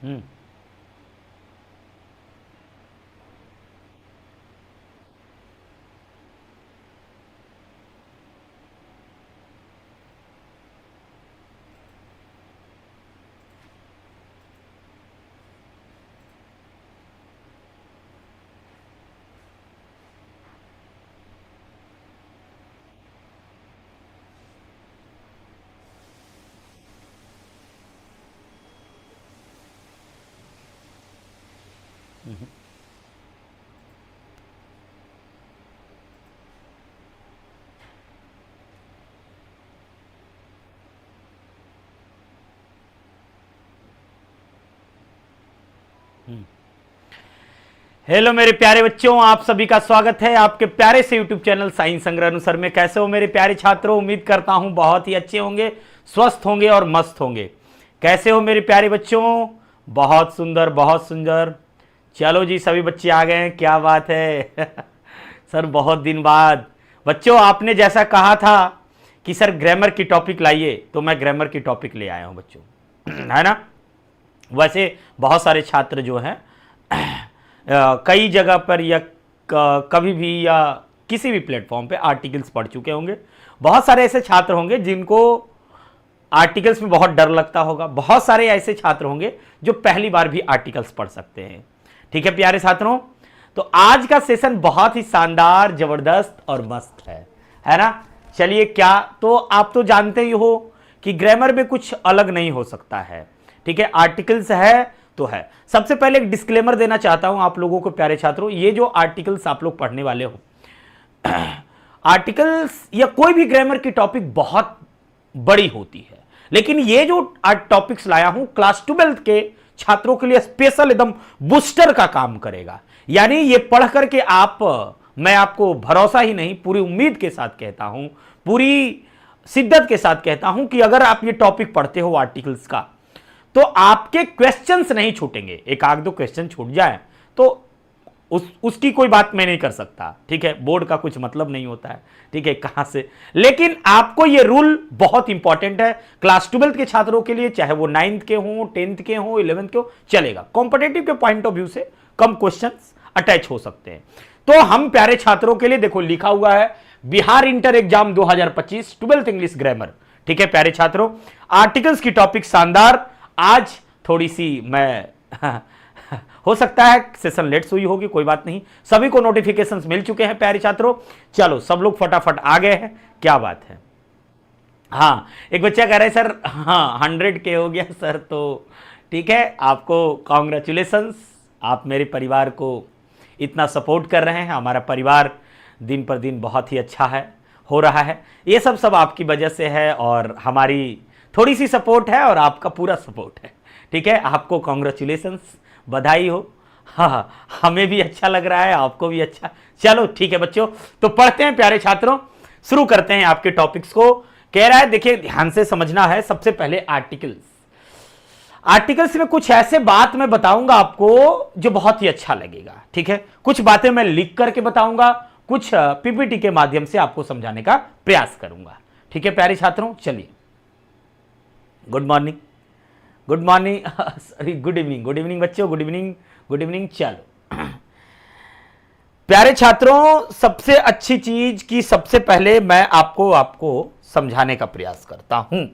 हम्म। Hello मेरे प्यारे बच्चों, आप सभी का स्वागत है आपके प्यारे से यूट्यूब चैनल साइंस संग्रह अनुसार में। कैसे हो मेरे प्यारे छात्रों? उम्मीद करता हूं बहुत ही अच्छे होंगे, स्वस्थ होंगे और मस्त होंगे। कैसे हो मेरे प्यारे बच्चों? बहुत सुंदर, बहुत सुंदर। चलो जी, सभी बच्चे आ गए हैं, क्या बात है। सर बहुत दिन बाद। बच्चों आपने जैसा कहा था कि सर ग्रामर की टॉपिक लाइए, तो मैं ग्रामर की टॉपिक ले आया हूं बच्चों। है ना? वैसे बहुत सारे छात्र जो हैं कई जगह पर या कभी भी या किसी भी प्लेटफॉर्म पे आर्टिकल्स पढ़ चुके होंगे। बहुत सारे ऐसे छात्र होंगे जिनको आर्टिकल्स में बहुत डर लगता होगा। बहुत सारे ऐसे छात्र होंगे जो पहली बार भी आर्टिकल्स पढ़ सकते हैं। ठीक है प्यारे छात्रों, तो आज का सेशन बहुत ही शानदार, जबरदस्त और मस्त है ना? चलिए, क्या तो आप तो जानते ही हो कि ग्रामर में कुछ अलग नहीं हो सकता है। ठीक है, आर्टिकल्स है तो है। सबसे पहले एक डिस्क्लेमर देना चाहता हूं आप लोगों को प्यारे छात्रों, ये जो आर्टिकल्स आप लोग पढ़ने वाले हो, आर्टिकल्स या कोई भी ग्रामर की टॉपिक बहुत बड़ी होती है, लेकिन ये जो टॉपिक्स लाया हूं क्लास 12 के छात्रों के लिए स्पेशल एकदम बूस्टर का काम करेगा। यानी ये पढ़ करके मैं आपको भरोसा ही नहीं, पूरी उम्मीद के साथ कहता हूं, पूरी शिद्दत के साथ कहता हूं कि अगर आप ये टॉपिक पढ़ते हो आर्टिकल्स का, तो आपके क्वेश्चंस नहीं छूटेंगे। एक आध दो क्वेश्चन छूट जाए तो उसकी कोई बात मैं नहीं कर सकता। ठीक है, बोर्ड का कुछ मतलब नहीं होता है। ठीक है, कहां से, लेकिन आपको ये रूल बहुत इंपॉर्टेंट है क्लास 12 के छात्रों के लिए, चाहे वो 9th के हो, 10th के हो, 11th के हो, चलेगा। कॉम्पिटेटिव के पॉइंट ऑफ व्यू से कम क्वेश्चन अटैच हो सकते हैं। तो हम प्यारे छात्रों के लिए देखो लिखा हुआ है Bihar inter exam 2025 12th English grammar. ठीक है प्यारे छात्रों, आर्टिकल्स की टॉपिक शानदार। आज थोड़ी सी मैं हो सकता है सेशन लेट हुई होगी, कोई बात नहीं। सभी को नोटिफिकेशंस मिल चुके हैं प्यारे छात्रों। चलो सब लोग फटाफट आ गए हैं, क्या बात है। हाँ, एक बच्चा कह रहा है सर, हाँ 100 के हो गया सर, तो ठीक है, आपको कॉन्ग्रेचुलेशंस। आप मेरे परिवार को इतना सपोर्ट कर रहे हैं। हमारा परिवार दिन पर दिन बहुत ही अच्छा है, हो रहा है। ये सब आपकी वजह से है, और हमारी थोड़ी सी सपोर्ट है और आपका पूरा सपोर्ट है। ठीक है, आपको कॉन्ग्रेचुलेशंस, बधाई हो। हाँ, हमें भी अच्छा लग रहा है, आपको भी अच्छा। चलो ठीक है बच्चों, तो पढ़ते हैं प्यारे छात्रों, शुरू करते हैं आपके टॉपिक्स को। कह रहा है, देखिए ध्यान से समझना है। सबसे पहले आर्टिकल्स में कुछ ऐसे बात मैं बताऊंगा आपको जो बहुत ही अच्छा लगेगा। ठीक है, कुछ बातें मैं लिख करके बताऊंगा, कुछ पीपीटी के माध्यम से आपको समझाने का प्रयास करूंगा। ठीक है प्यारे छात्रों, चलिए। Good morning, good morning, sorry good evening बच्चों, गुड इवनिंग। चलो प्यारे छात्रों, सबसे अच्छी चीज की सबसे पहले मैं आपको समझाने का प्रयास करता हूं।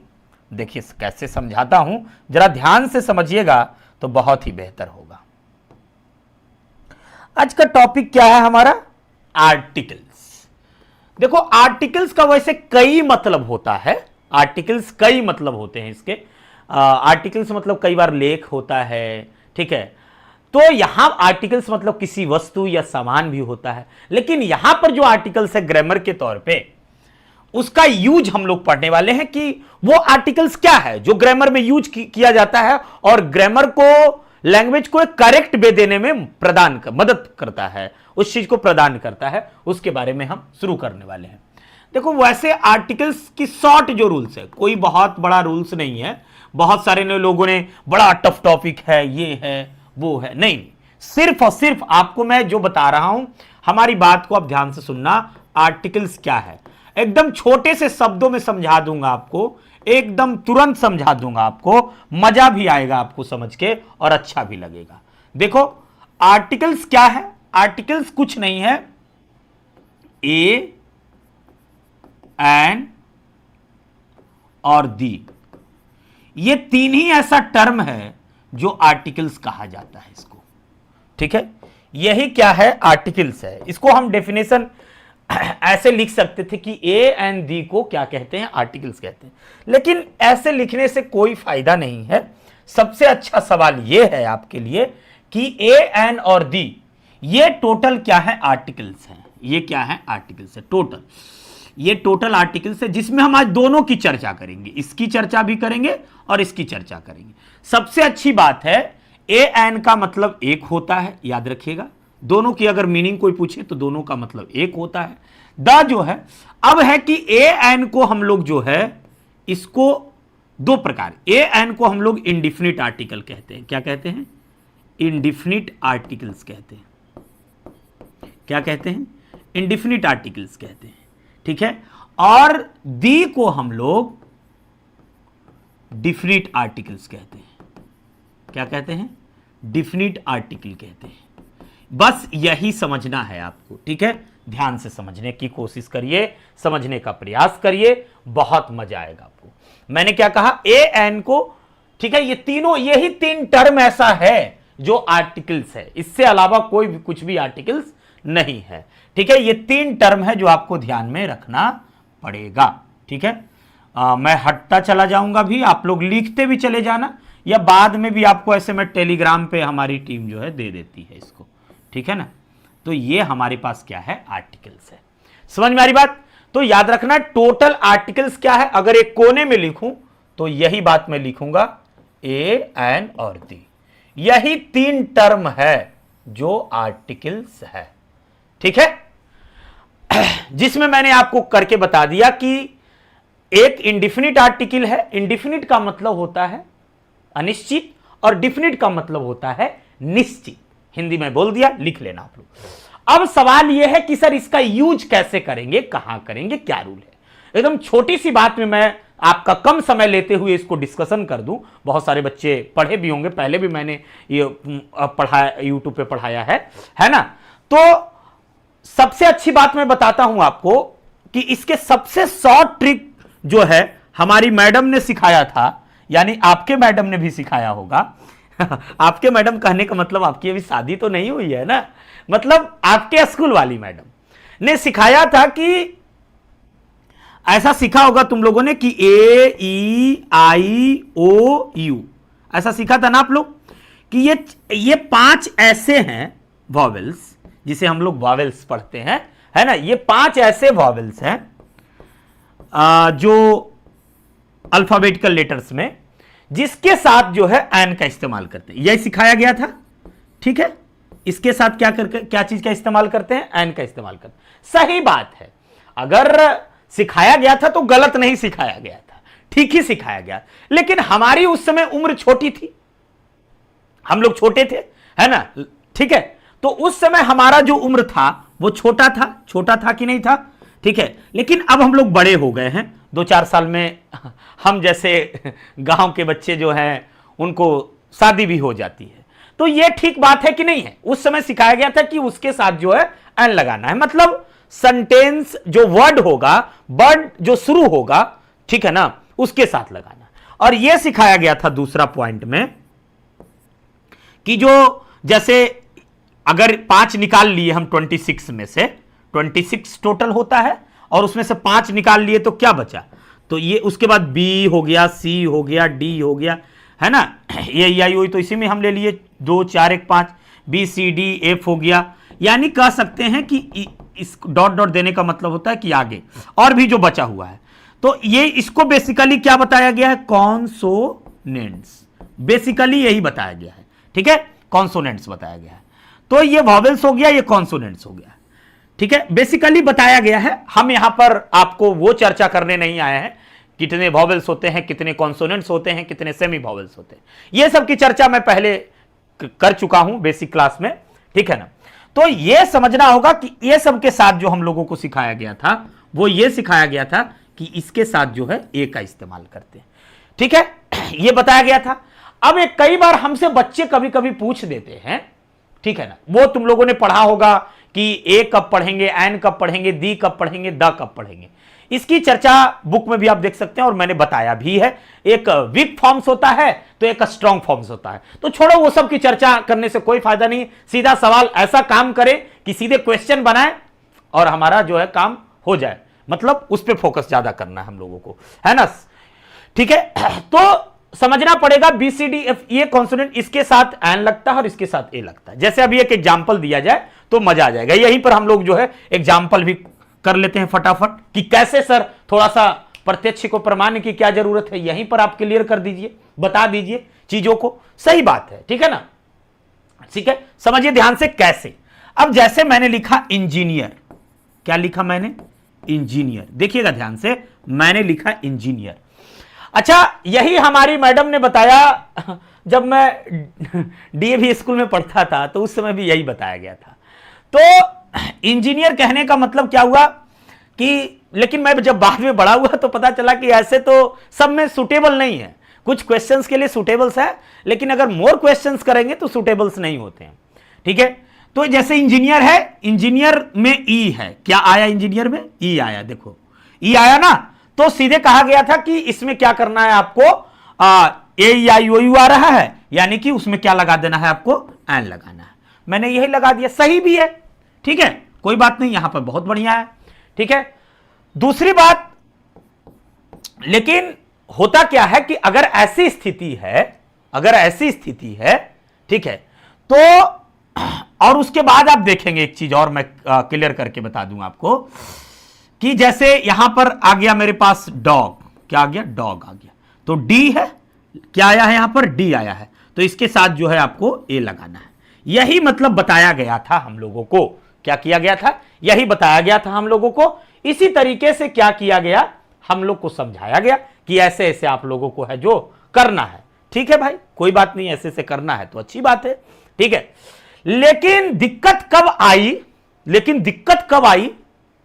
देखिए कैसे समझाता हूं, जरा ध्यान से समझिएगा तो बहुत ही बेहतर होगा। आज का टॉपिक क्या है हमारा? आर्टिकल्स। देखो आर्टिकल्स का वैसे कई मतलब होता है, आर्टिकल्स कई मतलब होते हैं इसके। आर्टिकल्स मतलब कई बार लेख होता है। ठीक है, तो यहां आर्टिकल्स मतलब किसी वस्तु या सामान भी होता है, लेकिन यहां पर जो आर्टिकल्स है ग्रामर के तौर पे, उसका यूज हम लोग पढ़ने वाले हैं कि वो आर्टिकल्स क्या है जो ग्रामर में यूज किया जाता है और ग्रामर को, लैंग्वेज को एक करेक्ट वे देने में मदद करता है, उस चीज को प्रदान करता है, उसके बारे में हम शुरू करने वाले हैं। देखो वैसे आर्टिकल्स की शॉर्ट जो रूल्स है, कोई बहुत बड़ा रूल्स नहीं है। बहुत सारे लोगों ने बड़ा टफ टॉपिक है, ये है वो है, नहीं, सिर्फ और सिर्फ आपको मैं जो बता रहा हूं, हमारी बात को आप ध्यान से सुनना। आर्टिकल्स क्या है? एकदम छोटे से शब्दों में समझा दूंगा आपको, एकदम तुरंत समझा दूंगा आपको, मजा भी आएगा आपको समझ के और अच्छा भी लगेगा। देखो आर्टिकल्स क्या है, आर्टिकल्स कुछ नहीं है, ए एन और दी, ये तीन ही ऐसा टर्म है जो आर्टिकल्स कहा जाता है इसको, ठीक है। यही क्या है, आर्टिकल्स है। इसको हम डेफिनेशन ऐसे लिख सकते थे कि ए एंड दी को क्या कहते हैं, आर्टिकल्स कहते हैं, लेकिन ऐसे लिखने से कोई फायदा नहीं है। सबसे अच्छा सवाल यह है आपके लिए कि ए एन और दी ये टोटल क्या है, आर्टिकल्स हैं। ये क्या है, आर्टिकल्स है टोटल, ये टोटल आर्टिकल्स है जिसमें हम आज दोनों की चर्चा करेंगे, इसकी चर्चा भी करेंगे और इसकी चर्चा करेंगे। सबसे अच्छी बात है ए एन का मतलब एक होता है, याद रखिएगा, दोनों की अगर मीनिंग कोई पूछे तो दोनों का मतलब एक होता है। द जो है, अब है कि ए एन को हम लोग जो है इसको दो प्रकार, ए एन को हम लोग इंडिफिनिट आर्टिकल कहते हैं। क्या कहते हैं, इंडिफिनिट आर्टिकल्स कहते हैं। क्या कहते हैं, इंडिफिनिट आर्टिकल्स कहते हैं, ठीक है। और दी को हम लोग डिफिनिट आर्टिकल्स कहते हैं। क्या कहते हैं, डिफिनिट आर्टिकल कहते हैं। बस यही समझना है आपको, ठीक है। ध्यान से समझने की कोशिश करिए, समझने का प्रयास करिए, बहुत मजा आएगा आपको। मैंने क्या कहा, ए एन को, ठीक है, ये तीनों, यही तीन टर्म ऐसा है जो आर्टिकल्स है, इससे अलावा कोई भी कुछ भी आर्टिकल्स नहीं है, ठीक है। ये तीन टर्म है जो आपको ध्यान में रखना पड़ेगा, ठीक है। मैं हटता चला जाऊंगा भी, आप लोग लिखते भी चले जाना, या बाद में भी आपको ऐसे में टेलीग्राम पे हमारी टीम जो है दे देती है इसको, ठीक है ना। तो ये हमारे पास क्या है, आर्टिकल्स है। समझ में आ रही बात। तो याद रखना टोटल आर्टिकल्स क्या है, अगर एक कोने में लिखूं तो यही बात मैं लिखूंगा, ए एन और दी, यही तीन टर्म है जो आर्टिकल्स है, ठीक है। जिसमें मैंने आपको करके बता दिया कि एक इंडिफिनिट आर्टिकल है, इंडिफिनिट का मतलब होता है अनिश्चित और डिफिनिट का मतलब होता है निश्चित। हिंदी में बोल दिया, लिख लेना आप लोग। अब सवाल यह है कि सर इसका यूज कैसे करेंगे, कहां करेंगे, क्या रूल है। एकदम छोटी सी बात में मैं आपका कम समय लेते हुए इसको डिस्कशन कर दूं। बहुत सारे बच्चे पढ़े भी होंगे, पहले भी मैंने ये पढ़ाया, यूट्यूब पे पढ़ाया है ना। तो सबसे अच्छी बात मैं बताता हूं आपको कि इसके सबसे शॉर्ट ट्रिक जो है हमारी मैडम ने सिखाया था, यानी आपके मैडम ने भी सिखाया होगा। आपके मैडम कहने का मतलब आपकी अभी शादी तो नहीं हुई है ना, मतलब आपके स्कूल वाली मैडम ने सिखाया था कि ऐसा सीखा होगा तुम लोगों ने कि ए ई आई ओ यू, ऐसा सीखा था ना आप लोग कि ये पांच ऐसे हैं वॉवेल्स, जिसे हम लोग वॉवेल्स पढ़ते हैं, है ना। ये पांच ऐसे वॉवेल्स हैं जो अल्फाबेटिकल लेटर्स में, जिसके साथ जो है एन का इस्तेमाल करते हैं। यही सिखाया गया था, ठीक है। इसके साथ क्या चीज का इस्तेमाल करते हैं, एन का इस्तेमाल करते हैं। सही बात है, अगर सिखाया गया था तो गलत नहीं सिखाया गया था, ठीक ही सिखाया गया। लेकिन हमारी उस समय उम्र छोटी थी, हम लोग छोटे थे, है ना, ठीक है। तो उस समय हमारा जो उम्र था वो छोटा था कि नहीं था, ठीक है। लेकिन अब हम लोग बड़े हो गए हैं, 2-4 साल में हम जैसे गांव के बच्चे जो हैं उनको शादी भी हो जाती है। तो ये ठीक बात है कि नहीं है। उस समय सिखाया गया था कि उसके साथ जो है एन लगाना है, मतलब सेंटेंस जो वर्ड होगा, वर्ड जो शुरू होगा, ठीक है ना, उसके साथ लगाना। और यह सिखाया गया था दूसरा पॉइंट में कि जो जैसे अगर 5 निकाल लिए हम 26 में से, 26 टोटल होता है, और उसमें से 5 निकाल लिए तो क्या बचा, तो ये उसके बाद बी हो गया, सी हो गया, डी हो गया, है ना। ये आई तो इसी में हम ले लिए 2 4 1 5, बी सी डी एफ हो गया। यानी कह सकते हैं कि इस डॉट डॉट देने का मतलब होता है कि आगे और भी जो बचा हुआ है। तो ये इसको बेसिकली क्या बताया गया है, कॉन्सोनेंट्स, बेसिकली यही बताया गया है, ठीक है, कॉन्सोनेंट्स बताया गया है। तो ये वॉवेल्स हो गया, ये कॉन्सोनेंट्स हो गया, ठीक है, बेसिकली बताया गया है। हम यहां पर आपको वो चर्चा करने नहीं आए हैं कितने वॉवेल्स होते हैं, कितने कॉन्सोनेंट्स होते हैं, कितने सेमी वॉवेल्स होते हैं, ये सब की चर्चा मैं पहले कर चुका हूं बेसिक क्लास में, ठीक है ना। तो यह समझना होगा कि ये सब के साथ जो हम लोगों को सिखाया गया था वो ये सिखाया गया था कि इसके साथ जो है ए का इस्तेमाल करते हैं। ठीक है, ये बताया गया था। अब एक कई बार हमसे बच्चे कभी कभी पूछ देते हैं, ठीक है ना, वो तुम लोगों ने पढ़ा होगा कि ए कब पढ़ेंगे, एन कब पढ़ेंगे, दी कब पढ़ेंगे, द कब पढ़ेंगे। इसकी चर्चा बुक में भी आप देख सकते हैं और मैंने बताया भी है। एक वीक फॉर्म्स होता है तो एक स्ट्रॉन्ग फॉर्म्स होता है। तो छोड़ो वो सब की चर्चा करने से कोई फायदा नहीं। सीधा सवाल ऐसा काम करे कि सीधे क्वेश्चन बनाए और हमारा जो है काम हो जाए, मतलब उस पर फोकस ज्यादा करना है हम लोगों को, है ना। ठीक है, तो समझना पड़ेगा बी सी डी एफ, ये कॉन्सोनेंट इसके साथ एन लगता है और इसके साथ ए लगता है। जैसे अभी एक एग्जाम्पल दिया जाए तो मजा आ जाएगा। यहीं पर हम लोग जो है एग्जाम्पल भी कर लेते हैं फटाफट कि कैसे सर, थोड़ा सा प्रत्यक्ष को प्रमाण की क्या जरूरत है, यहीं पर आप क्लियर कर दीजिए, बता दीजिए चीजों को। सही बात है, ठीक है ना। ठीक है, समझिए ध्यान से कैसे। अब जैसे मैंने लिखा इंजीनियर, क्या लिखा मैंने, इंजीनियर। देखिएगा ध्यान से, मैंने लिखा इंजीनियर। अच्छा, यही हमारी मैडम ने बताया जब मैं डीएवी स्कूल में पढ़ता था तो उस समय भी यही बताया गया था। तो इंजीनियर कहने का मतलब क्या हुआ कि, लेकिन मैं जब बाद में बड़ा हुआ तो पता चला कि ऐसे तो सब में सुटेबल नहीं है। कुछ क्वेश्चंस के लिए सुटेबल्स है, लेकिन अगर मोर क्वेश्चंस करेंगे तो सुटेबल्स नहीं होते हैं। ठीक है, तो जैसे इंजीनियर है, इंजीनियर में ई है, क्या आया इंजीनियर में, ई आया। देखो ई आया ना, तो सीधे कहा गया था कि इसमें क्या करना है आपको, ए आई ओ यू आ रहा है, यानी कि उसमें क्या लगा देना है आपको, एन लगाना है। मैंने यही लगा दिया, सही भी है। ठीक है, कोई बात नहीं, यहां पर बहुत बढ़िया है। ठीक है, दूसरी बात, लेकिन होता क्या है कि अगर ऐसी स्थिति है, अगर ऐसी स्थिति है, ठीक है, तो और उसके बाद आप देखेंगे एक चीज और मैं क्लियर करके बता दूं आपको कि जैसे यहां पर आ गया मेरे पास डॉग, क्या आ गया, डॉग आ गया, तो डी है, क्या आया है यहां पर, डी आया है, तो इसके साथ जो है आपको ए लगाना है। यही मतलब बताया गया था हम लोगों को। क्या किया गया था, यही बताया गया था हम लोगों को। इसी तरीके से क्या किया गया, हम लोग को समझाया गया कि ऐसे ऐसे आप लोगों को है जो करना है। ठीक है भाई, कोई बात नहीं, ऐसे ऐसे करना है तो अच्छी बात है। ठीक है, लेकिन दिक्कत कब आई, लेकिन दिक्कत कब आई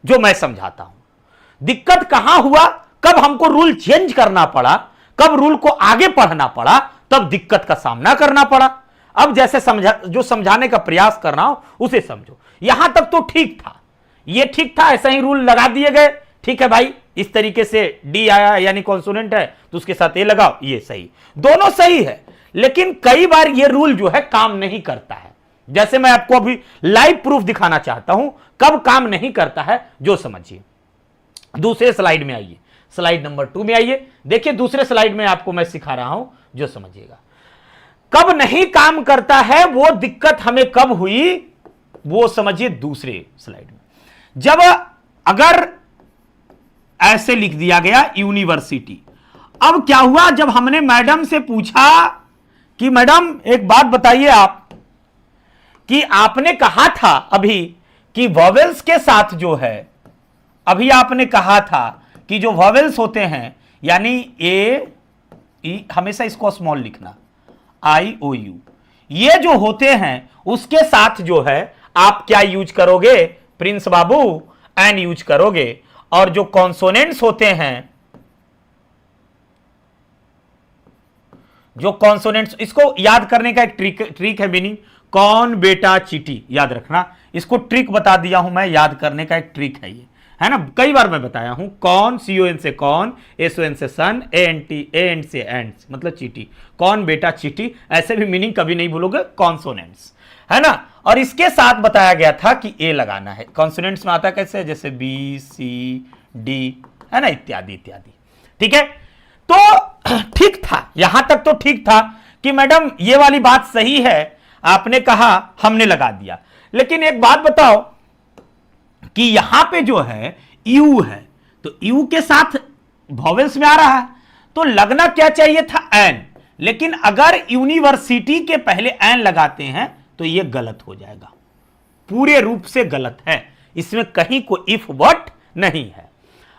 जो मैं समझाता हूं। दिक्कत कहां हुआ, कब हमको रूल चेंज करना पड़ा, कब रूल को आगे पढ़ना पड़ा, तब दिक्कत का सामना करना पड़ा। अब जैसे समझाने का प्रयास कर रहा हूं उसे समझो। यहां तक तो ठीक था, ये ठीक था, ऐसा ही रूल लगा दिए गए। ठीक है भाई, इस तरीके से डी आया यानी कॉन्सोनेंट है तो उसके साथ ए लगाओ, ये सही, दोनों सही है। लेकिन कई बार ये रूल जो है काम नहीं करता है। जैसे मैं आपको अभी लाइव प्रूफ दिखाना चाहता हूं कब काम नहीं करता है, जो समझिए। दूसरे स्लाइड में आइए, स्लाइड नंबर 2 में आइए। देखिए दूसरे स्लाइड में आपको मैं सिखा रहा हूं, जो समझिएगा। कब नहीं काम करता है, वो दिक्कत हमें कब हुई, वो समझिए दूसरे स्लाइड में। जब अगर ऐसे लिख दिया गया यूनिवर्सिटी, अब क्या हुआ, जब हमने मैडम से पूछा कि मैडम एक बात बताइए आप, कि आपने कहा था अभी कि वॉवेल्स के साथ जो है, अभी आपने कहा था कि जो वॉवेल्स होते हैं यानी ए ई, हमेशा इसको स्मॉल लिखना, आई ओ यू, ये जो होते हैं उसके साथ जो है आप क्या यूज करोगे प्रिंस बाबू, एन यूज करोगे। और जो कॉन्सोनेंट्स होते हैं, जो कॉन्सोनेंट्स, इसको याद करने का एक ट्रिक है, मीनिंग कौन बेटा चीटी, याद रखना। इसको ट्रिक बता दिया हूं मैं, याद करने का एक ट्रिक है ये, है ना। कई बार मैं बताया हूं, कौन, CON से कौन, SON से सन, ANT से एंड, मतलब चीटी, कौन बेटा चीटी, ऐसे भी मीनिंग कभी नहीं भूलोगे, कॉन्सोनेंट्स, है ना। और इसके साथ बताया गया था कि ए लगाना है। कॉन्सोनेंट्स में आता है कैसे, जैसे B, C, D, है ना, इत्यादि इत्यादि। ठीक है, तो ठीक था, यहां तक तो ठीक था कि मैडम ये वाली बात सही है, आपने कहा, हमने लगा दिया। लेकिन एक बात बताओ कि यहां पे जो है यू है, तो यू के साथ वॉवेल्स में आ रहा है, तो लगना क्या चाहिए था, एन। लेकिन अगर यूनिवर्सिटी के पहले एन लगाते हैं तो यह गलत हो जाएगा, पूरे रूप से गलत है, इसमें कहीं कोई इफ वट नहीं है।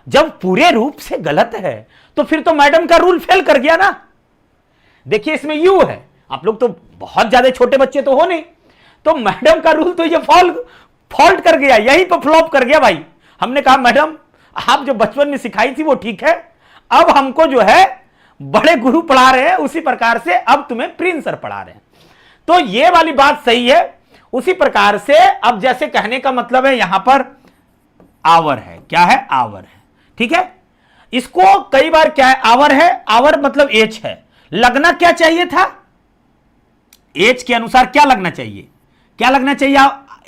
जब पूरे रूप से गलत है तो फिर तो मैडम का रूल फेल कर गया ना। देखिए इसमें यू है, आप लोग तो बहुत ज्यादा छोटे बच्चे तो हो नहीं, तो मैडम का रूल तो ये फॉल्ट कर गया, यहीं पर फ्लॉप कर गया भाई। हमने कहा मैडम आप जो बचपन में सिखाई थी वो ठीक है, अब हमको जो है बड़े गुरु पढ़ा रहे हैं, उसी प्रकार से अब तुम्हें प्रिंस सर पढ़ा रहे हैं। तो ये वाली बात सही है। उसी प्रकार से अब जैसे कहने का मतलब है यहां पर आवर है, क्या है, आवर है, ठीक है। इसको कई बार क्या है, आवर है, आवर मतलब एच है, लगना क्या चाहिए था, एच के अनुसार क्या लगना चाहिए, क्या लगना चाहिए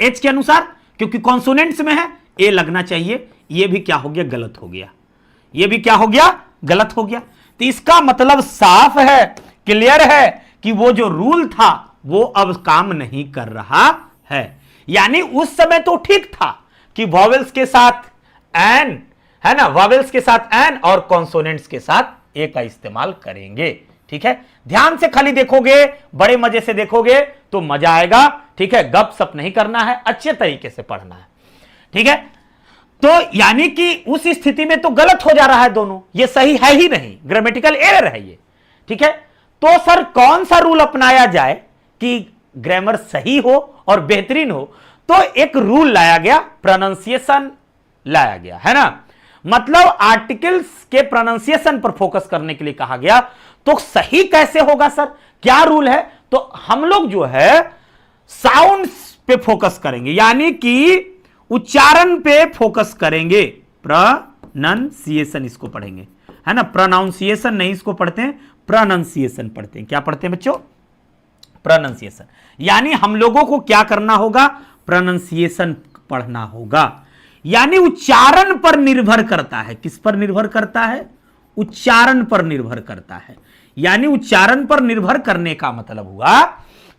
एच के अनुसार, क्योंकि कॉन्सोनेंट्स में है, ए लगना चाहिए। ये भी क्या हो गया, गलत हो गया, ये भी क्या हो गया, गलत हो गया। तो इसका मतलब साफ है, क्लियर है कि वो जो रूल था वो अब काम नहीं कर रहा है। यानी उस समय तो ठीक था कि वॉवेल्स के साथ एन, है ना, वॉवेल्स के साथ एन और कॉन्सोनेंट्स के साथ ए का इस्तेमाल करेंगे, ठीक है। ध्यान से खाली देखोगे, बड़े मजे से देखोगे तो मजा आएगा, ठीक है। गप सप नहीं करना है, अच्छे तरीके से पढ़ना है, ठीक है। तो यानी कि उस स्थिति में तो गलत हो जा रहा है दोनों, ये सही है ही नहीं, ग्रामेटिकल एरर है ये, ठीक है। तो सर कौन सा रूल अपनाया जाए कि ग्रामर सही हो और बेहतरीन हो, तो एक रूल लाया गया, प्रोनाउंसिएशन लाया गया, है ना। मतलब आर्टिकल्स के प्रोनाउंसिएशन पर फोकस करने के लिए कहा गया। तो सही कैसे होगा सर, क्या रूल है, तो हम लोग जो है साउंड्स पे फोकस करेंगे, यानी कि उच्चारण पे फोकस करेंगे। प्रोनाउंसिएशन इसको पढ़ेंगे, है ना, प्रोनाउंसिएशन नहीं इसको पढ़ते हैं, प्रोनाउंसिएशन पढ़ते हैं। क्या पढ़ते हैं बच्चों, प्रोनाउंसिएशन। यानी हम लोगों को क्या करना होगा, प्रोनाउंसिएशन पढ़ना होगा। यानी उच्चारण पर निर्भर करता है, किस पर निर्भर करता है, उच्चारण पर निर्भर करता है। यानी उच्चारण पर निर्भर करने का मतलब हुआ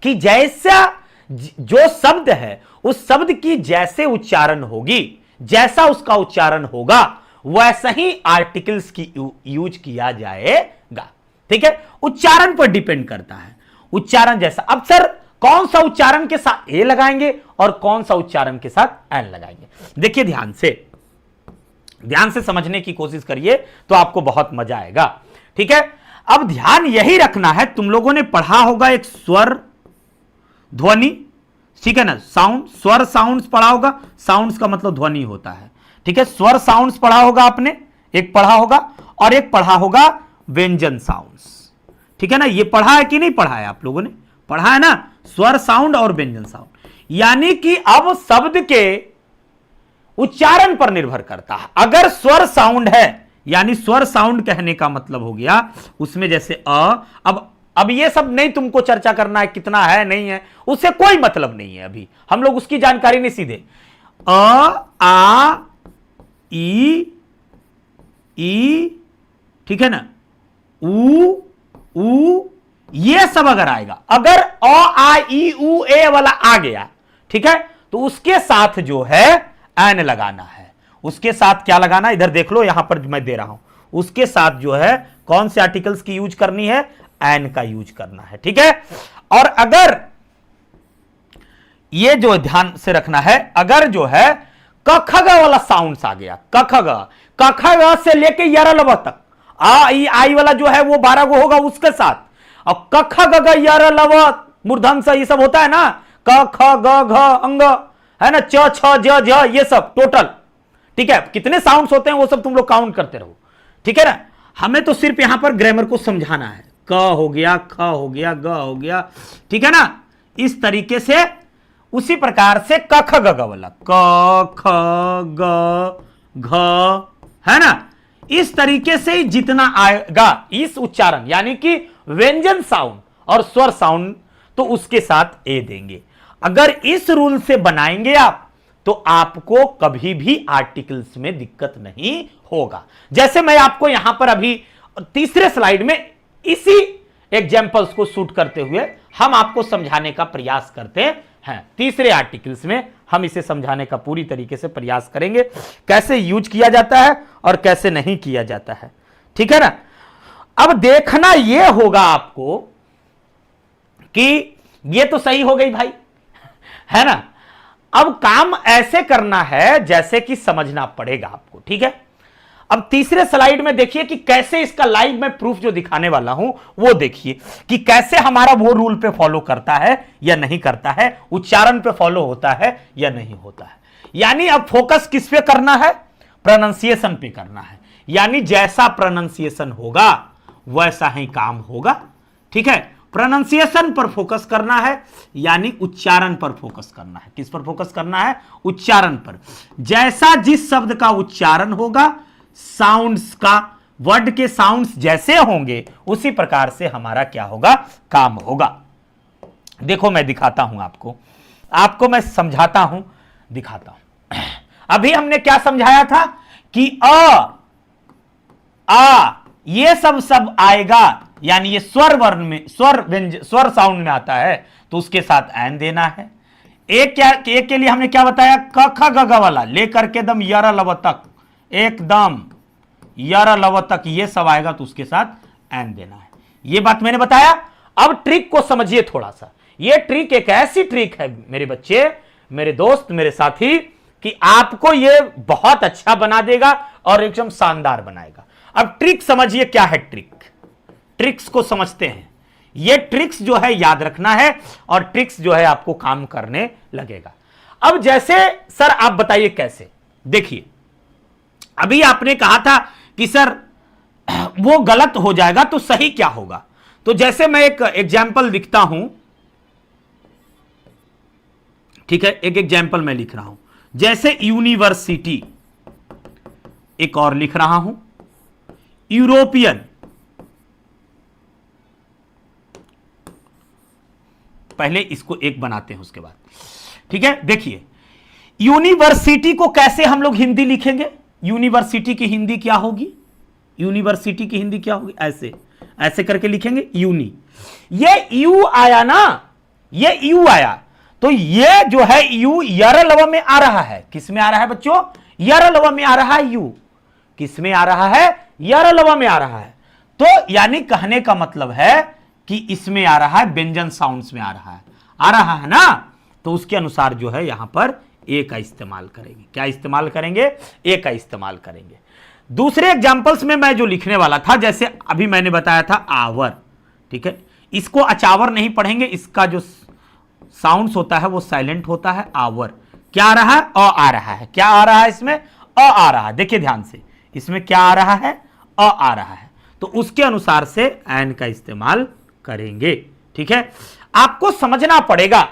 कि जैसा जो शब्द है उस शब्द की जैसे उच्चारण होगी, जैसा उसका उच्चारण होगा वैसा ही आर्टिकल्स की यूज किया जाएगा, ठीक है। उच्चारण पर डिपेंड करता है, उच्चारण जैसा। अब सर कौन सा उच्चारण के साथ ए लगाएंगे और कौन सा उच्चारण के साथ एन लगाएंगे, देखिए ध्यान से समझने की कोशिश करिए तो आपको बहुत मजा आएगा, ठीक है। अब ध्यान यही रखना है, तुम लोगों ने पढ़ा होगा एक स्वर ध्वनि, ठीक है ना, साउंड, स्वर साउंड्स पढ़ा होगा, साउंड्स का मतलब ध्वनि होता है, ठीक है। स्वर साउंड्स पढ़ा होगा आपने, एक पढ़ा होगा, और एक पढ़ा होगा व्यंजन साउंड्स, ठीक है ना। ये पढ़ा है कि नहीं पढ़ा है, आप लोगों ने पढ़ा है ना, स्वर साउंड और व्यंजन साउंड। यानी कि अब शब्द के उच्चारण पर निर्भर करता है। अगर स्वर साउंड है, यानी स्वर साउंड कहने का मतलब हो गया उसमें जैसे अब ये सब नहीं तुमको चर्चा करना है कितना है नहीं है, उससे कोई मतलब नहीं है, अभी हम लोग उसकी जानकारी नहीं, सीधे आ ई, ठीक है ना, ऊ ये सब अगर आएगा, अगर आ ई ऊ ए वाला आ गया, ठीक है, तो उसके साथ जो है एन लगाना है। उसके साथ क्या लगाना, इधर देख लो, यहां पर मैं दे रहा हूं, उसके साथ जो है कौन से आर्टिकल्स की यूज करनी है, एन का यूज करना है, ठीक है। और अगर ये जो ध्यान से रखना है, अगर जो है क ख ग वाला साउंड्स आ गया, क ख ग से लेके यारा लव तक, आ ई आई वाला जो है वो 12 गो होगा उसके साथ, और क ख ग ग यारा लव मूर्धन सा ये सब होता है ना, क ख ग घ अंग, है ना, च छ ज झ, ये सब टोटल, ठीक है। कितने साउंड्स होते हैं वो सब तुम लोग काउंट करते रहो, ठीक है ना। हमें तो सिर्फ यहां पर ग्रामर को समझाना है, क हो गया, ख हो गया, ग हो गया, ठीक है ना। इस तरीके से उसी प्रकार से क ख ग घ वाला, क ख ग घ, है ना, इस तरीके से जितना आएगा इस उच्चारण, यानी कि व्यंजन साउंड और स्वर साउंड, तो उसके साथ ए देंगे। अगर इस रूल से बनाएंगे आप तो आपको कभी भी आर्टिकल्स में दिक्कत नहीं होगा। जैसे मैं आपको यहां पर अभी तीसरे स्लाइड में इसी एग्जांपल्स को शूट करते हुए हम आपको समझाने का प्रयास करते हैं। तीसरे आर्टिकल्स में हम इसे समझाने का पूरी तरीके से प्रयास करेंगे, कैसे यूज किया जाता है और कैसे नहीं किया जाता है, ठीक है ना। अब देखना यह होगा आपको कि ये तो सही हो गई भाई, है ना। अब काम ऐसे करना है जैसे कि समझना पड़ेगा आपको, ठीक है। अब तीसरे स्लाइड में देखिए कि कैसे इसका लाइव में प्रूफ जो दिखाने वाला हूं वो देखिए कि कैसे हमारा वो रूल पे फॉलो करता है या नहीं करता है, उच्चारण पे फॉलो होता है या नहीं होता है। यानी अब फोकस किस पे करना है? प्रोनाउंसिएशन पे करना है। यानी जैसा प्रोनाउंसिएशन होगा वैसा ही काम होगा। ठीक है, प्रोनाउंसिएशन पर फोकस करना है, यानी उच्चारण पर फोकस करना है। किस पर फोकस करना है? उच्चारण पर। जैसा जिस शब्द का उच्चारण होगा, साउंड्स का, वर्ड के साउंड्स जैसे होंगे उसी प्रकार से हमारा क्या होगा? काम होगा। देखो मैं दिखाता हूं आपको मैं समझाता हूं, दिखाता हूं। अभी हमने क्या समझाया था कि आ ये सब आएगा, यानी ये स्वर वर्ण में, स्वर साउंड में आता है तो उसके साथ एन देना है। एक के लिए हमने क्या बताया? क ख ग घ वाला लेकर के दम यर लव तक, एकदम यर लव तक ये सब आएगा तो उसके साथ एन देना है। ये बात मैंने बताया। अब ट्रिक को समझिए थोड़ा सा। ये ट्रिक एक ऐसी ट्रिक है मेरे बच्चे, मेरे दोस्त, मेरे साथी, कि आपको ये बहुत अच्छा बना देगा और एकदम शानदार बनाएगा। अब ट्रिक समझिए क्या है। ट्रिक्स को समझते हैं। ये ट्रिक्स जो है याद रखना है और ट्रिक्स जो है आपको काम करने लगेगा। अब जैसे सर आप बताइए कैसे? देखिए अभी आपने कहा था कि सर वो गलत हो जाएगा तो सही क्या होगा? तो जैसे मैं एक एग्जाम्पल लिखता हूं, ठीक है, एक एग्जाम्पल मैं लिख रहा हूं, जैसे यूनिवर्सिटी, एक और लिख रहा हूं यूरोपियन, पहले इसको एक बनाते हैं उसके बाद। ठीक है, देखिए यूनिवर्सिटी को कैसे हम लोग हिंदी लिखेंगे? यूनिवर्सिटी की हिंदी क्या होगी? यूनिवर्सिटी की हिंदी क्या होगी? ऐसे करके लिखेंगे यूनी। ये यू आया ना, ये यू आया तो ये जो है यू यर लव में आ रहा है। किस में आ रहा है बच्चों? यर लव में आ रहा है यू। किस में आ रहा है? यर लव में आ रहा है। तो यानी कहने का मतलब है कि इसमें आ रहा है, व्यंजन साउंड्स में आ रहा है ना, तो उसके अनुसार जो है यहां पर ए का इस्तेमाल करेंगे। क्या इस्तेमाल करेंगे? ए का इस्तेमाल करेंगे। दूसरे एग्जांपल्स में मैं जो लिखने वाला था, जैसे अभी मैंने बताया था आवर, ठीक है, इसको अचावर नहीं पढ़ेंगे, इसका जो साउंड्स होता है वो साइलेंट होता है। आवर क्या आ रहा है? अ आ रहा है। क्या आ रहा है इसमें? अ आ रहा है। देखिए ध्यान से, इसमें क्या आ रहा है? अ आ रहा है, तो उसके अनुसार से एन का इस्तेमाल करेंगे। ठीक है, आपको समझना पड़ेगा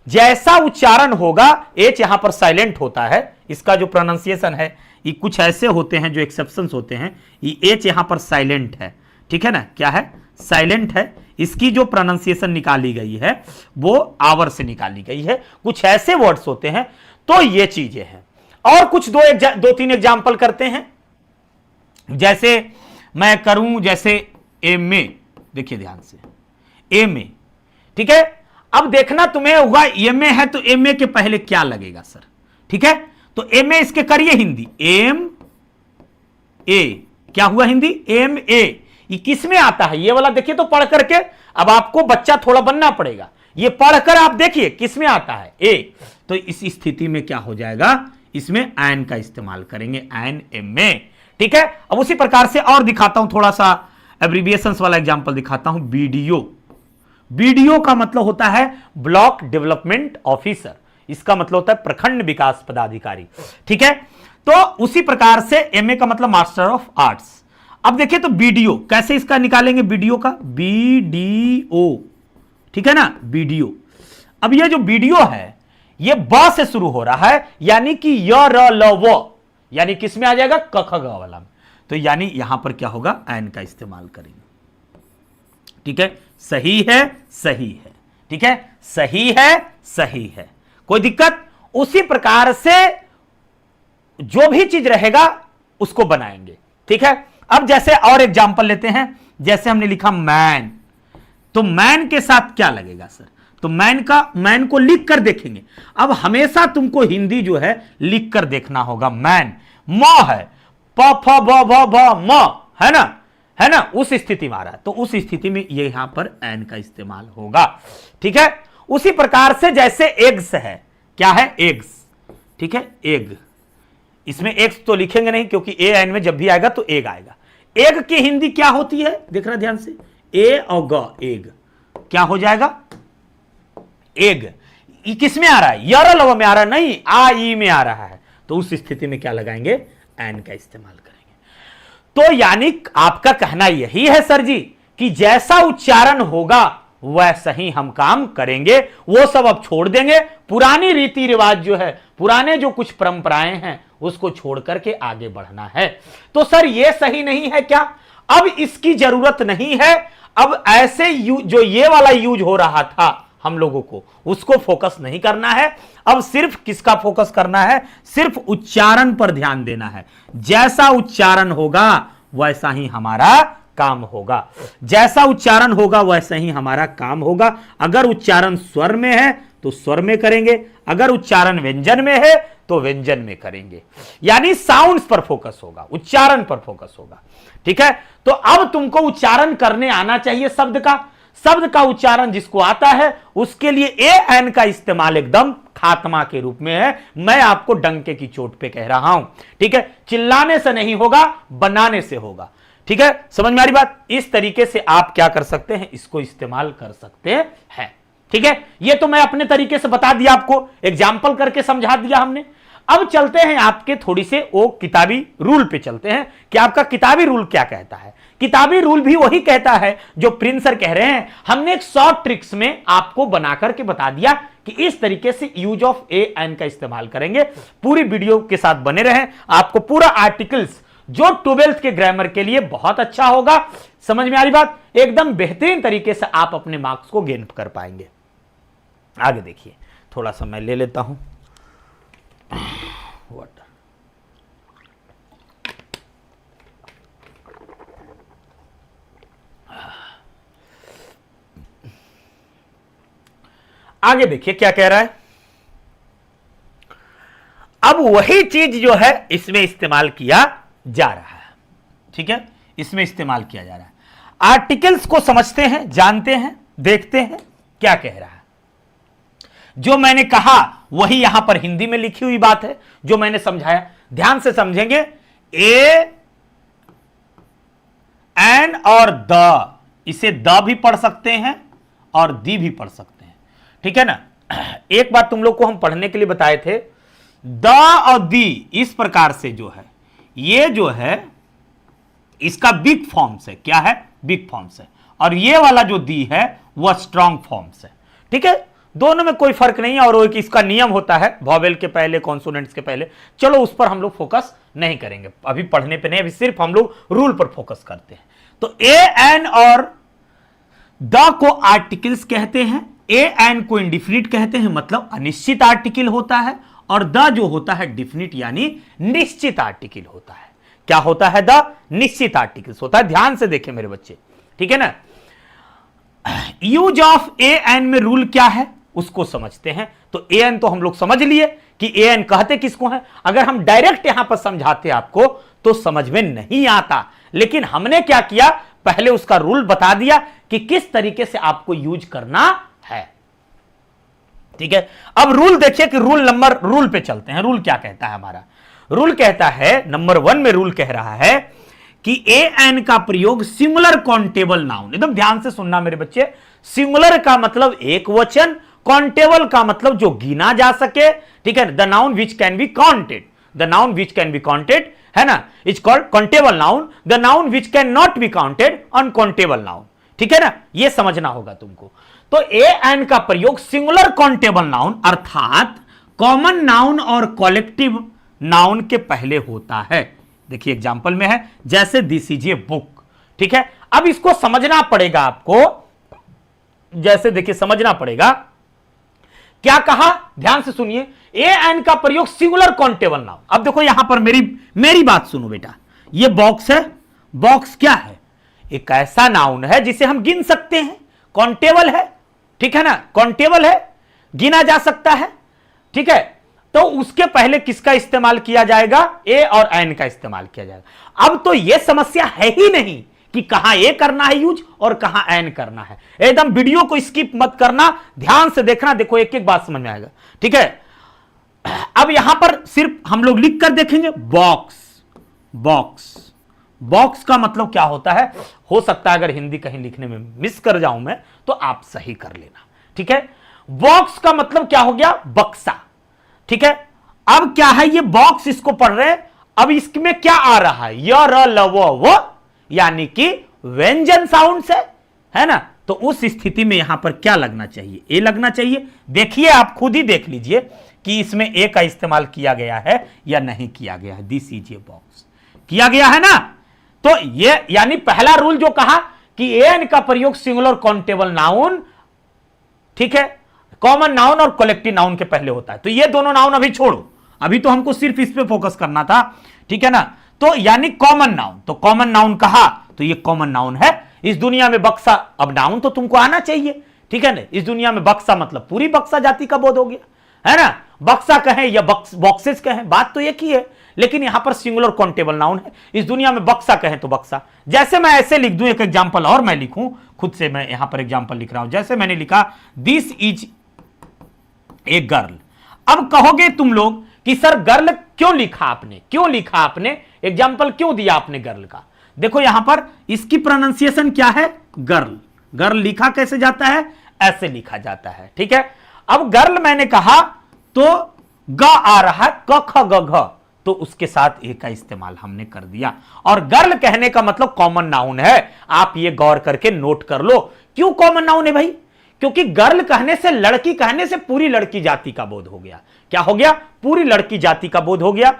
जैसा उच्चारण होगा। एच यहां पर साइलेंट होता है, इसका जो प्रोनाउंसिएशन है, ये कुछ ऐसे होते हैं जो एक्सेप्शंस होते हैं। ये एच यहां पर साइलेंट है, ठीक है ना, क्या है? साइलेंट है। इसकी जो प्रोनाउंसिएशन निकाली गई है वो आवर से निकाली गई है। कुछ ऐसे वर्ड्स होते हैं, तो ये चीजें हैं। और कुछ दो तीन एग्जाम्पल करते हैं। जैसे मैं करूं, जैसे एम ए, देखिए ध्यान से, एम ए, ठीक है। अब देखना तुम्हें होगा, एम ए है तो एम ए के पहले क्या लगेगा सर? ठीक है, तो एम ए इसके करिए हिंदी, एम ए, क्या हुआ हिंदी? M A. ये किस में आता है? ये वाला देखिए तो पढ़ करके, अब आपको बच्चा थोड़ा बनना पड़ेगा। ये पढ़कर आप देखिए किस में आता है? ए। तो इस स्थिति में क्या हो जाएगा? इसमें एन का इस्तेमाल करेंगे, एन एम ए। ठीक है, अब उसी प्रकार से और दिखाता हूं, थोड़ा सा एब्रिविएशंस वाला एग्जांपल दिखाता हूं। बीडीओ, बीडीओ का मतलब होता है ब्लॉक डेवलपमेंट ऑफिसर, इसका मतलब होता है प्रखंड विकास पदाधिकारी। ठीक है, तो उसी प्रकार से एमए का मतलब मास्टर ऑफ आर्ट्स। अब देखिए तो बीडीओ कैसे इसका निकालेंगे? बीडीओ का बीडीओ, ठीक है ना, बीडीओ। अब ये जो बीडीओ है ये ब से शुरू हो रहा है, यानी कि य र ल व, यानी किस में आ जाएगा? क ख ग वाला में। तो यानी यहां पर क्या होगा? एन का इस्तेमाल करेंगे। ठीक है, सही है, सही है, ठीक है, सही है, सही है, कोई दिक्कत? उसी प्रकार से जो भी चीज रहेगा उसको बनाएंगे। ठीक है, अब जैसे और एग्जांपल लेते हैं, जैसे हमने लिखा मैन, तो मैन के साथ क्या लगेगा सर? तो मैन को लिख कर देखेंगे। अब हमेशा तुमको हिंदी जो है लिख कर देखना होगा। मैन, म है, प फ ब भ भ म, है ना, है ना, उस स्थिति में आ रहा है, तो उस स्थिति में ये यहां पर एन का इस्तेमाल होगा। ठीक है, उसी प्रकार से जैसे एग्स है, क्या है? एग्स, ठीक है, एग, इसमें एक्स तो लिखेंगे नहीं क्योंकि ए एन में जब भी आएगा तो एग आएगा। एग की हिंदी क्या होती है, देखना ध्यान से, ए और ग, एग क्या हो जाएगा, एग। किस में आ रहा है, यर लव में आ रहा है, नहीं आ ई में आ रहा है, तो उस स्थिति में क्या लगाएंगे, एन का इस्तेमाल करेंगे। तो यानी आपका कहना यही है सर जी कि जैसा उच्चारण होगा वैसा ही हम काम करेंगे, वो सब अब छोड़ देंगे, पुरानी रीति रिवाज जो है, पुराने जो कुछ परंपराएं हैं उसको छोड़ करके आगे बढ़ना है। तो सर ये सही नहीं है क्या, अब इसकी जरूरत नहीं है, अब ऐसे जो ये वाला यूज हो रहा था हम लोगों को उसको फोकस नहीं करना है, अब सिर्फ किसका फोकस करना है, सिर्फ उच्चारण पर ध्यान देना है। जैसा उच्चारण होगा वैसा ही हमारा काम होगा, जैसा उच्चारण होगा वैसा ही हमारा काम होगा। अगर उच्चारण स्वर में है तो स्वर में करेंगे, अगर उच्चारण व्यंजन में है तो व्यंजन में करेंगे, यानी साउंड्स पर फोकस होगा, उच्चारण पर फोकस होगा। ठीक है, तो अब तुमको उच्चारण करने आना चाहिए शब्द का उच्चारण जिसको आता है उसके लिए ए एन का इस्तेमाल एकदम खात्मा के रूप में है। मैं आपको डंके की चोट पे कह रहा हूं, ठीक है, चिल्लाने से नहीं होगा, बनाने से होगा। ठीक है, समझ में आ रही बात, इस तरीके से आप क्या कर सकते हैं, इसको इस्तेमाल कर सकते हैं। ठीक है, ये तो मैं अपने तरीके से बता दिया, आपको एग्जाम्पल करके समझा दिया हमने। अब चलते हैं आपके थोड़ी से वो किताबी रूल पे चलते हैं कि आपका किताबी रूल क्या कहता है। किताबी रूल भी वही कहता है जो प्रिंस सर कह रहे हैं। हमने एक शॉर्ट ट्रिक्स में आपको बना करके बता दिया कि इस तरीके से यूज ऑफ ए एन का इस्तेमाल करेंगे। पूरी वीडियो के साथ बने रहें, आपको पूरा आर्टिकल्स जो 12th के ग्रामर के लिए बहुत अच्छा होगा। समझ में आ रही बात, एकदम बेहतरीन तरीके से आप अपने मार्क्स को गेन कर पाएंगे। आगे देखिए, थोड़ा सा मैं ले लेता हूं वाटर। आगे देखिए क्या कह रहा है। अब वही चीज जो है इसमें इस्तेमाल किया जा रहा है। ठीक है, इसमें इस्तेमाल किया जा रहा है। आर्टिकल्स को समझते हैं, जानते हैं, देखते हैं क्या कह रहा है। जो मैंने कहा वही यहां पर हिंदी में लिखी हुई बात है जो मैंने समझाया, ध्यान से समझेंगे। ए एन और द, इसे द भी पढ़ सकते हैं और दी भी पढ़ सकते हैं। ठीक है ना, एक बात तुम लोग को हम पढ़ने के लिए बताए थे, द और दी इस प्रकार से जो है, ये जो है इसका बिग फॉर्म्स है। क्या है, बिग फॉर्म्स है, और ये वाला जो दी है वह स्ट्रॉन्ग फॉर्म्स है। ठीक है, दोनों में कोई फर्क नहीं है, और एक इसका नियम होता है वॉवेल के पहले, कॉन्सोनेंट्स के पहले। चलो उस पर हम लोग फोकस नहीं करेंगे अभी, पढ़ने पे नहीं, अभी सिर्फ हम लोग रूल पर फोकस करते हैं। तो ए एन और द को आर्टिकल्स कहते हैं, ए एन को इंडिफिनिट कहते हैं, मतलब अनिश्चित आर्टिकल होता है, और द जो होता है डिफिनिट यानी निश्चित आर्टिकल होता है। क्या होता है, द निश्चित आर्टिकल्स होता है। ध्यान से देखें मेरे बच्चे, ठीक है ना। यूज ऑफ ए एन में रूल क्या है उसको समझते हैं। तो ए एन तो हम लोग समझ लिए कि ए एन कहते किसको है। अगर हम डायरेक्ट यहां पर समझाते आपको तो समझ में नहीं आता, लेकिन हमने क्या किया, पहले उसका रूल बता दिया कि किस तरीके से आपको यूज करना है। ठीक है, अब रूल देखिए कि रूल पे चलते हैं। रूल क्या कहता है हमारा, रूल कहता है नंबर 1 में रूल कह रहा है कि ए एन का प्रयोग सिंगुलर काउंटेबल नाउन, एकदम ध्यान से सुनना मेरे बच्चे, सिंगुलर का मतलब एक वचन, काउंटेबल का मतलब जो गिना जा सके। ठीक है, the noun which can be counted, the noun which can be counted है ना, is called countable noun. The noun which can not be counted, uncountable noun. ठीक है ना, यह समझना होगा तुमको। तो ए एन का प्रयोग सिंगुलर काउंटेबल नाउन अर्थात कॉमन नाउन और कॉलेक्टिव नाउन के पहले होता है। देखिए एग्जांपल में है, जैसे दिस इज ए बुक। ठीक है, अब इसको समझना पड़ेगा आपको, जैसे देखिए समझना पड़ेगा क्या कहा, ध्यान से सुनिए। ए एन का प्रयोग सिंगुलर काउंटेबल नाउन। अब देखो यहां पर मेरी बात सुनो बेटा, ये बॉक्स है, बॉक्स क्या है, एक ऐसा नाउन है जिसे हम गिन सकते हैं, काउंटेबल है। ठीक है ना, काउंटेबल है, गिना जा सकता है। ठीक है, तो उसके पहले किसका इस्तेमाल किया जाएगा, ए और एन का इस्तेमाल किया जाएगा। अब तो यह समस्या है ही नहीं कि कहां ए करना है यूज और कहां एन करना है। एकदम वीडियो को स्किप मत करना, ध्यान से देखना, देखो एक एक बात समझ में आएगा। ठीक है, अब यहां पर सिर्फ हम लोग लिख कर देखेंगे बॉक्स। बॉक्स बॉक्स का मतलब क्या होता है, हो सकता है अगर हिंदी कहीं लिखने में मिस कर जाऊं मैं तो आप सही कर लेना, ठीक है। बॉक्स का मतलब क्या हो गया, बक्सा, ठीक है। अब क्या है ये बॉक्स, इसको पढ़ रहे हैं। अब इसमें क्या आ रहा है, य र ल व यानी कि व्यंजन साउंड है ना। तो उस स्थिति में यहां पर क्या लगना चाहिए, ए लगना चाहिए। देखिए आप खुद ही देख लीजिए कि इसमें ए का इस्तेमाल किया गया है या नहीं किया गया है। दिस इज ए बॉक्स, किया गया है ना। तो ये यानी पहला रूल जो कहा कि एन का प्रयोग सिंगुलर काउंटेबल नाउन, ठीक है, कॉमन नाउन और कलेक्टिव नाउन के पहले होता है। तो ये दोनों नाउन अभी छोड़ो, अभी तो हमको सिर्फ इस पे फोकस करना था, ठीक है ना। तो यानी कॉमन नाउन, तो कॉमन नाउन कहा तो ये कॉमन नाउन है। इस दुनिया में बक्सा, अब नाउन तो तुमको आना चाहिए, ठीक है ना। इस दुनिया में बक्सा मतलब पूरी बक्सा जाति का बोध हो गया, है ना। बक्सा कहें या बॉक्सेस कहें, बात तो एक ही है, लेकिन यहां पर सिंगुलर काउंटेबल नाउन है। इस दुनिया में बक्सा कहें तो बक्सा। जैसे मैं ऐसे लिख दूं, एक एग्जांपल और मैं लिखूं खुद से, मैं यहां पर एग्जांपल लिख रहा हूं। जैसे मैंने लिखा दिस इज ए गर्ल। अब कहोगे तुम लोग कि सर गर्ल क्यों लिखा आपने, क्यों लिखा आपने, एग्जांपल क्यों दिया आपने गर्ल का। देखो यहां पर इसकी प्रोनाउंसिएशन क्या है, गर्ल। गर्ल लिखा कैसे जाता है, ऐसे लिखा जाता है, ठीक है। अब गर्ल मैंने कहा तो ग आ रहा है, क ख ग घ, तो उसके साथ ए का इस्तेमाल हमने कर दिया। और गर्ल कहने का मतलब कॉमन नाउन है, आप ये गौर करके नोट कर लो। क्यों कॉमन नाउन है भाई, क्योंकि गर्ल कहने से, लड़की कहने से पूरी लड़की जाति का बोध हो गया। क्या हो गया, पूरी लड़की जाति का बोध हो गया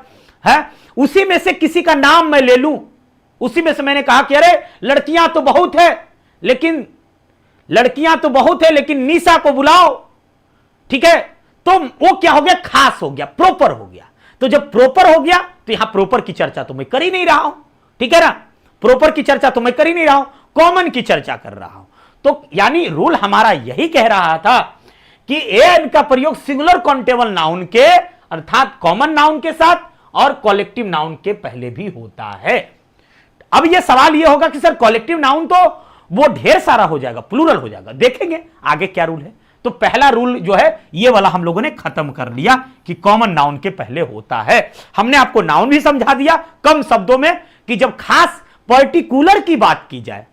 है। उसी में से किसी का नाम मैं ले लूं, उसी में से मैंने कहा कि अरे लड़कियां तो बहुत है, लेकिन लड़कियां तो बहुत है लेकिन निशा को बुलाओ, ठीक है। तो वो क्या हो गया, खास हो गया, प्रॉपर हो गया। तो जब प्रॉपर हो गया तो यहां प्रॉपर की चर्चा तो मैं कर ही नहीं रहा हूं, ठीक है ना। प्रॉपर की चर्चा तो मैं कर ही नहीं रहा हूं, कॉमन की चर्चा कर रहा हूं। तो यानी रूल हमारा यही कह रहा था कि एन का प्रयोग सिंगुलर काउंटेबल नाउन के अर्थात कॉमन नाउन के साथ और कलेक्टिव नाउन के पहले भी होता है। अब यह सवाल यह होगा कि सर कलेक्टिव नाउन तो वो ढेर सारा हो जाएगा, प्लूरल हो जाएगा। देखेंगे आगे क्या रूल है। तो पहला रूल जो है ये वाला हम लोगों ने खत्म कर लिया कि कॉमन नाउन के पहले होता है। हमने आपको नाउन भी समझा दिया कम शब्दों में कि जब खास पर्टिकुलर की बात की जाए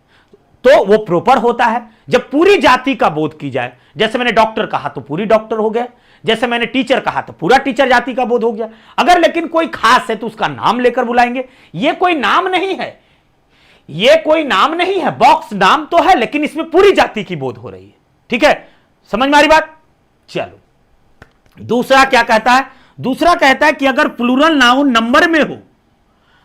तो वो प्रॉपर होता है। जब पूरी जाति का बोध की जाए, जैसे मैंने डॉक्टर कहा तो पूरी डॉक्टर हो गया, जैसे मैंने टीचर कहा तो पूरा टीचर जाति का बोध हो गया। अगर लेकिन कोई खास है तो उसका नाम लेकर बुलाएंगे। ये कोई नाम नहीं है, ये कोई नाम नहीं है, बॉक्स नाम तो है लेकिन इसमें पूरी जाति की बोध हो रही है, ठीक है। समझ में आ रही बात। चलो दूसरा क्या कहता है, दूसरा कहता है कि अगर प्लूरल नाउन नंबर में हो,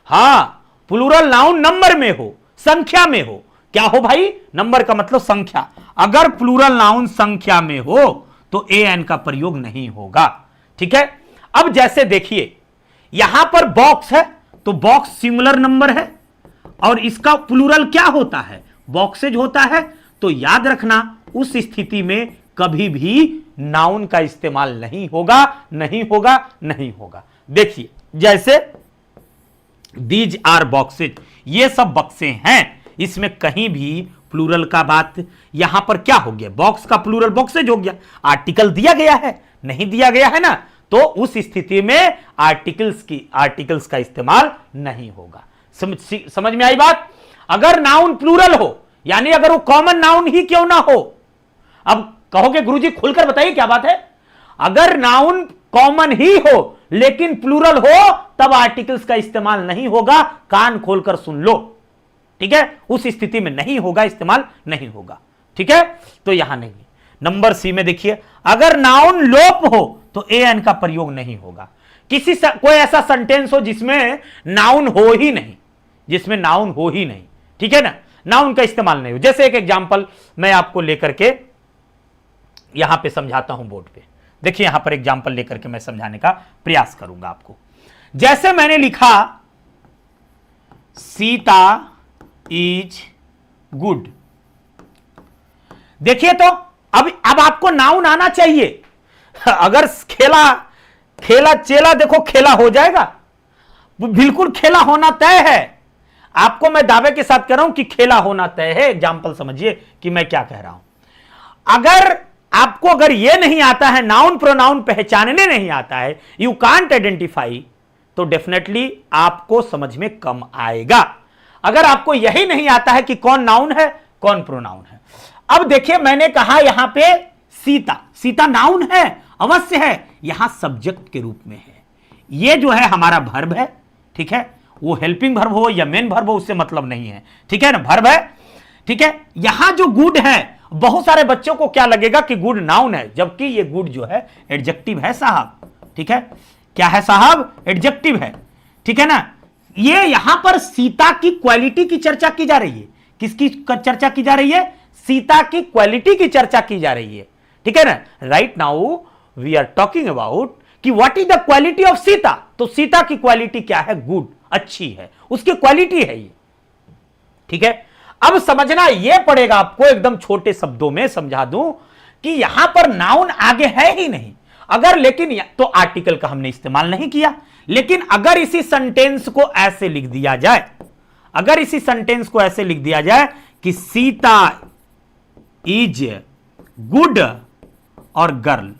हां प्लूरल नाउन नंबर में हो, संख्या में हो। क्या हो भाई, नंबर का मतलब संख्या। अगर प्लूरल नाउन संख्या में हो तो ए एन का प्रयोग नहीं होगा, ठीक है। अब जैसे देखिए यहां पर बॉक्स है तो बॉक्स सिंगुलर नंबर है और इसका प्लूरल क्या होता है, बॉक्सेज होता है। तो याद रखना उस स्थिति में कभी भी नाउन का इस्तेमाल नहीं होगा, नहीं होगा, नहीं होगा। देखिए जैसे दीज आर बॉक्सेज, ये सब बक्से हैं, इसमें कहीं भी प्लूरल का बात, यहां पर क्या हो गया, बॉक्स का प्लूरल बॉक्सेज हो गया। आर्टिकल दिया गया है, नहीं दिया गया है ना, तो उस स्थिति में आर्टिकल्स का इस्तेमाल नहीं होगा। समझ में आई बात। अगर नाउन प्लूरल हो, यानी अगर वो कॉमन नाउन ही क्यों ना हो। अब कहोगे गुरुजी खुलकर बताइए क्या बात है। अगर नाउन कॉमन ही हो लेकिन प्लूरल हो तब आर्टिकल्स का इस्तेमाल नहीं होगा। कान खोलकर सुन लो, ठीक है। उस स्थिति में नहीं होगा, इस्तेमाल नहीं होगा, ठीक है। तो यहां नहीं। नंबर सी में देखिए, अगर नाउन लोप हो तो ए एन का प्रयोग नहीं होगा। कोई ऐसा सेंटेंस हो जिसमें नाउन हो ही नहीं, जिसमें नाउन हो ही नहीं, ठीक है ना, नाउन का इस्तेमाल नहीं हो। जैसे एक एग्जांपल मैं आपको लेकर के यहां पे समझाता हूं बोर्ड पे। देखिए यहां पर एग्जांपल लेकर के मैं समझाने का प्रयास करूंगा आपको। जैसे मैंने लिखा सीता इज गुड। देखिए तो अब आपको नाउन आना चाहिए। अगर खेला चेला, देखो खेला हो जाएगा, बिल्कुल खेला होना तय है। आपको मैं दावे के साथ कह रहा हूं कि खेला होना तय है। एग्जाम्पल समझिए कि मैं क्या कह रहा हूं। अगर आपको अगर यह नहीं आता है, नाउन प्रोनाउन पहचानने नहीं आता है, यू कांट आइडेंटिफाई, तो डेफिनेटली आपको समझ में कम आएगा। अगर आपको यही नहीं आता है कि कौन नाउन है कौन प्रोनाउन है। अब देखिए, मैंने कहा यहां पे सीता, सीता नाउन है, अवश्य है, यहां सब्जेक्ट के रूप में है। ये जो है हमारा वर्ब है, ठीक है, वो हेल्पिंग वर्ब हो या मेन वर्ब हो उससे मतलब नहीं है, ठीक है ना, वर्ब है, ठीक है। यहां जो गुड है, बहुत सारे बच्चों को क्या लगेगा कि गुड नाउन है, जबकि ये गुड जो है एडजेक्टिव है साहब, ठीक है, क्या है साहब, एडजेक्टिव है, ठीक है ना। ये यहां पर सीता की क्वालिटी की चर्चा की जा रही है। किसकी चर्चा की जा रही है? सीता की क्वालिटी की चर्चा की जा रही है, ठीक है ना। Right now we are talking about कि what is the quality of Sita. तो सीता की क्वालिटी क्या है? गुड, अच्छी है, उसकी क्वालिटी है ये, ठीक है। अब समझना यह पड़ेगा आपको, एकदम छोटे शब्दों में समझा दूं कि यहां पर नाउन आगे है ही नहीं। अगर लेकिन तो आर्टिकल का हमने इस्तेमाल नहीं किया, लेकिन अगर इसी सेंटेंस को ऐसे लिख दिया जाए, अगर इसी सेंटेंस को ऐसे लिख दिया जाए कि सीता इज गुड और गर्ल,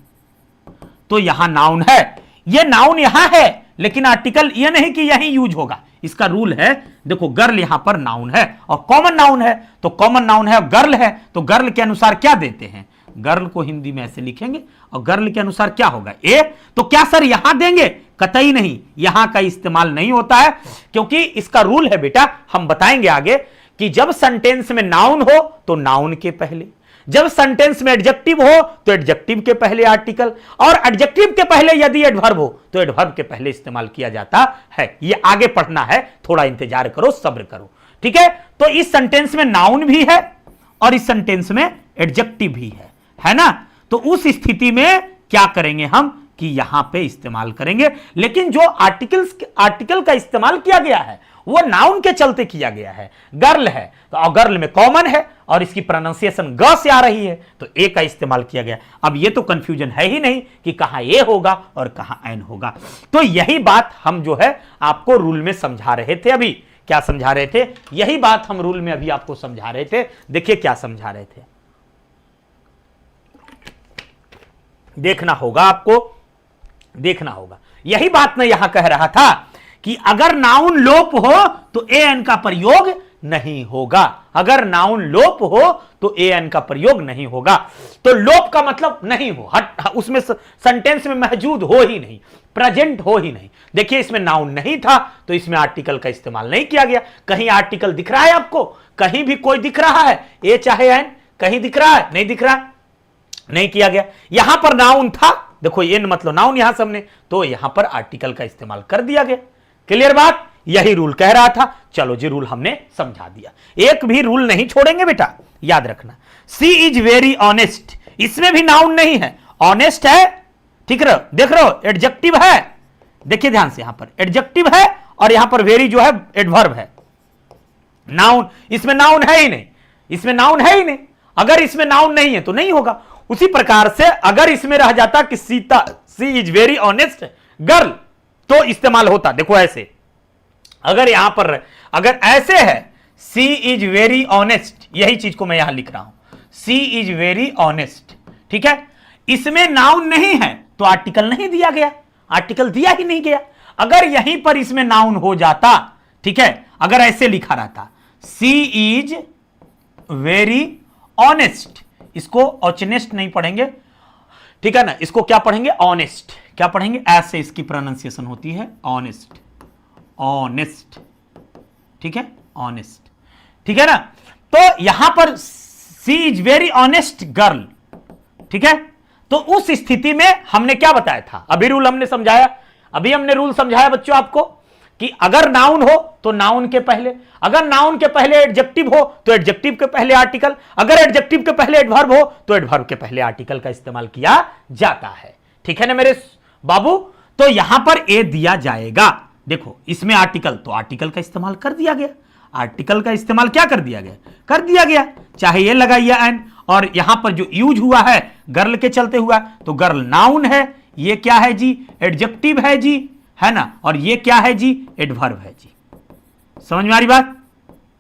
तो यहां नाउन है, यह नाउन यहां है, लेकिन आर्टिकल यह नहीं कि यही यूज होगा। इसका रूल है, देखो गर्ल यहां पर नाउन है और कॉमन नाउन है, तो कॉमन नाउन है और गर्ल है, तो गर्ल के अनुसार क्या देते हैं? गर्ल को हिंदी में ऐसे लिखेंगे और गर्ल के अनुसार क्या होगा? ए। तो क्या सर यहां देंगे? कतई नहीं, यहां का इस्तेमाल नहीं होता है, क्योंकि इसका रूल है बेटा, हम बताएंगे आगे कि जब सेंटेंस में नाउन हो तो नाउन के पहले, जब सेंटेंस में एडजेक्टिव हो तो एडजेक्टिव के पहले आर्टिकल, और एडजेक्टिव के पहले यदि एडवर्ब हो तो एडवर्ब के पहले इस्तेमाल किया जाता है। ये आगे पढ़ना है, थोड़ा इंतजार करो, सब्र करो, ठीक है। तो इस सेंटेंस में नाउन भी है और इस सेंटेंस में एडजेक्टिव भी है ना। तो उस स्थिति में क्या करेंगे हम कि यहां पे इस्तेमाल करेंगे, लेकिन जो आर्टिकल का इस्तेमाल किया गया है वो नाउन के चलते किया गया है। गर्ल है तो गर्ल में कॉमन है और इसकी प्रोनाउंसिएशन ग से आ रही है, तो ए का इस्तेमाल किया गया। अब ये तो कंफ्यूजन है ही नहीं कि कहां ए होगा और कहां एन होगा। तो यही बात हम जो है आपको रूल में समझा रहे थे। अभी क्या समझा रहे थे? यही बात हम रूल में अभी आपको समझा रहे थे। देखिए क्या समझा रहे थे, देखना होगा, आपको देखना होगा। यही बात मैं यहां कह रहा था कि अगर नाउन लोप हो तो ए एन का प्रयोग नहीं होगा। अगर नाउन लोप हो तो ए एन का प्रयोग नहीं होगा। तो लोप का मतलब नहीं हो, उसमें सेंटेंस में मौजूद हो ही नहीं, प्रेजेंट हो ही नहीं। देखिए इसमें नाउन नहीं था तो इसमें आर्टिकल का इस्तेमाल नहीं किया गया। कहीं आर्टिकल दिख रहा है आपको? कहीं भी कोई दिख रहा है? ए चाहे एन, कहीं दिख रहा है? नहीं दिख रहा, नहीं किया गया। यहां पर नाउन था, देखो एन मतलब नाउन यहां सबने, तो यहां पर आर्टिकल का इस्तेमाल कर दिया गया। क्लियर बात? यही रूल कह रहा था। चलो जी, रूल हमने समझा दिया, एक भी रूल नहीं छोड़ेंगे बेटा, याद रखना। सी इज वेरी ऑनेस्ट, इसमें भी नाउन नहीं है, ऑनेस्ट है, ठीक है, देख रहे हो एडजेक्टिव है, देखिए ध्यान से, यहां पर एडजेक्टिव है और यहां पर वेरी जो है एडवर्ब है। नाउन, इसमें नाउन है ही नहीं, इसमें नाउन है ही नहीं। अगर इसमें नाउन नहीं है तो नहीं होगा। उसी प्रकार से अगर इसमें रह जाता कि सीता, सी इज वेरी ऑनेस्ट गर्ल, तो इस्तेमाल होता। देखो ऐसे, अगर यहां पर अगर ऐसे है सी इज वेरी ऑनेस्ट, यही चीज को मैं यहां लिख रहा हूं, सी इज वेरी ऑनेस्ट, ठीक है, इसमें नाउन नहीं है तो आर्टिकल नहीं दिया गया, आर्टिकल दिया ही नहीं गया। अगर यहीं पर इसमें नाउन हो जाता, ठीक है, अगर ऐसे लिखा रहता सी इज वेरी ऑनेस्ट, इसको ऑनेस्ट नहीं पढ़ेंगे, ठीक है ना, इसको क्या पढ़ेंगे? ऑनेस्ट। क्या पढ़ेंगे? ऐसे इसकी प्रोनाउंसिएशन होती है, ऑनेस्ट, ऑनेस्ट, ठीक है, ऑनेस्ट, ठीक है ना। तो यहां पर सी इज वेरी ऑनेस्ट गर्ल, ठीक है। तो उस स्थिति में हमने क्या बताया था? अभी रूल हमने समझाया, अभी हमने रूल समझाया बच्चों आपको कि अगर नाउन हो तो नाउन के पहले, अगर नाउन के पहले एडजेक्टिव हो तो एडजेक्टिव के पहले आर्टिकल, अगर एडजेक्टिव के पहले एडवर्ब हो तो एडवर्ब के पहले आर्टिकल का इस्तेमाल किया जाता है, ठीक है ना मेरे बाबू। तो यहां पर ए दिया जाएगा, देखो इसमें आर्टिकल, तो आर्टिकल का इस्तेमाल कर दिया गया, आर्टिकल का इस्तेमाल क्या कर दिया गया? कर दिया गया, चाहे ये लगाइए एन, और यहां पर जो यूज हुआ है गर्ल के चलते हुआ, तो गर्ल नाउन है, ये क्या है जी? एडजेक्टिव है जी, है ना, और ये क्या है जी? एडवर्ब है जी। समझ में आ रही बात?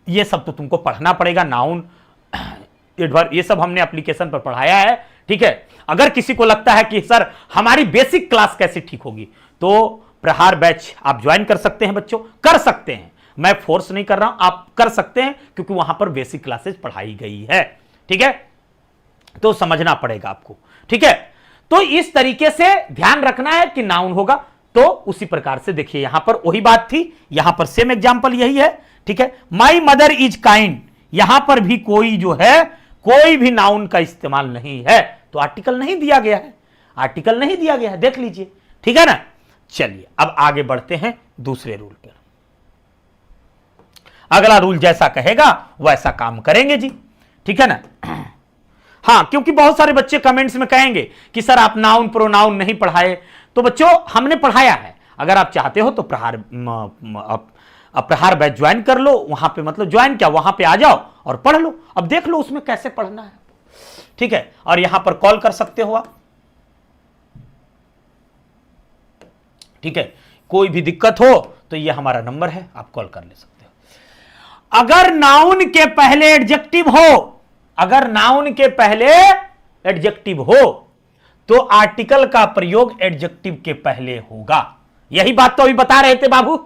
ये सब तो तुमको पढ़ना पड़ेगा, नाउन, एडवर्ब, ये सब हमने एप्लीकेशन पर पढ़ाया है, ठीक है। अगर किसी को लगता है कि सर हमारी बेसिक क्लास कैसे ठीक होगी, तो प्रहार बैच आप ज्वाइन कर सकते हैं बच्चों, कर सकते हैं, मैं फोर्स नहीं कर रहा हूं, आप कर सकते हैं क्योंकि वहां पर बेसिक क्लासेस पढ़ाई गई है, ठीक है। तो समझना पड़ेगा आपको, ठीक है। तो इस तरीके से ध्यान रखना है कि नाउन होगा, तो उसी प्रकार से देखिए यहां पर वही बात थी, यहां पर सेम एग्जांपल यही है, ठीक है। माई मदर इज काइंड, यहां पर भी कोई जो है कोई भी नाउन का इस्तेमाल नहीं है, तो आर्टिकल नहीं दिया गया है, आर्टिकल नहीं दिया गया है, देख लीजिए, ठीक है ना। चलिए अब आगे बढ़ते हैं दूसरे रूल पर। अगला रूल जैसा कहेगा वैसा काम करेंगे जी, ठीक है ना। हां, क्योंकि बहुत सारे बच्चे कमेंट्स में कहेंगे कि सर आप नाउन प्रोनाउन नहीं पढ़ाए, तो बच्चों हमने पढ़ाया है, अगर आप चाहते हो तो प्रहार बैच ज्वाइन कर लो, वहां पे मतलब ज्वाइन क्या, वहां पे आ जाओ और पढ़ लो, अब देख लो उसमें कैसे पढ़ना है, ठीक है। और यहां पर कॉल कर सकते हो आप, ठीक है। कोई भी दिक्कत हो तो ये हमारा नंबर है, आप कॉल कर ले सकते हो। अगर नाउन के पहले एडजेक्टिव हो, अगर नाउन के पहले एडजेक्टिव हो तो आर्टिकल का प्रयोग एडजेक्टिव के पहले होगा। यही बात तो अभी बता रहे थे बाबू,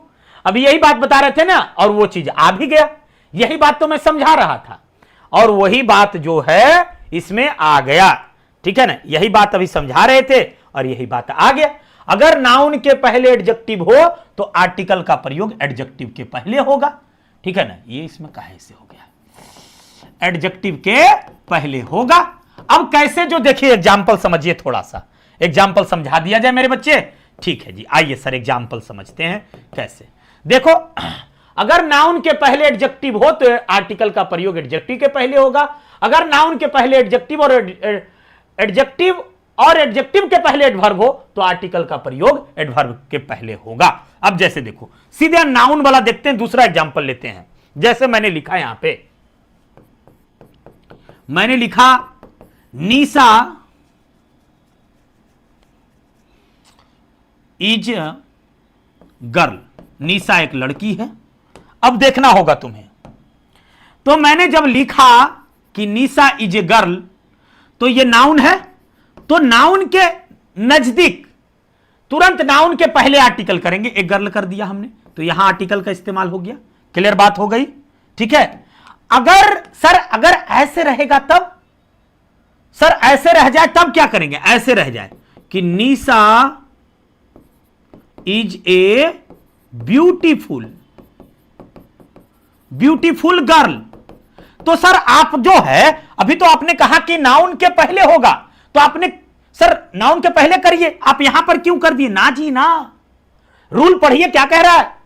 अभी यही बात बता रहे थे ना, और वो चीज आ भी गया, यही बात तो मैं समझा रहा था, और वही बात जो है इसमें आ गया, ठीक है ना। यही बात अभी समझा रहे थे और यही बात आ गया। अगर नाउन के पहले एडजेक्टिव हो तो आर्टिकल का प्रयोग एडजेक्टिव के पहले होगा, ठीक है ना। ये इसमें काहे से हो गया, एडजेक्टिव के पहले होगा। अब कैसे, जो देखिए एग्जाम्पल समझिए, थोड़ा सा एग्जाम्पल समझा दिया जाए मेरे बच्चे, ठीक है जी। आइए सर एग्जाम्पल समझते हैं कैसे। देखो, अगर नाउन के पहले एडजेक्टिव हो तो आर्टिकल का प्रयोग एडजेक्टिव के पहले होगा। अगर नाउन के पहले एडजेक्टिव और एडजेक्टिव के पहले एडवर्ब हो तो आर्टिकल का प्रयोग एडवर्ब के पहले होगा। अब जैसे देखो, सीधे नाउन वाला देखते हैं, दूसरा एग्जाम्पल लेते हैं। जैसे मैंने लिखा यहां पे, मैंने लिखा निशा इज गर्ल, निशा एक लड़की है। अब देखना होगा तुम्हें, तो मैंने जब लिखा कि निशा इज ए गर्ल, तो ये नाउन है, तो नाउन के नजदीक तुरंत नाउन के पहले आर्टिकल करेंगे। एक गर्ल कर दिया हमने, तो यहां आर्टिकल का इस्तेमाल हो गया, क्लियर बात हो गई, ठीक है। अगर सर अगर ऐसे रहेगा तब, सर ऐसे रह जाए तब क्या करेंगे, ऐसे रह जाए कि Nisha is a beautiful girl, तो सर आप जो है, अभी तो आपने कहा कि नाउन के पहले होगा, तो आपने सर नाउन के पहले करिए, आप यहां पर क्यों कर दिए, ना जी ना, रूल पढ़िए क्या कह रहा है।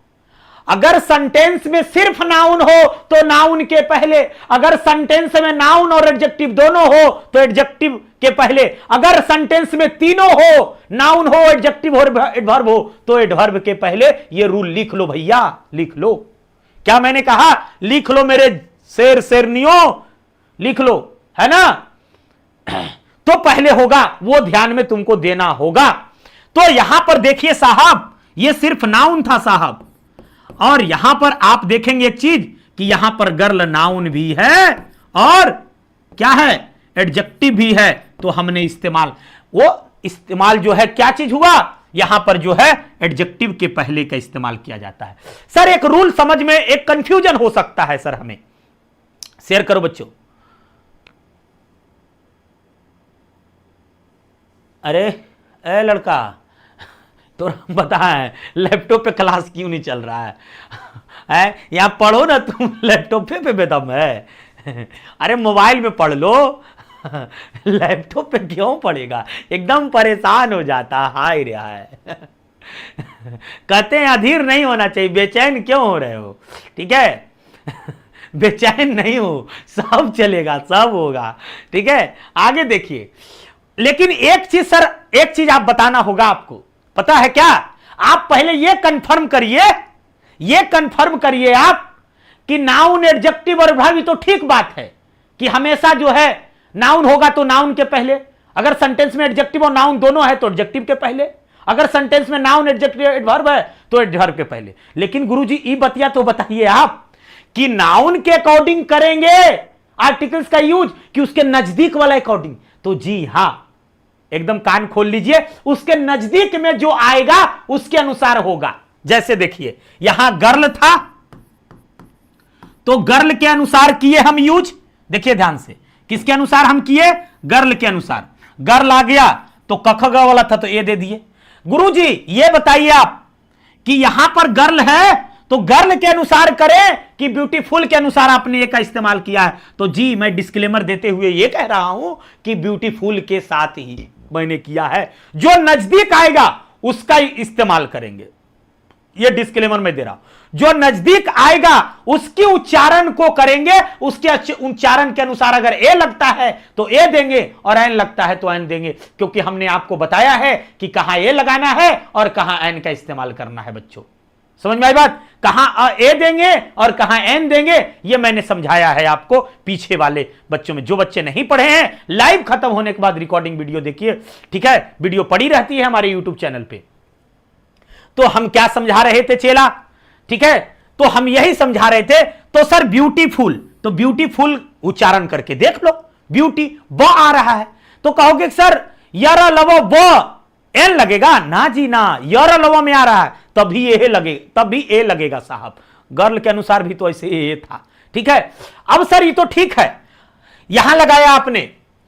अगर सेंटेंस में सिर्फ नाउन हो तो नाउन के पहले, अगर सेंटेंस में नाउन और एडजेक्टिव दोनों हो तो एडजेक्टिव के पहले, अगर सेंटेंस में तीनों हो, नाउन हो, एडजेक्टिव हो, एडवर्ब हो, तो एडवर्ब के पहले। ये रूल लिख लो भैया, लिख लो, क्या मैंने कहा, लिख लो मेरे शेर शेरनियों, लिख लो, है ना। तो पहले होगा, वो ध्यान में तुमको देना होगा। तो यहां पर देखिए साहब, ये सिर्फ नाउन था साहब, और यहां पर आप देखेंगे एक चीज कि यहां पर गर्ल नाउन भी है और क्या है, एडजेक्टिव भी है। तो हमने इस्तेमाल, वो इस्तेमाल जो है क्या चीज हुआ, यहां पर जो है एडजेक्टिव के पहले का इस्तेमाल किया जाता है। सर एक रूल समझ में एक कंफ्यूजन हो सकता है सर, हमें शेयर करो बच्चों। अरे ए लड़का, तो बता है लैपटॉप पे क्लास क्यों नहीं चल रहा है, यहां पढ़ो ना तुम, लैपटॉप पे बेदम है। अरे मोबाइल में पढ़ लो, लैपटॉप पे क्यों पढ़ेगा, एकदम परेशान हो जाता, हाय रे हाय। कहते हैं अधीर नहीं होना चाहिए, बेचैन क्यों हो रहे हो, ठीक है। बेचैन नहीं हो, सब चलेगा, सब होगा, ठीक है। आगे देखिए, लेकिन एक चीज सर, एक चीज आप बताना होगा आपको, पता है क्या, आप पहले ये कंफर्म करिए आप कि नाउन एडजेक्टिव और एडवर्ब तो ठीक बात है कि हमेशा जो है नाउन होगा तो नाउन के पहले, अगर सेंटेंस में एडजेक्टिव और नाउन दोनों है तो एडजेक्टिव के पहले, अगर सेंटेंस में नाउन एडजेक्टिव एडवर्ब है तो एडवर्ब के पहले। लेकिन गुरुजी ई बतिया तो बताइए आप कि नाउन के अकॉर्डिंग करेंगे आर्टिकल्स का यूज कि उसके नजदीक वाला अकॉर्डिंग, तो जी हां, एकदम कान खोल लीजिए, उसके नजदीक में जो आएगा उसके अनुसार होगा। जैसे देखिए यहां गर्ल था तो गर्ल के अनुसार किए हम यूज, देखिए ध्यान से, किसके अनुसार हम किए? गर्ल के अनुसार। गर्ल आ गया तो कख ग वाला था तो ए दे दिए। गुरुजी ये बताइए आप कि यहां पर गर्ल है तो गर्ल के अनुसार करें कि ब्यूटीफुल के अनुसार आपने ए का इस्तेमाल किया है? तो जी मैं डिस्क्लेमर देते हुए ये कह रहा हूं कि ब्यूटीफुल के साथ ही मैंने किया है, जो नजदीक आएगा उसका इस्तेमाल करेंगे। ये डिस्क्लेमर मैं दे रहा हूं, जो नजदीक आएगा उसके उच्चारण को करेंगे, उसके उच्चारण के अनुसार अगर ए लगता है तो ए देंगे और एन लगता है तो एन देंगे, क्योंकि हमने आपको बताया है कि कहां ए लगाना है और कहां एन का इस्तेमाल करना है। बच्चों समझ में आई बात? कहां ए देंगे और कहां एन देंगे, यह मैंने समझाया है आपको पीछे वाले बच्चों में। जो बच्चे नहीं पढ़े हैं, लाइव खत्म होने के बाद रिकॉर्डिंग वीडियो देखिए, ठीक है? वीडियो पड़ी रहती है हमारे यूट्यूब चैनल पे। तो हम क्या समझा रहे थे चेला, ठीक है? तो हम यही समझा रहे थे। तो सर ब्यूटीफुल, तो ब्यूटीफुल उच्चारण करके देख लो, ब्यूटी ब आ रहा है तो कहोगे सर यर लवो ब एन लगेगा? ना जी ना, यर लवो में आ रहा है तभी ये लगे, तभी ए लगेगा साहब। गर्ल के अनुसार भी तो ऐसे ए था, ठीक है? अब सर ये तो ठीक है, यहां लगाया आपने,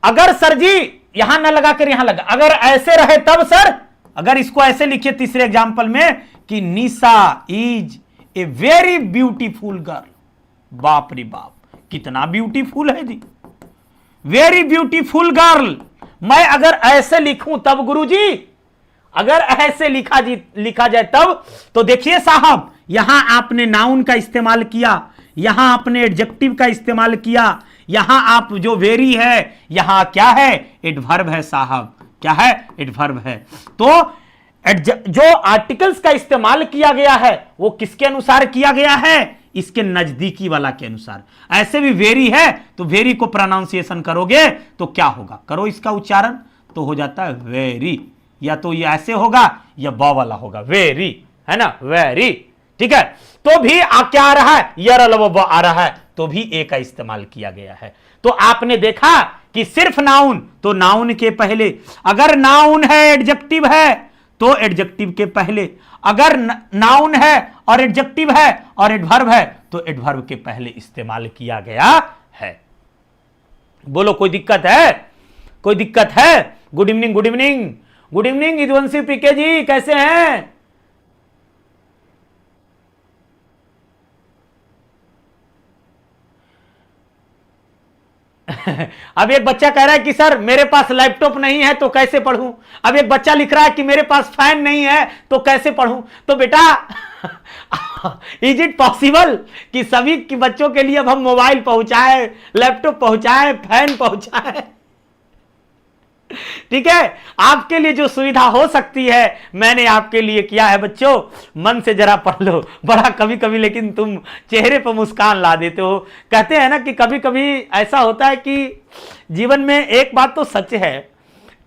अगर सर जी यहां ना लगाकर यहां लगा, अगर ऐसे रहे तब सर, अगर इसको ऐसे लिखिए तीसरे एग्जांपल में कि Nisha is a very beautiful girl, बाप रे बाप कितना ब्यूटीफुल है जी, वेरी ब्यूटीफुल गर्ल। मैं अगर ऐसे लिखूं तब गुरुजी, अगर ऐसे लिखा जाए तब, तो देखिए साहब यहां आपने नाउन का इस्तेमाल किया, यहां आपने एडजेक्टिव का इस्तेमाल किया, यहां आप जो वेरी है, यहां क्या है? एडवर्ब है साहब। क्या है? एडवर्ब है। तो जो आर्टिकल्स का इस्तेमाल किया गया है वो किसके अनुसार किया गया है? इसके नजदीकी वाला के अनुसार। ऐसे भी वेरी है तो वेरी को प्रोनाउंसिएशन करोगे तो क्या होगा? करो इसका उच्चारण तो हो जाता है वेरी, या तो ये ऐसे होगा या ब वाला होगा, वेरी, है ना? वेरी, ठीक है? तो भी क्या आ रहा है? यर लव ब आ रहा है तो भी ए का इस्तेमाल किया गया है। तो आपने देखा कि सिर्फ नाउन, तो नाउन के पहले, अगर नाउन है एडजेक्टिव है तो एडजेक्टिव के पहले, अगर नाउन है और एडजेक्टिव है और एडवर्ब है तो एडवर्ब के पहले इस्तेमाल किया गया है। बोलो कोई दिक्कत है? कोई दिक्कत है? Good evening, good evening, good evening Yaduvanshi P K ji, कैसे हैं? अब एक बच्चा कह रहा है कि सर मेरे पास लैपटॉप नहीं है तो कैसे पढ़ूं। अब एक बच्चा लिख रहा है कि मेरे पास फैन नहीं है तो कैसे पढ़ूं। तो बेटा इज इट पॉसिबल कि सभी के बच्चों के लिए अब हम मोबाइल पहुंचाए, लैपटॉप पहुंचाए, फैन पहुंचाए? ठीक है, आपके लिए जो सुविधा हो सकती है मैंने आपके लिए किया है। बच्चों मन से जरा पढ़ लो, बड़ा कभी कभी लेकिन तुम चेहरे पर मुस्कान ला देते हो। कहते हैं ना कि कभी कभी ऐसा होता है कि जीवन में एक बात तो सच है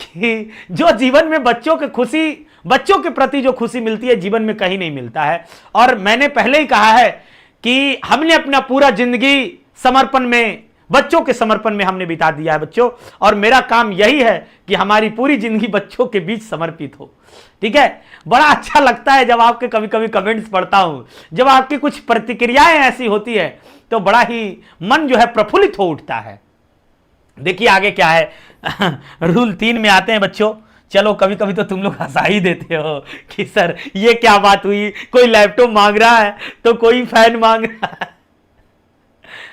कि जो जीवन में बच्चों के प्रति जो खुशी मिलती है जीवन में कहीं नहीं मिलता है। और मैंने पहले ही कहा है कि हमने अपना पूरा जिंदगी समर्पण में, बच्चों के समर्पण में हमने बिता दिया है बच्चों, और मेरा काम यही है कि हमारी पूरी जिंदगी बच्चों के बीच समर्पित हो। ठीक है, बड़ा अच्छा लगता है जब आपके कभी कभी कमेंट्स पढ़ता हूं, जब आपकी कुछ प्रतिक्रियाएं ऐसी होती है तो बड़ा ही मन जो है प्रफुल्लित हो उठता है। देखिए आगे क्या है रूल 3 में आते हैं बच्चों। चलो कभी कभी तो तुम लोग हंसा ही देते हो कि सर ये क्या बात हुई, कोई लैपटॉप मांग रहा है तो कोई फैन मांग रहा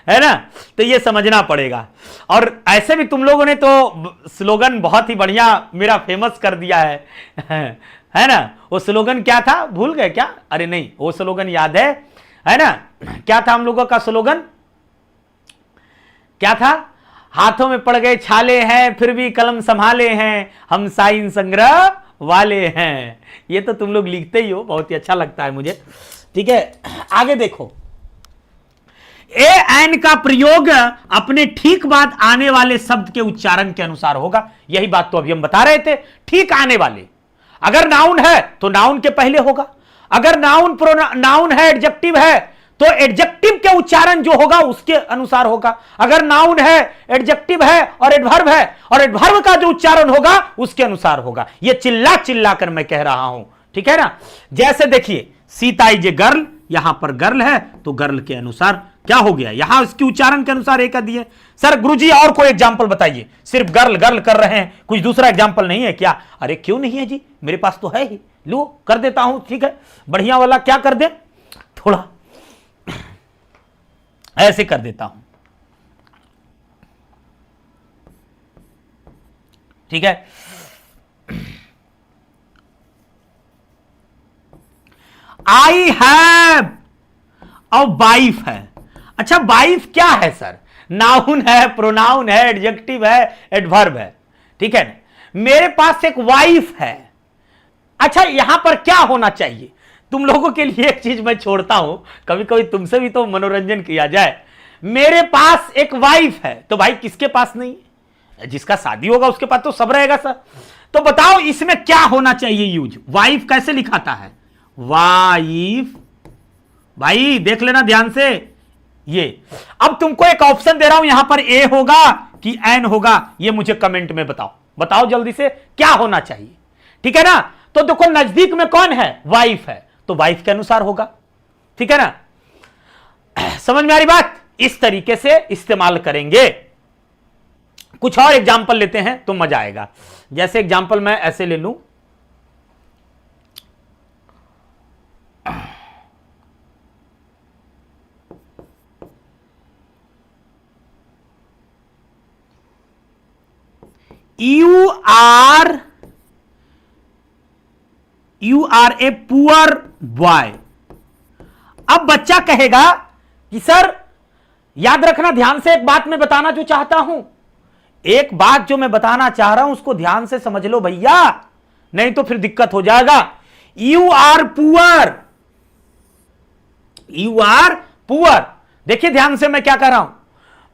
है ना। तो ये समझना पड़ेगा। और ऐसे भी तुम लोगों ने तो स्लोगन बहुत ही बढ़िया मेरा फेमस कर दिया है ना। वो स्लोगन क्या था, भूल गए क्या? अरे नहीं, वो स्लोगन याद है ना? क्या था हम लोगों का स्लोगन? क्या था? हाथों में पड़ गए छाले हैं फिर भी कलम संभाले हैं, हम साइन संग्रह वाले हैं। ये तो तुम लोग लिखते ही हो, बहुत ही अच्छा लगता है मुझे। ठीक है, आगे देखो। ए एन का प्रयोग अपने ठीक बाद आने वाले शब्द के उच्चारण के अनुसार होगा। यही बात तो अभी हम बता रहे थे, ठीक आने वाले। अगर नाउन है तो नाउन के पहले होगा, अगर नाउन है एडजेक्टिव है तो एडजेक्टिव के उच्चारण जो होगा उसके अनुसार होगा। अगर नाउन है, एडजेक्टिव है और एडवर्ब है, और एडवर्ब का जो उच्चारण होगा उसके अनुसार होगा। यह चिल्ला चिल्ला कर मैं कह रहा हूं, ठीक है ना। जैसे देखिए सीता इज ए गर्ल, यहां पर गर्ल है तो गर्ल के अनुसार क्या हो गया, यहां उसके उच्चारण के अनुसार एक दिए। सर गुरुजी और कोई एग्जांपल बताइए, सिर्फ गर्ल गर्ल कर रहे हैं, कुछ दूसरा एग्जांपल नहीं है क्या? अरे क्यों नहीं है जी, मेरे पास तो है ही, लो कर देता हूं, ठीक है। बढ़िया वाला क्या कर दे, थोड़ा ऐसे कर देता हूं, ठीक है। आई हैव और वाइफ है। अच्छा वाइफ क्या है सर? नाउन है, प्रोनाउन है, एडजेक्टिव है, एडवर्ब है, ठीक है ना। मेरे पास एक वाइफ है। अच्छा यहां पर क्या होना चाहिए? तुम लोगों के लिए एक चीज मैं छोड़ता हूं, कभी कभी तुमसे भी तो मनोरंजन किया जाए। मेरे पास एक वाइफ है तो भाई किसके पास नहीं है? जिसका शादी होगा उसके पास तो सब रहेगा सर। तो बताओ इसमें क्या होना चाहिए यूज? वाइफ कैसे लिखाता है? वाइफ, भाई देख लेना ध्यान से। ये अब तुमको एक ऑप्शन दे रहा हूं, यहां पर ए होगा कि एन होगा, ये मुझे कमेंट में बताओ, बताओ जल्दी से क्या होना चाहिए, ठीक है ना। तो देखो नजदीक में कौन है? वाइफ है, तो वाइफ के अनुसार होगा, ठीक है ना। समझ में आ रही बात? इस तरीके से इस्तेमाल करेंगे। कुछ और एग्जाम्पल लेते हैं तो मजा आएगा। जैसे एग्जाम्पल मैं ऐसे ले लूं, you are a poor boy. अब बच्चा कहेगा कि सर याद रखना, ध्यान से एक बात मैं बताना जो चाहता हूं, एक बात जो मैं बताना चाह रहा हूं उसको ध्यान से समझ लो भैया, नहीं तो फिर दिक्कत हो जाएगा। You are poor, you are poor. देखिए ध्यान से मैं क्या कर रहा हूं,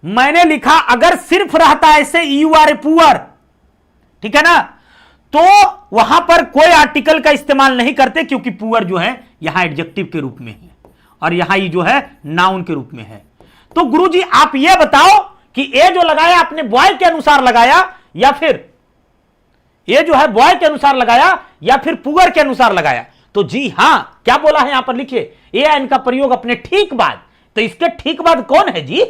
मैंने लिखा अगर सिर्फ रहता ऐसे यू आर ए पुअर, ठीक है ना, तो वहां पर कोई आर्टिकल का इस्तेमाल नहीं करते, क्योंकि पुअर जो है यहां एडजेक्टिव के रूप में है और यहां ये जो है नाउन के रूप में है। तो गुरुजी आप ये बताओ कि ए जो लगाया आपने बॉय के अनुसार लगाया या फिर ये जो है बॉय के अनुसार लगाया या फिर पुअर के अनुसार लगाया? तो जी हां, क्या बोला है यहां पर लिखिए, ए एन का प्रयोग अपने ठीक बाद। तो इसके ठीक बाद कौन है जी?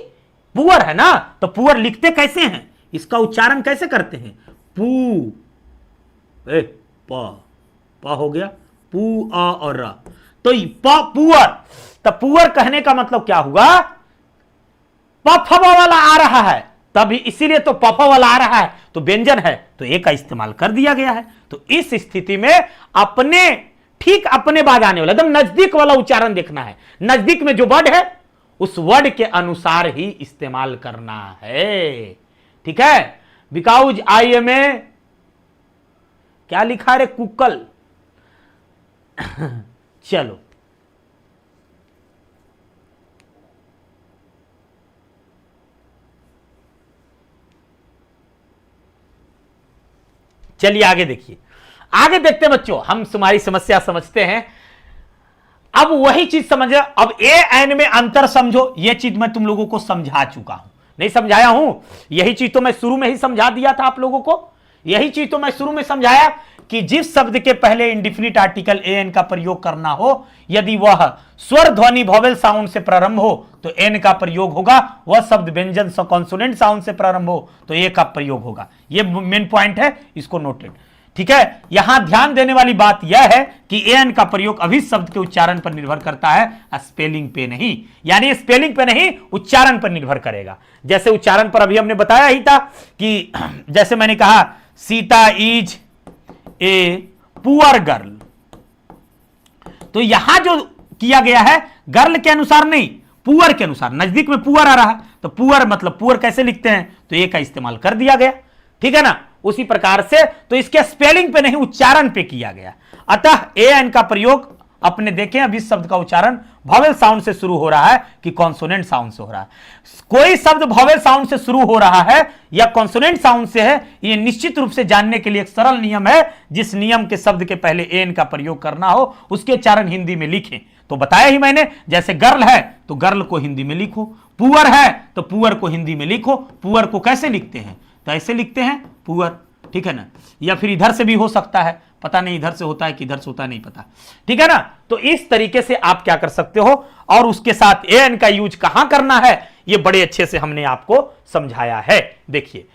पुअर है ना। तो पुअर लिखते कैसे हैं, इसका उच्चारण कैसे करते हैं? पू, ए प हो गया, पू आ और रा, तो पुअर। तो पुअर कहने का मतलब क्या हुआ? पफवा वाला आ रहा है, तभी इसीलिए तो पफा वाला आ रहा है, तो व्यंजन है, तो ए का इस्तेमाल कर दिया गया है। तो इस स्थिति में अपने ठीक अपने बाद आने वाला एकदम नजदीक वाला उच्चारण देखना है। नजदीक में जो वर्ड है उस वर्ड के अनुसार ही इस्तेमाल करना है, ठीक है। बिकॉज आई एम ए, क्या लिखा रे कुकल चलो चलिए आगे देखिए, आगे देखते बच्चों, हम तुम्हारी समस्या समझते हैं। अब वही चीज समझो, अब ए एन में अंतर समझो। यह चीज मैं तुम लोगों को समझा चुका हूं, नहीं समझाया हूं? यही चीज तो मैं शुरू में ही समझा दिया था आप लोगों को। यही चीज तो मैं शुरू में समझाया कि जिस शब्द के पहले इंडिफिनिट आर्टिकल ए एन का प्रयोग करना हो, यदि वह स्वर ध्वनि वोवेल साउंड से प्रारंभ हो तो एन का प्रयोग होगा, वह शब्द व्यंजन कॉन्सोनेंट साउंड से प्रारंभ हो तो ए का प्रयोग होगा। यह मेन पॉइंट है, इसको नोटेड, ठीक है। यहां ध्यान देने वाली बात यह है कि ए एन का प्रयोग अभिष्ट शब्द के उच्चारण पर निर्भर करता है, स्पेलिंग पे नहीं। यानी स्पेलिंग पे नहीं, उच्चारण पर निर्भर करेगा। जैसे उच्चारण पर अभी हमने बताया ही था कि जैसे मैंने कहा Sita is a poor girl, तो यहां जो किया गया है गर्ल के अनुसार नहीं, पुअर के अनुसार। नजदीक में पुअर आ रहा है तो पुअर मतलब पुअर कैसे लिखते हैं, तो ए का इस्तेमाल कर दिया गया, ठीक है ना। उसी प्रकार से तो इसके स्पेलिंग पे नहीं, उच्चारण पे किया गया। अतः ए एन का प्रयोग अपने देखें, अब इस शब्द का उच्चारण वोवेल साउंड से शुरू हो रहा है कि कॉन्सोनेंट साउंड से हो रहा है। कोई शब्द वोवेल साउंड से शुरू हो रहा है या कॉन्सोनेंट साउंड से है, यह निश्चित रूप से जानने के लिए एक सरल नियम है। जिस नियम के शब्द के पहले एन का प्रयोग करना हो उसके उच्चारण हिंदी में लिखें। तो बताया ही मैंने, जैसे गर्ल है तो गर्ल को हिंदी में लिखो, पुअर है तो पुअर को हिंदी में लिखो। पुअर को कैसे लिखते हैं, तो ऐसे लिखते हैं पुअर, ठीक है ना। या फिर इधर से भी हो सकता है, पता नहीं इधर से होता है कि इधर से होता है, नहीं पता, ठीक है ना। तो इस तरीके से आप क्या कर सकते हो, और उसके साथ एन का यूज कहां करना है ये बड़े अच्छे से हमने आपको समझाया है। देखिए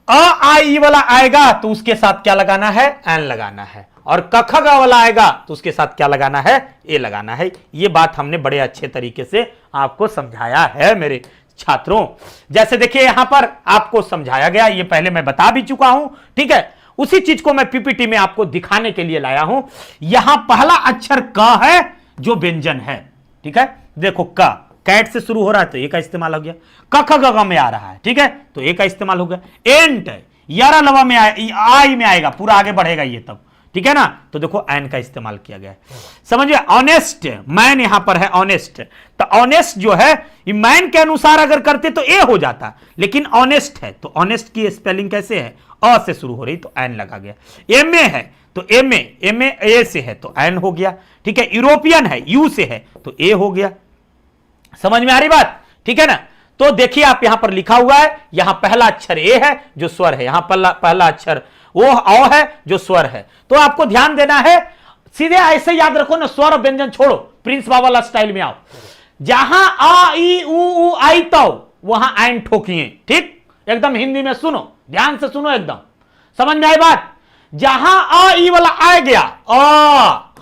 आई वाला आएगा तो उसके साथ क्या लगाना है, एन लगाना है, और कखगा वाला आएगा तो उसके साथ क्या लगाना है, ए लगाना है। ये बात हमने बड़े अच्छे तरीके से आपको समझाया है मेरे छात्रों। जैसे देखिए यहां पर आपको समझाया गया, ये पहले मैं बता भी चुका हूं, ठीक है। उसी चीज को मैं पीपीटी में आपको दिखाने के लिए लाया हूं। यहां पहला अक्षर क है जो व्यंजन है, ठीक है। देखो क कैट से शुरू हो रहा है तो ए का इस्तेमाल हो गया, क ख ग घ में आ रहा है, ठीक है, तो ए का इस्तेमाल हो गया। एंट यारा लवा में आई में आएगा, पूरा आगे बढ़ेगा ये तब, ठीक है ना, तो देखो एन का इस्तेमाल किया गया है। समझिए ऑनेस्ट मैन यहां पर है, ऑनेस्ट, तो ऑनेस्ट जो है ये मैन के अनुसार अगर करते तो ए हो जाता, लेकिन ऑनेस्ट है तो ऑनेस्ट की स्पेलिंग कैसे है, अ से शुरू हो रही तो एन लगा गया। एम ए है तो एम ए से है तो एन हो गया, ठीक है। यूरोपियन है यू से है तो ए हो गया। समझ में आ रही बात, ठीक है ना। तो देखिए आप यहां पर लिखा हुआ है, यहां पहला अक्षर ए है जो स्वर है, यहां पहला अक्षर वो औ है जो स्वर है। तो आपको ध्यान देना है, सीधे ऐसे याद रखो ना, स्वर और व्यंजन छोड़ो, प्रिंस बाबा वाला स्टाइल में आओ। जहां आ ई उ आई तो वहां एन ठोकिए, ठीक, एकदम हिंदी में सुनो, ध्यान से सुनो, एकदम समझ में आई बात। जहां आ ई वाला आ गया,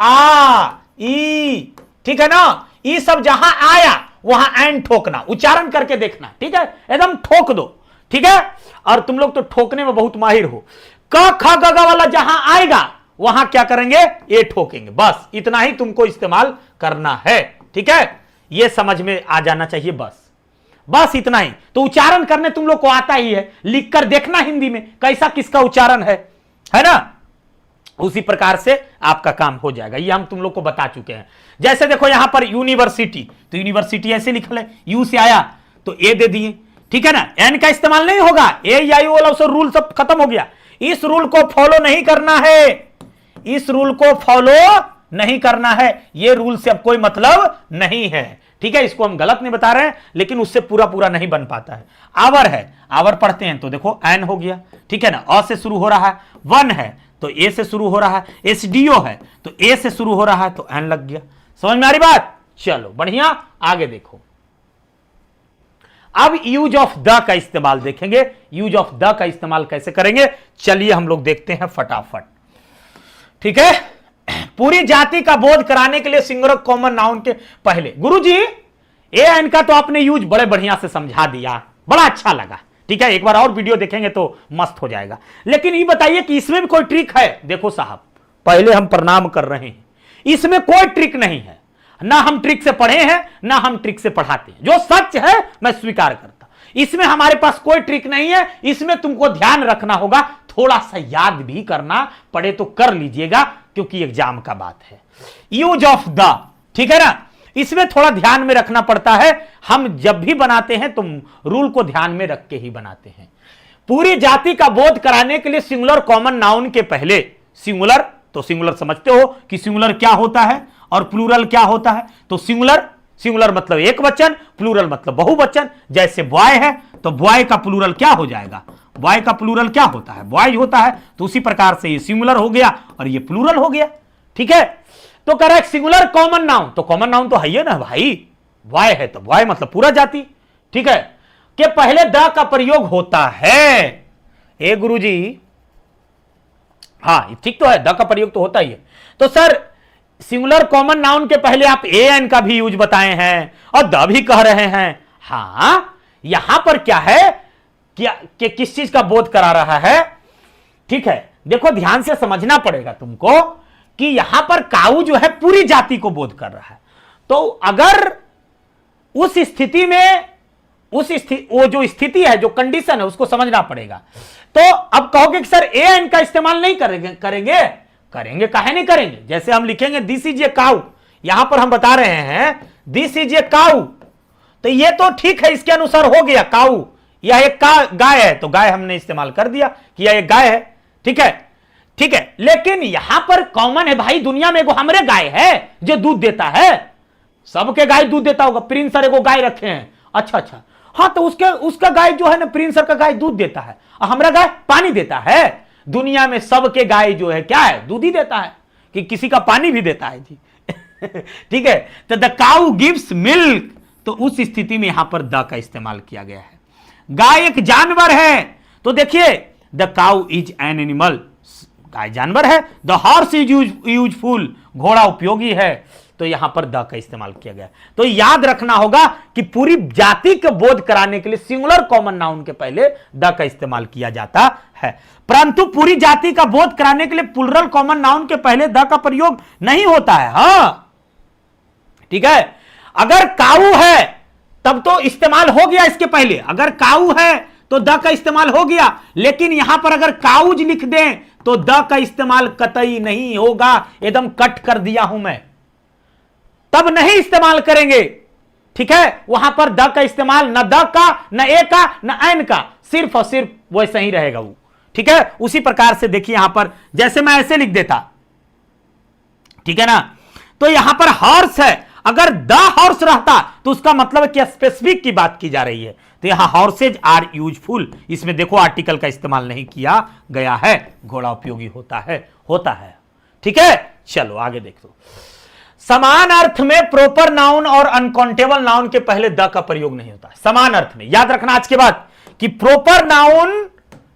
आ ई, ठीक है ना, ई सब जहां आया वहां एन ठोकना, उच्चारण करके देखना, ठीक है, एकदम ठोक दो, ठीक है। और तुम लोग तो ठोकने में बहुत माहिर हो। क ख ग घ वाला जहां आएगा वहां क्या करेंगे, ए ठोकेंगे, बस इतना ही तुमको इस्तेमाल करना है, ठीक है। ये समझ में आ जाना चाहिए, बस इतना ही। तो उच्चारण करने तुम लोग को आता ही है, लिखकर देखना हिंदी में कैसा किसका उच्चारण है ना, उसी प्रकार से आपका काम हो जाएगा। ये हम तुम लोग को बता चुके हैं। जैसे देखो यहां पर यूनिवर्सिटी, तो यूनिवर्सिटी ऐसे लिखल है, यू से आया तो ए दे दिए, ठीक है ना। एन का इस्तेमाल नहीं होगा, ए या यू वाला रूल सब खत्म हो गया। इस रूल को फॉलो नहीं करना है, इस रूल को फॉलो नहीं करना है, ये रूल से अब कोई मतलब नहीं है, ठीक है। इसको हम गलत नहीं बता रहे हैं, लेकिन उससे पूरा नहीं बन पाता है। आवर है, आवर पढ़ते हैं तो देखो एन हो गया, ठीक है ना, अ से शुरू हो रहा है। वन है तो ए से शुरू हो रहा है। एसडीओ है तो ए से शुरू हो रहा है तो एन लग गया। समझ में आ रही बात, चलो बढ़िया, आगे देखो। अब यूज ऑफ द का इस्तेमाल देखेंगे, यूज ऑफ द का इस्तेमाल कैसे करेंगे, चलिए हम लोग देखते हैं फटाफट, ठीक है। पूरी जाति का बोध कराने के लिए सिंगुलर कॉमन नाउन के पहले, गुरुजी ए एन का तो आपने यूज बड़े बढ़िया से समझा दिया, बड़ा अच्छा लगा, ठीक है। एक बार और वीडियो देखेंगे तो मस्त हो जाएगा। लेकिन ये बताइए कि इसमें भी कोई ट्रिक है, देखो साहब पहले हम प्रणाम कर रहे हैं, इसमें कोई ट्रिक नहीं है, ना हम ट्रिक से पढ़े हैं ना हम ट्रिक से पढ़ाते हैं, जो सच है मैं स्वीकार करता, इसमें हमारे पास कोई ट्रिक नहीं है। इसमें तुमको ध्यान रखना होगा, थोड़ा सा याद भी करना पड़े तो कर लीजिएगा, क्योंकि एग्जाम का बात है। यूज ऑफ द, ठीक है ना, इसमें थोड़ा ध्यान में रखना पड़ता है। हम जब भी बनाते हैं तो रूल को ध्यान में रख के ही बनाते हैं। पूरी जाति का बोध कराने के लिए सिंगुलर कॉमन नाउन के पहले, सिंगुलर तो सिंगुलर समझते हो कि सिंगुलर क्या होता है और प्लूरल क्या होता है। तो सिंगुलर मतलब एक वचन, प्लूरल मतलब बहुवचन। जैसे बॉय है तो बॉय का प्लूरल क्या हो जाएगा, बॉय का प्लूरल क्या होता है, बॉयज होता है। तो उसी प्रकार से ये सिंगुलर हो गया और ये प्लूरल हो गया, ठीक है। तो करेक्ट, सिंगुलर कॉमन नाउन, तो कॉमन नाउन तो है ही ना भाई, बॉय है तो बॉय मतलब पूरा जाति, ठीक है, के पहले द का प्रयोग होता है। ए गुरुजी, हाँ ठीक तो है, द का प्रयोग तो होता ही है। तो सर सिंगुलर कॉमन नाउन के पहले आप ए एन का भी यूज बताए हैं और द भी कह रहे हैं। हां यहां पर क्या है कि किस चीज का बोध करा रहा है, ठीक है। देखो ध्यान से समझना पड़ेगा तुमको कि यहां पर काऊ जो है पूरी जाति को बोध कर रहा है। तो अगर उस स्थिति में वो जो स्थिति है, जो कंडीशन है, उसको समझना पड़ेगा। तो अब कहोगे कि सर ए एन का इस्तेमाल नहीं करेंगे काहे नहीं करेंगे। जैसे हम लिखेंगे दिस इज ए काऊ, यहां पर हम बता रहे हैं दिस इज ए काऊ, तो ये तो ठीक है, इसके अनुसार हो गया काऊ, यह एक गाय है तो गाय हमने इस्तेमाल कर दिया कि यह एक गाय है, ठीक है। ठीक है, लेकिन यहां पर कॉमन है भाई, दुनिया में एगो हमरे गाय है जो दूध देता है। सबके गाय दूध देता होगा, प्रिंस सर एगो गाय रखे हैं, अच्छा, हाँ तो उसका गाय जो है ना, प्रिंस सर का गाय दूध देता है और हमारा गाय पानी देता है। दुनिया में सबके गाय जो है क्या है, दूध ही देता है, कि किसी का पानी भी देता है जी। ठीक है, तो द काउ गिव्स मिल्क, तो उस स्थिति में यहां पर द का इस्तेमाल किया गया है। गाय एक जानवर है, तो देखिए the cow is an animal, गाय जानवर है। द हॉर्स इज यूजफुल, घोड़ा उपयोगी है, तो यहां पर द का इस्तेमाल किया गया। तो याद रखना होगा कि पूरी जाति का बोध कराने के लिए सिंगुलर कॉमन नाउन के पहले द का इस्तेमाल किया जाता है, परंतु पूरी जाति का बोध कराने के लिए प्लूरल कॉमन नाउन के पहले द का प्रयोग नहीं होता है। हाँ ठीक है, अगर काऊ है तब तो इस्तेमाल हो गया इसके पहले, अगर काऊ है तो द का इस्तेमाल हो गया, लेकिन यहां पर अगर काउज लिख दें तो द का इस्तेमाल कतई नहीं होगा, एकदम कट कर दिया हूं मैं, तब नहीं इस्तेमाल करेंगे। ठीक है, वहां पर द का इस्तेमाल न द का, न ए का, न एन का, सिर्फ और सिर्फ वैसा ही रहेगा वो। ठीक है, उसी प्रकार से देखिए यहां पर जैसे मैं ऐसे लिख देता, ठीक है ना, तो यहां पर हॉर्स है, अगर द हॉर्स रहता तो उसका मतलब है कि स्पेसिफिक की बात की जा रही है, तो यहां हॉर्सेज आर यूजफुल, इसमें देखो आर्टिकल का इस्तेमाल नहीं किया गया है, घोड़ा उपयोगी होता है। ठीक है, चलो आगे देख लो। समान अर्थ में प्रोपर नाउन और अनकाउंटेबल नाउन के पहले द का प्रयोग नहीं होता। समान अर्थ में याद रखना आज के बाद कि प्रोपर नाउन,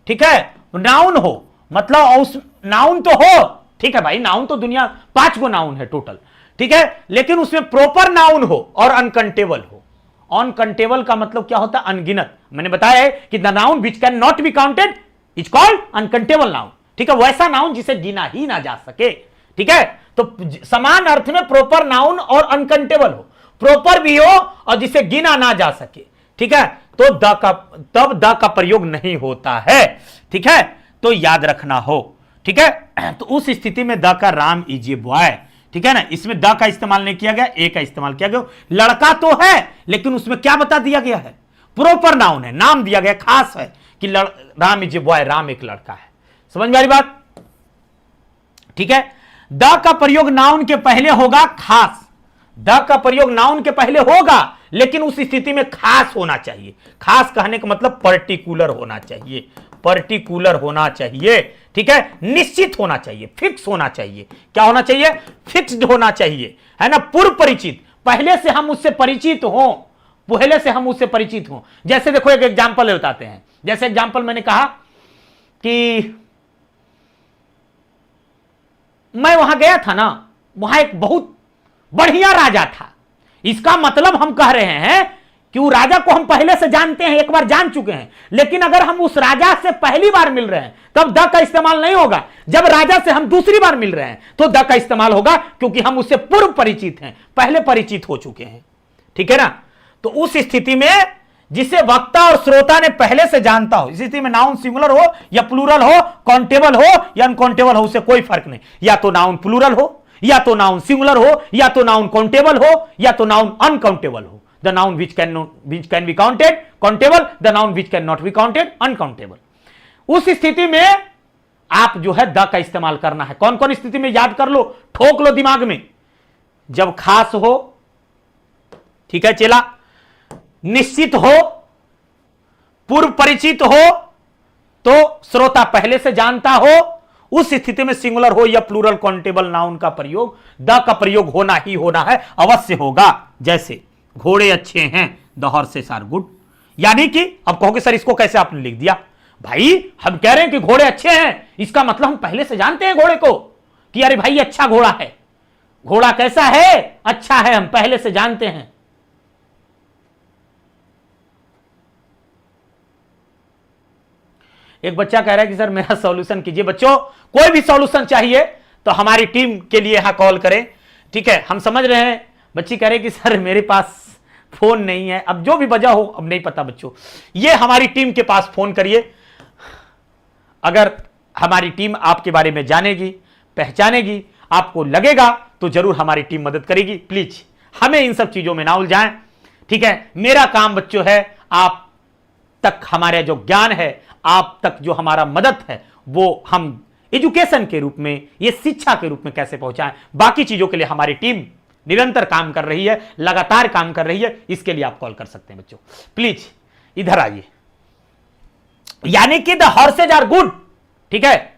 ठीक है, नाउन हो मतलब उस नाउन तो हो, ठीक है भाई, नाउन तो दुनिया 5 गो नाउन है टोटल, ठीक है, लेकिन उसमें प्रोपर नाउन हो और अनकाउंटेबल हो। अनकाउंटेबल का मतलब क्या होता है, अनगिनत। मैंने बताया है कि the noun which can not be counted is called uncountable noun. ठीक है, वैसा नाउन जिसे गिना ही ना जा सके। ठीक है, तो समान अर्थ में प्रोपर नाउन और अनकाउंटेबल हो, प्रोपर भी हो और जिसे गिना ना जा सके, ठीक है, तो तब द का प्रयोग नहीं होता है। ठीक है, तो याद रखना हो। ठीक है, तो उस स्थिति में द का राम इज ए बॉय, ठीक है ना, इसमें द का इस्तेमाल नहीं किया गया, ए का इस्तेमाल किया गया। लड़का तो है लेकिन उसमें क्या बता दिया गया है, प्रोपर नाउन है, नाम दिया गया, खास है कि Ram is a boy, Ram एक लड़का है। समझ में आ रही बात? ठीक है, द का प्रयोग नाउन के पहले होगा खास, द का प्रयोग नाउन के पहले होगा, लेकिन उस स्थिति में खास होना चाहिए। खास कहने का मतलब पर्टिकुलर होना चाहिए, पर्टिकुलर होना चाहिए। ठीक है, निश्चित होना चाहिए, फिक्स होना चाहिए। क्या होना चाहिए? फिक्स्ड होना चाहिए, है ना, पूर्व परिचित, पहले से हम उससे परिचित हों, पहले से हम उससे परिचित हों। जैसे देखो एक एग्जांपल बताते हैं, जैसे एग्जांपल मैंने कहा कि मैं वहां गया था ना, वहां एक बहुत बढ़िया राजा था। इसका मतलब हम कह रहे हैं कि वो राजा को हम पहले से जानते हैं, एक बार जान चुके हैं, लेकिन अगर हम उस राजा से पहली बार मिल रहे हैं तब द का इस्तेमाल नहीं होगा। जब राजा से हम दूसरी बार मिल रहे हैं तो द का इस्तेमाल होगा, क्योंकि हम उससे पूर्व परिचित हैं, पहले परिचित हो चुके हैं। ठीक है ना, तो उस स्थिति में जिसे वक्ता और श्रोता ने पहले से जानता हो, इस स्थिति में नाउन सिंगुलर हो या प्लूरल हो, काउंटेबल हो या अनकाउंटेबल हो, उससे कोई फर्क नहीं। या तो नाउन प्लूरल हो, या तो नाउन सिंगुलर हो, या तो नाउन काउंटेबल हो, या तो नाउन अनकाउंटेबल हो। The noun which can be counted countable, the noun which can not be counted uncountable. उस स्थिति में आप जो है द का इस्तेमाल करना है। कौन कौन स्थिति में याद कर लो, ठोक लो दिमाग में। जब खास हो, ठीक है चेला, निश्चित हो, पूर्व परिचित हो, तो श्रोता पहले से जानता हो, उस स्थिति में सिंगुलर हो या प्लूरल काउंटेबल नाउन का प्रयोग, द का प्रयोग होना ही होना है, अवश्य होगा। जैसे घोड़े अच्छे हैं, द हॉर्सेस आर गुड। यानी कि अब कहोगे सर इसको कैसे आपने लिख दिया? भाई हम कह रहे हैं कि घोड़े अच्छे हैं, इसका मतलब हम पहले से जानते हैं घोड़े को कि अरे भाई अच्छा घोड़ा है, घोड़ा कैसा है, अच्छा है, हम पहले से जानते हैं। एक बच्चा कह रहा है कि सर मेरा सॉल्यूशन कीजिए। बच्चों कोई भी सॉल्यूशन चाहिए तो हमारी टीम के लिए यहां कॉल करें। ठीक है, हम समझ रहे हैं। बच्ची कह रहे कि सर मेरे पास फोन नहीं है, अब जो भी वजह हो, अब नहीं पता बच्चों, ये हमारी टीम के पास फोन करिए। अगर हमारी टीम आपके बारे में जानेगी, पहचानेगी, आपको लगेगा तो जरूर हमारी टीम मदद करेगी। प्लीज हमें इन सब चीजों में ना उलझाएं। ठीक है, मेरा काम बच्चों है आप तक हमारा जो ज्ञान है, आप तक जो हमारा मदद है, वो हम एजुकेशन के रूप में, ये शिक्षा के रूप में कैसे पहुंचाएं। बाकी चीजों के लिए हमारी टीम निरंतर काम कर रही है, लगातार काम कर रही है। इसके लिए आप कॉल कर सकते हैं बच्चों। प्लीज इधर आइए। यानी कि द हॉर्सेज आर गुड, ठीक है।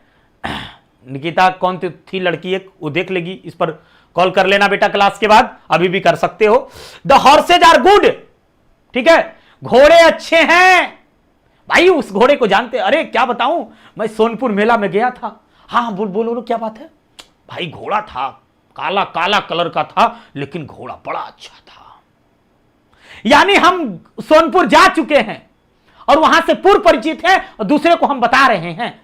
निकिता कौन थी लड़की एक, वो देख लेगी, इस पर कॉल कर लेना बेटा क्लास के बाद, अभी भी कर सकते हो। द हॉर्सेज आर गुड, ठीक है, घोड़े अच्छे हैं। भाई उस घोड़े को जानते, अरे क्या बताऊं, मैं सोनपुर मेला में गया था। हाँ बोलो क्या बात है भाई, घोड़ा था, काला काला कलर का था, लेकिन घोड़ा बड़ा अच्छा था। यानी हम सोनपुर जा चुके हैं और वहां से पूर्व परिचित हैं और दूसरे को हम बता रहे हैं,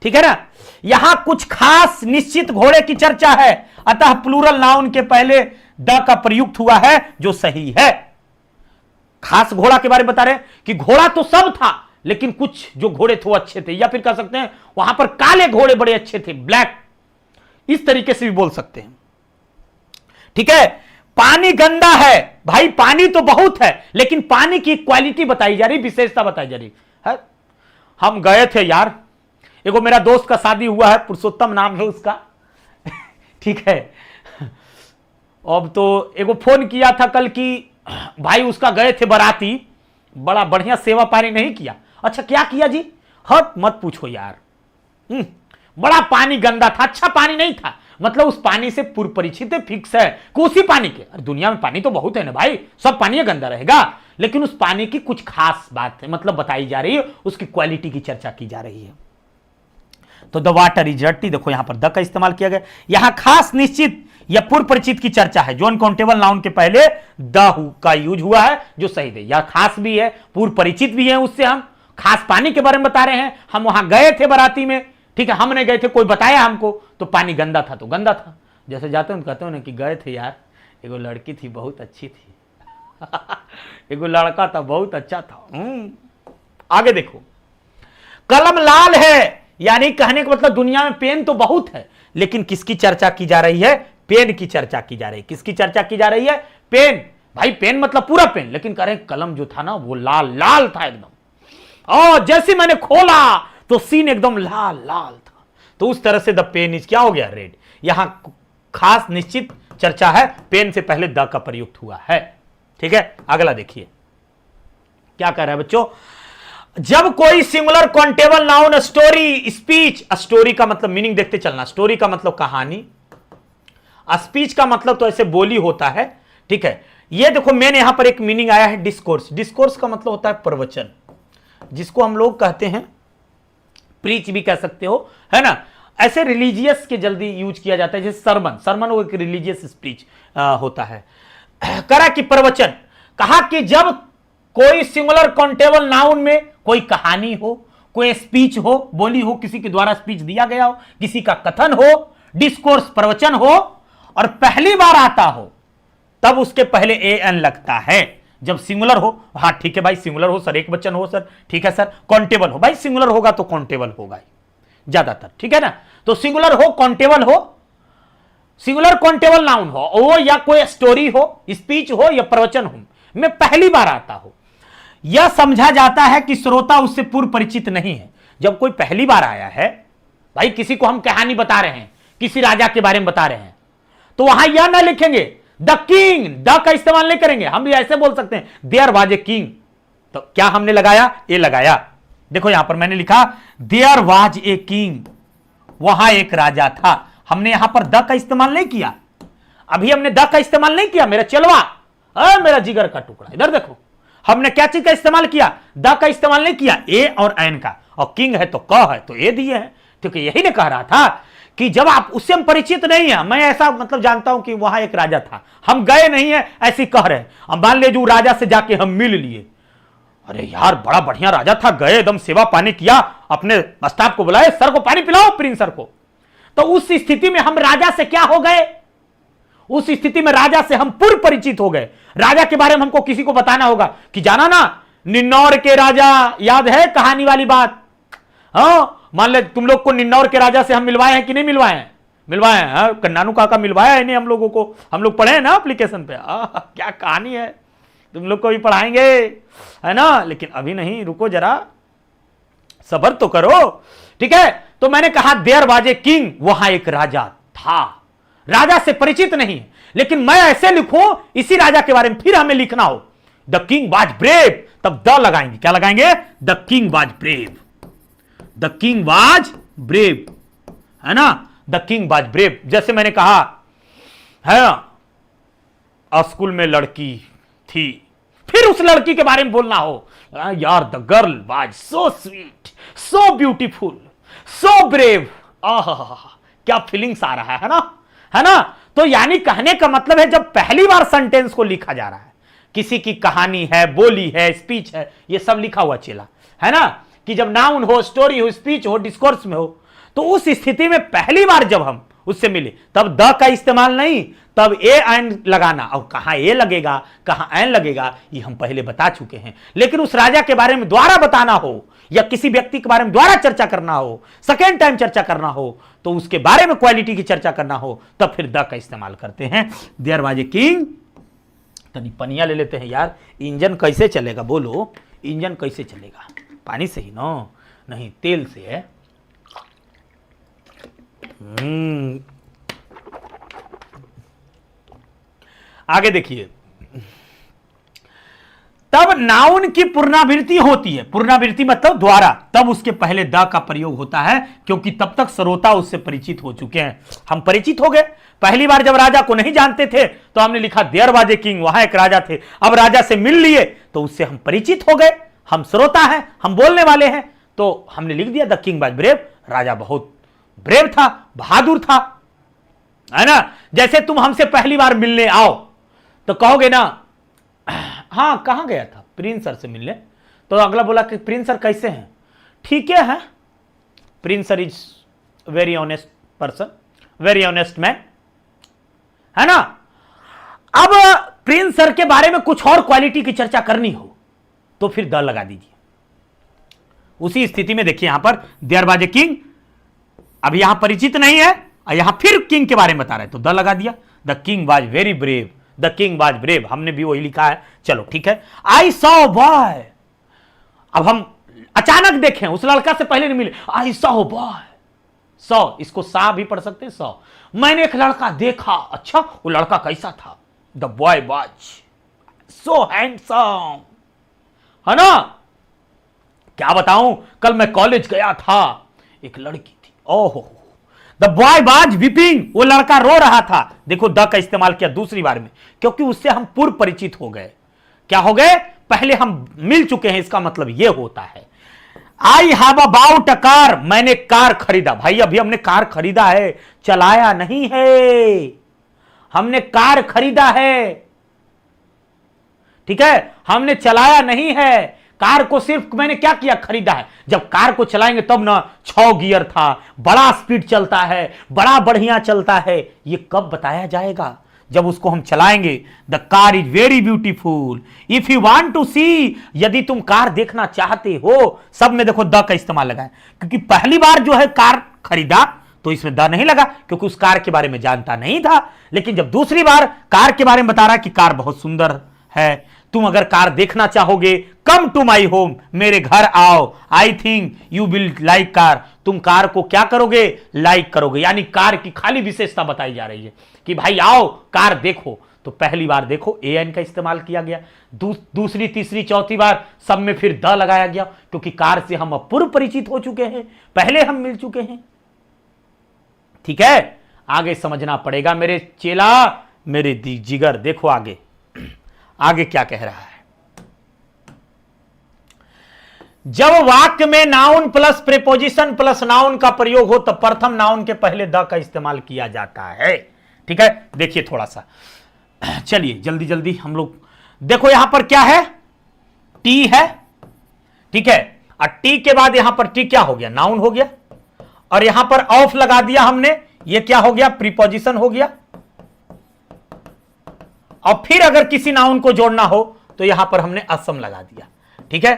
ठीक है ना। यहां कुछ खास निश्चित घोड़े की चर्चा है, अतः प्लूरल नाउन के पहले द का प्रयुक्त हुआ है, जो सही है। खास घोड़ा के बारे में बता रहे हैं कि घोड़ा तो सब था, लेकिन कुछ जो घोड़े थे वो अच्छे थे, या फिर कह सकते हैं वहां पर काले घोड़े बड़े अच्छे थे, ब्लैक, इस तरीके से भी बोल सकते हैं, ठीक है। पानी गंदा है, भाई पानी तो बहुत है, लेकिन पानी की क्वालिटी बताई जा रही, विशेषता बताई जा रही है। हम गए थे यार, एगो मेरा दोस्त का शादी हुआ है, पुरुषोत्तम नाम है उसका, ठीक है। अब तो एगो फोन किया था कल कि भाई उसका गए थे बाराती, बड़ा बढ़िया सेवा पानी नहीं किया। अच्छा क्या किया जी, हट मत पूछो यार, बड़ा पानी गंदा था, अच्छा पानी नहीं था। मतलब उस पानी से पूर्व परिचित है, फिक्स है कि उसी पानी के, दुनिया में पानी तो बहुत है ना भाई, सब पानी गंदा रहेगा, लेकिन उस पानी की कुछ खास बात है, मतलब बताई जा रही है, उसकी क्वालिटी की चर्चा की जा रही है। तो द वाटर इज डर्टी, देखो यहां पर द का इस्तेमाल किया गया। यहां खास निश्चित या पूर्व परिचित की चर्चा है, जो अनकाउंटेबल नाउन के पहले द का यूज हुआ है, जो सही है। यह खास भी है, पूर्व परिचित भी है, उससे हम खास पानी के बारे में बता रहे हैं। हम वहां गए थे बाराती में, ठीक है, हम नहीं गए थे, कोई बताया हमको, तो पानी गंदा था तो गंदा था। जैसे जाते हैं कहते हो ना कि गए थे यार, एगो लड़की थी बहुत अच्छी थी, एगो लड़का था बहुत अच्छा था। आगे देखो, कलम लाल है, यानी कहने का मतलब दुनिया में पेन तो बहुत है, लेकिन किसकी चर्चा की जा रही है, पेन की चर्चा की जा रही है। किसकी चर्चा की जा रही है, पेन। भाई पेन मतलब पूरा पेन, लेकिन कह रहे कलम जो था ना वो लाल लाल था एकदम, और जैसे मैंने खोला तो सीन एकदम लाल लाल था, तो उस तरह से द पेन इज क्या हो गया, रेड। यहां खास निश्चित चर्चा है, पेन से पहले द का प्रयुक्त हुआ है, ठीक है। अगला देखिए क्या कह रहा है बच्चों, जब कोई singular countable noun story speech, story का मतलब मीनिंग देखते चलना, स्टोरी का मतलब कहानी, स्पीच का मतलब तो ऐसे बोली होता है, ठीक है। ये देखो मैंने यहां पर एक मीनिंग आया है डिस्कोर्स, डिस्कोर्स का मतलब होता है प्रवचन, जिसको हम लोग कहते हैं प्रीच भी कह सकते हो, है ना। ऐसे रिलीजियस के जल्दी यूज किया जाता है, जैसे सरमन, सरमन वो एक रिलीजियस स्पीच होता है। करा कि प्रवचन, कहा कि जब कोई सिंगुलर काउंटेबल नाउन में कोई कहानी हो, कोई स्पीच हो, बोली हो, किसी के द्वारा स्पीच दिया गया हो, किसी का कथन हो, डिस्कोर्स प्रवचन हो, और पहली बार आता हो, तब उसके पहले ए एन लगता है। जब सिंगुलर हो, हाँ ठीक है भाई सिंगुलर हो सर, एक वचन हो सर, ठीक है सर, काउंटेबल हो, भाई सिंगुलर होगा तो काउंटेबल होगा ज्यादातर, ठीक है ना। तो सिंगुलर हो, काउंटेबल हो, सिंगुलर काउंटेबल नाउन हो, या कोई स्टोरी हो, स्पीच हो, या प्रवचन हो, में पहली बार आता हो, यह समझा जाता है कि श्रोता उससे पूर्व परिचित नहीं है। जब कोई पहली बार आया है, भाई किसी को हम कहानी बता रहे हैं, किसी राजा के बारे में बता रहे हैं, तो वहां यह ना लिखेंगे द किंग, द का इस्तेमाल नहीं करेंगे, हम भी ऐसे बोल सकते हैं देयर वाज ए किंग, तो क्या हमने लगाया, ए लगाया। देखो यहां पर मैंने लिखा देयर वाज ए किंग, वहां एक राजा था, हमने यहां पर द का इस्तेमाल नहीं किया, अभी हमने द का इस्तेमाल नहीं किया, मेरा चलवा, मेरा जिगर का टुकड़ा, इधर देखो हमने क्या चीज का इस्तेमाल किया, द का इस्तेमाल नहीं किया, ए और एन का, और किंग है तो क है तो ए दिए हैं, क्योंकि यही ने कह रहा था कि जब आप उससे हम परिचित नहीं है, मैं ऐसा मतलब जानता हूं कि वहां एक राजा था, हम गए नहीं है ऐसी कह रहे हैं, अब मान ले जो राजा से जाके हम मिल लिए, अरे यार बड़ा बढ़िया राजा था, गए एकदम सेवा पानी किया, अपने स्टाफ को बुलाए, सर को पानी पिलाओ प्रिंस सर को, तो उस स्थिति में हम राजा से क्या हो गए, उस स्थिति में राजा से हम पूर्व परिचित हो गए। राजा के बारे में हमको किसी को बताना होगा कि जाना ना निन्नौर के राजा, याद है कहानी वाली बात, हाँ मान ले तुम लोग को निन्नौर के राजा से हम मिलवाए हैं कि नहीं मिलवाए हैं, मिलवाए हैं, कन्नानू काका मिलवाया है नहीं हम लोगों को, हम लोग पढ़े हैं ना एप्लीकेशन पे, क्या कहानी है, तुम लोग को भी पढ़ाएंगे, है ना, लेकिन अभी नहीं, रुको जरा सब्र तो करो, ठीक है। तो मैंने कहा देयर वाज ए किंग, वहां एक राजा था। राजा से परिचित नहीं है, लेकिन मैं ऐसे लिखूं इसी राजा के बारे में, फिर हमें लिखना हो द किंग वाज ब्रेव, तब द लगाएंगे। क्या लगाएंगे? The king was brave, the king was brave, है ना, द किंग वाज ब्रेव। जैसे मैंने कहा है स्कूल में लड़की थी, फिर उस लड़की के बारे में बोलना हो, यार the girl was so sweet, so beautiful, so brave. क्या फीलिंग्स आ रहा है ना, है ना। तो यानी कहने का मतलब है जब पहली बार सेंटेंस को लिखा जा रहा है, किसी की कहानी है, बोली है, स्पीच है, ये सब लिखा हुआ चला है ना, कि जब नाउन हो, स्टोरी हो, स्पीच हो, डिस्कोर्स में हो, तो उस स्थिति में पहली बार जब हम उससे मिले तब द का इस्तेमाल नहीं, तब ए एन लगाना। और कहां ए लगेगा, कहां एन लगेगा, ये हम पहले बता चुके हैं। लेकिन उस राजा के बारे में दोबारा बताना हो या किसी व्यक्ति के बारे में दोबारा चर्चा करना हो, सेकेंड टाइम चर्चा करना हो, तो उसके बारे में क्वालिटी की चर्चा करना हो, तब फिर द का इस्तेमाल करते हैं। There was a king. तनी पनिया ले लेते हैं यार, इंजन कैसे चलेगा बोलो, इंजन कैसे चलेगा? पानी से ही ना, नहीं तेल से है। आगे देखिए, तब नाउन की पुनरावृत्ति होती है, पुनरावृत्ति मतलब द्वारा, तब उसके पहले द का प्रयोग होता है, क्योंकि तब तक श्रोता उससे परिचित हो चुके हैं। हम परिचित हो गए, पहली बार जब राजा को नहीं जानते थे तो हमने लिखा देयर वाज ए किंग, वहां एक राजा थे। अब राजा से मिल लिए तो उससे हम परिचित हो गए, हम श्रोता हैं, हम बोलने वाले हैं, तो हमने लिख दिया द किंग वाज ब्रेव, राजा बहुत ब्रेव था, बहादुर था, है ना। जैसे तुम हमसे पहली बार मिलने आओ तो कहोगे ना, हाँ कहां गया था? प्रिंस सर से मिलने। तो अगला बोला कि प्रिंस सर कैसे हैं? ठीक है, Prince sir is very honest person, very honest man, है ना। अब प्रिंस सर के बारे में कुछ और क्वालिटी की चर्चा करनी हो तो फिर द लगा दीजिए। उसी स्थिति में देखिए यहां पर देयर वाज ए किंग, अब यहां परिचित नहीं है और यहां फिर किंग के बारे में बता रहे तो द लगा दिया। The king was very brave, the king was brave, हमने भी वही लिखा है। चलो ठीक है। आई सॉ बॉय, अब हम अचानक देखें, उस लड़का से पहले नहीं मिले, आई सॉ बॉय, सॉ इसको सा भी पढ़ सकते हैं, सॉ, मैंने एक लड़का देखा। अच्छा वो लड़का कैसा था? The boy was so handsome, है ना। क्या बताऊं, कल मैं कॉलेज गया था, एक लड़की थी, ओहो, द बॉय वाज वीपिंग, वो लड़का रो रहा था। देखो द का इस्तेमाल किया दूसरी बार में, क्योंकि उससे हम पूर्व परिचित हो गए। क्या हो गए? पहले हम मिल चुके हैं, इसका मतलब यह होता है। I have about a car, मैंने कार खरीदा। भाई अभी हमने कार खरीदा है, चलाया नहीं है, हमने कार खरीदा है, ठीक है, हमने चलाया नहीं है। कार को सिर्फ मैंने क्या किया? खरीदा है। जब कार को चलाएंगे तब ना 6 गियर था, बड़ा स्पीड चलता है, बड़ा बढ़िया चलता है, ये कब बताया जाएगा? जब उसको हम चलाएंगे। The car is very beautiful, if you want to see, यदि तुम कार देखना चाहते हो, सब में देखो द का इस्तेमाल लगा है, क्योंकि पहली बार जो है कार खरीदा तो इसमें द नहीं लगा, क्योंकि उस कार के बारे में जानता नहीं था। लेकिन जब दूसरी बार कार के बारे में बता रहा कि कार बहुत सुंदर है, तुम अगर कार देखना चाहोगे, कम टू माई होम, मेरे घर आओ, I think you will like car, तुम कार को क्या करोगे? लाइक करोगे। यानी कार की खाली विशेषता बताई जा रही है कि भाई आओ कार देखो। तो पहली बार देखो ए एन का इस्तेमाल किया गया, दूसरी तीसरी चौथी बार सब में फिर द लगाया गया, क्योंकि कार से हम पूर्व परिचित हो चुके हैं, पहले हम मिल चुके हैं। ठीक है, आगे समझना पड़ेगा मेरे चेला, मेरे जिगर। देखो आगे आगे क्या कह रहा है। जब वाक्य में noun plus preposition plus noun का प्रयोग हो तब प्रथम नाउन के पहले द का इस्तेमाल किया जाता है। ठीक है, देखिए थोड़ा सा, चलिए जल्दी जल्दी हम लोग देखो। यहां पर क्या है? टी है, ठीक है, और टी के बाद यहां पर टी क्या हो गया? नाउन हो गया, और यहां पर ऑफ लगा दिया हमने, ये क्या हो गया? प्रीपोजिशन हो गया। और फिर अगर किसी नाउन को जोड़ना हो तो यहां पर हमने असम लगा दिया। ठीक है,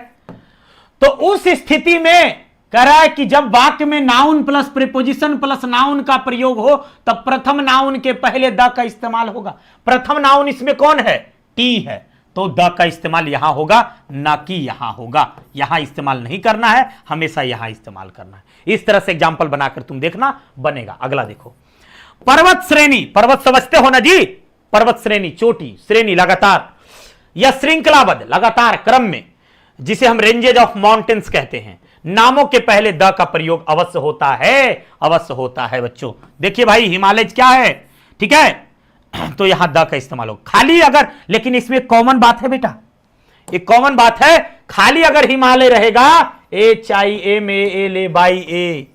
तो उस स्थिति में कह रहा है कि जब वाक्य में noun plus preposition plus noun का प्रयोग हो तब प्रथम नाउन के पहले द का इस्तेमाल होगा। प्रथम नाउन इसमें कौन है? टी है, तो द का इस्तेमाल यहां होगा, ना कि यहां होगा। यहां इस्तेमाल नहीं करना है, हमेशा यहां इस्तेमाल करना है। इस तरह से एग्जाम्पल बनाकर तुम देखना, बनेगा। अगला देखो, पर्वत श्रेणी। पर्वत समझते हो ना जी, पर्वत श्रेणी, चोटी, श्रेणी लगातार या श्रृंखलाबद्ध लगातार क्रम में, जिसे हम रेंजेज ऑफ माउंटेन्स कहते हैं। नामों के पहले द का प्रयोग अवश्य होता है, अवश्य होता है बच्चों। देखिए भाई, हिमालय क्या है, ठीक है, तो यहां द का इस्तेमाल हो। खाली अगर, लेकिन इसमें कॉमन बात है बेटा, एक कॉमन बात है, खाली अगर हिमालय रहेगा, HIMALAY,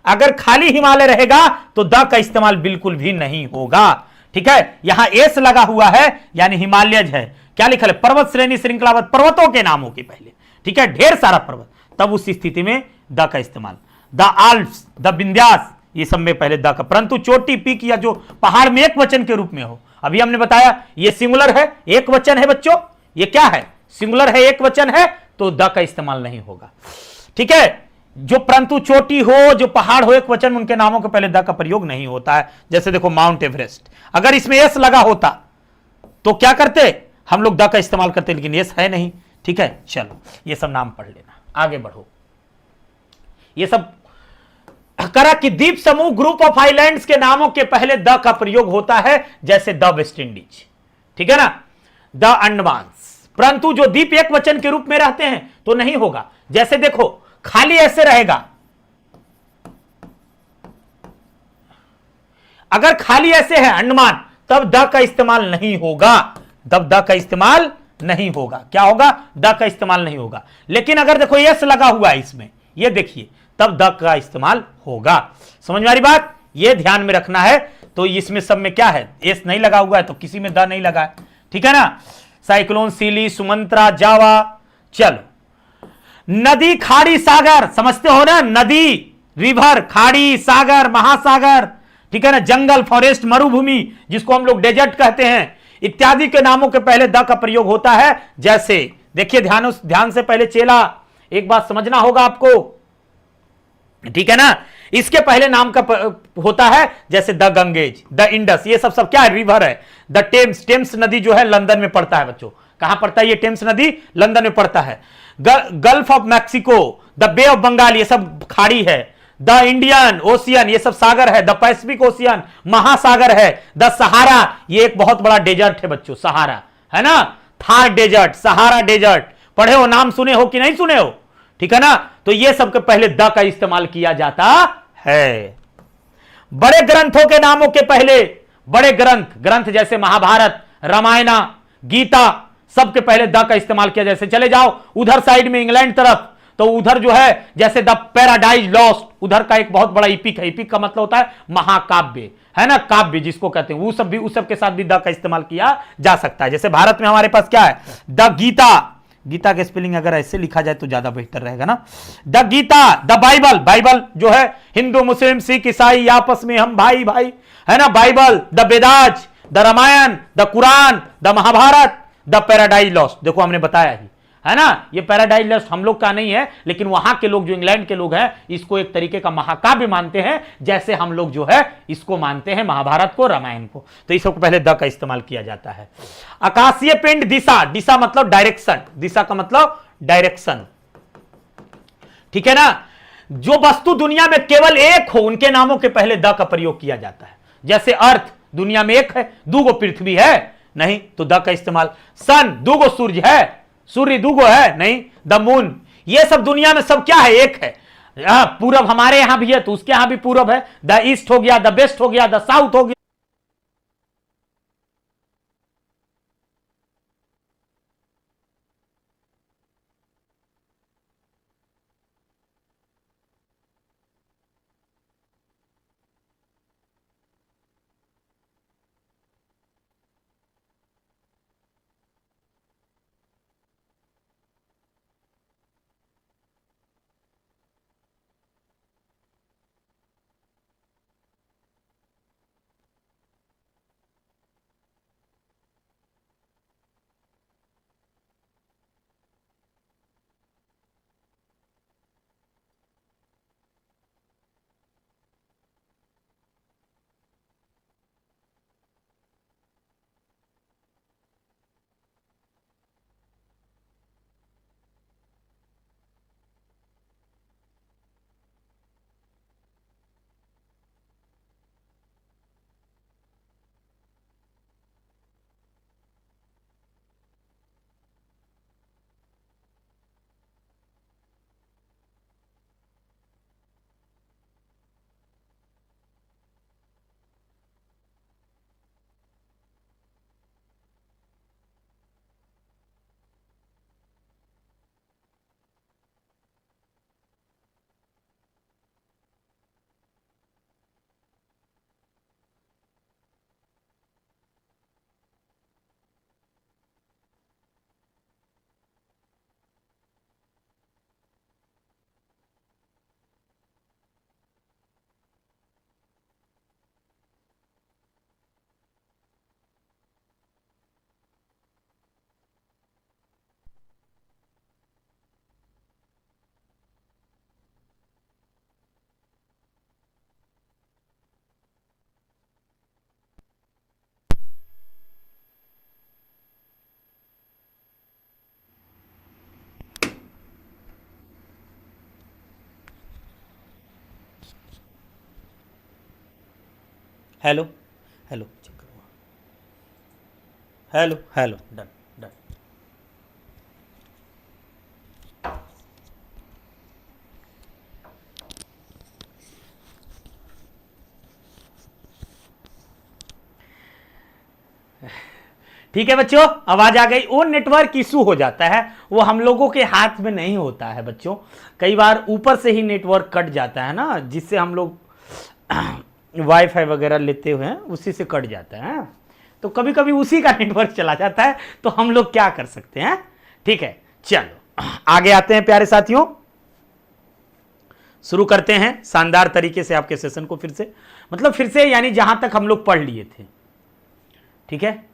अगर खाली हिमालय रहेगा तो द का इस्तेमाल बिल्कुल भी नहीं होगा, ठीक है। यहां एस लगा हुआ है, यानी हिमालयज है। क्या लिखा है, पर्वत श्रेणी श्रृंखलाबद्ध, पर्वतों के नामों के पहले, ठीक है, ढेर सारा पर्वत, तब उस स्थिति में द का इस्तेमाल। द आल्प्स, द विंध्यास, ये सब में पहले द का। परंतु चोटी, पीक या जो पहाड़ में एक वचन के रूप में हो, अभी हमने बताया ये सिंगुलर है, एक वचन है बच्चों, ये क्या है, सिंगुलर है, एक वचन है, तो द का इस्तेमाल नहीं होगा, ठीक है। जो परंतु चोटी हो, जो पहाड़ हो, एक वचन, उनके नामों के पहले द का प्रयोग नहीं होता है। जैसे देखो माउंट एवरेस्ट, अगर इसमें एस लगा होता तो क्या करते, हम लोग द का इस्तेमाल करते, लेकिन एस है नहीं, ठीक है। चलो ये सब नाम पढ़ लेना, आगे बढ़ो। ये सब करा कि द्वीप समूह, ग्रुप ऑफ आइलैंड्स के नामों के पहले द का प्रयोग होता है, जैसे द वेस्ट इंडीज, ठीक है ना, द अंडमान्स। परंतु जो द्वीप एक वचन के रूप में रहते हैं तो नहीं होगा। जैसे देखो, खाली ऐसे रहेगा, अगर खाली ऐसे है अंडमान, तब द का इस्तेमाल नहीं होगा, तब द का इस्तेमाल नहीं होगा। क्या होगा, द का इस्तेमाल नहीं होगा। लेकिन अगर देखो यस लगा हुआ है इसमें, ये देखिए, तब द का इस्तेमाल होगा। समझ में आ रही बात, ये ध्यान में रखना है। तो इसमें सब में क्या है, एस नहीं लगा हुआ है, तो किसी में द नहीं लगा है, ठीक है ना। साइक्लोन, सीली, सुमंत्रा, जावा। चलो, नदी, खाड़ी, सागर, समझते हो ना, नदी, रिवर, खाड़ी, सागर, महासागर, ठीक है ना, जंगल, फॉरेस्ट, मरुभूमि, जिसको हम लोग डेजर्ट कहते हैं, इत्यादि के नामों के पहले द का प्रयोग होता है। जैसे देखिए, ध्यान से पहले चेला, एक बात समझना होगा आपको, ठीक है ना, इसके पहले नाम का होता है, जैसे द गंगेज, द इंडस, ये सब क्या है, रिवर है। द टेम्स, टेम्स नदी जो है लंदन में पड़ता है बच्चों, कहां पड़ता है ये टेम्स नदी, लंदन में पड़ता है। Gulf of Mexico, the Bay of Bengal, ये सब खाड़ी है। द इंडियन ओशियन, ये सब सागर है। द पैसिफिक ओशियन, महासागर है। द सहारा, ये एक बहुत बड़ा डेजर्ट है बच्चों, सहारा, है ना, थार डेजर्ट, सहारा डेजर्ट, पढ़े हो, नाम सुने हो कि नहीं सुने हो, ठीक है ना। तो ये सब के पहले द का इस्तेमाल किया जाता है। बड़े ग्रंथों के नामों के पहले, बड़े ग्रंथ जैसे महाभारत, रामायण, गीता, सबके पहले द का इस्तेमाल किया। जैसे चले जाओ उधर साइड में इंग्लैंड तरफ, तो उधर जो है जैसे द पैराडाइज लॉस्ट, उधर का एक बहुत बड़ा इपिक है। इपिक का मतलब होता है महाकाव्य, है ना, काव्य जिसको कहते हैं, वो सब भी, उस सब के साथ भी द का इस्तेमाल किया जा सकता है। जैसे भारत में हमारे पास क्या है, द गीता, गीता के स्पेलिंग अगर ऐसे लिखा जाए तो ज्यादा बेहतर रहेगा ना, the Gita, the Bible, Bible जो है हिंदू, मुस्लिम, सिख, ईसाई आपस में हम भाई भाई, है ना, Bible, the Vedas, the Ramayan, the Quran, the Mahabharat, the Paradise Lost. देखो हमने बताया ही, है ना, ये पैराडाइज लॉस्ट हम लोग का नहीं है, लेकिन वहां के लोग, जो इंग्लैंड के लोग हैं, इसको एक तरीके का महाकाव्य मानते हैं, जैसे हम लोग जो है इसको मानते हैं महाभारत को, रामायण को। तो इसको पहले द का इस्तेमाल किया जाता है। आकाशीय पिंड, दिशा, दिशा मतलब डायरेक्शन, दिशा का मतलब डायरेक्शन, ठीक है ना। जो वस्तु दुनिया में केवल एक हो, उनके नामों के पहले द का प्रयोग किया जाता है। जैसे अर्थ दुनिया में एक है, दूगो पृथ्वी है नहीं, तो द का इस्तेमाल। सन, दूगो सूर्य है, सूर्य दूगो है नहीं, द मून, ये सब दुनिया में सब क्या है, एक है। पूरब हमारे यहां भी है, तो उसके यहां भी पूरब है। द ईस्ट हो गया, द वेस्ट हो गया, द साउथ हो गया। Hello hello, hello hello, done done. ठीक है बच्चों, आवाज आ गई। वो नेटवर्क इशू हो जाता है, वो हम लोगों के हाथ में नहीं होता है बच्चों। कई बार ऊपर से ही नेटवर्क कट जाता है ना, जिससे हम लोग वाईफाई वगैरह लेते हुए हैं उसी से कट जाता है। तो कभी कभी उसी का नेटवर्क चला जाता है, तो हम लोग क्या कर सकते हैं। ठीक है, चलो आगे आते हैं प्यारे साथियों, शुरू करते हैं शानदार तरीके से आपके सेशन को फिर से, मतलब फिर से यानी जहां तक हम लोग पढ़ लिए थे। ठीक है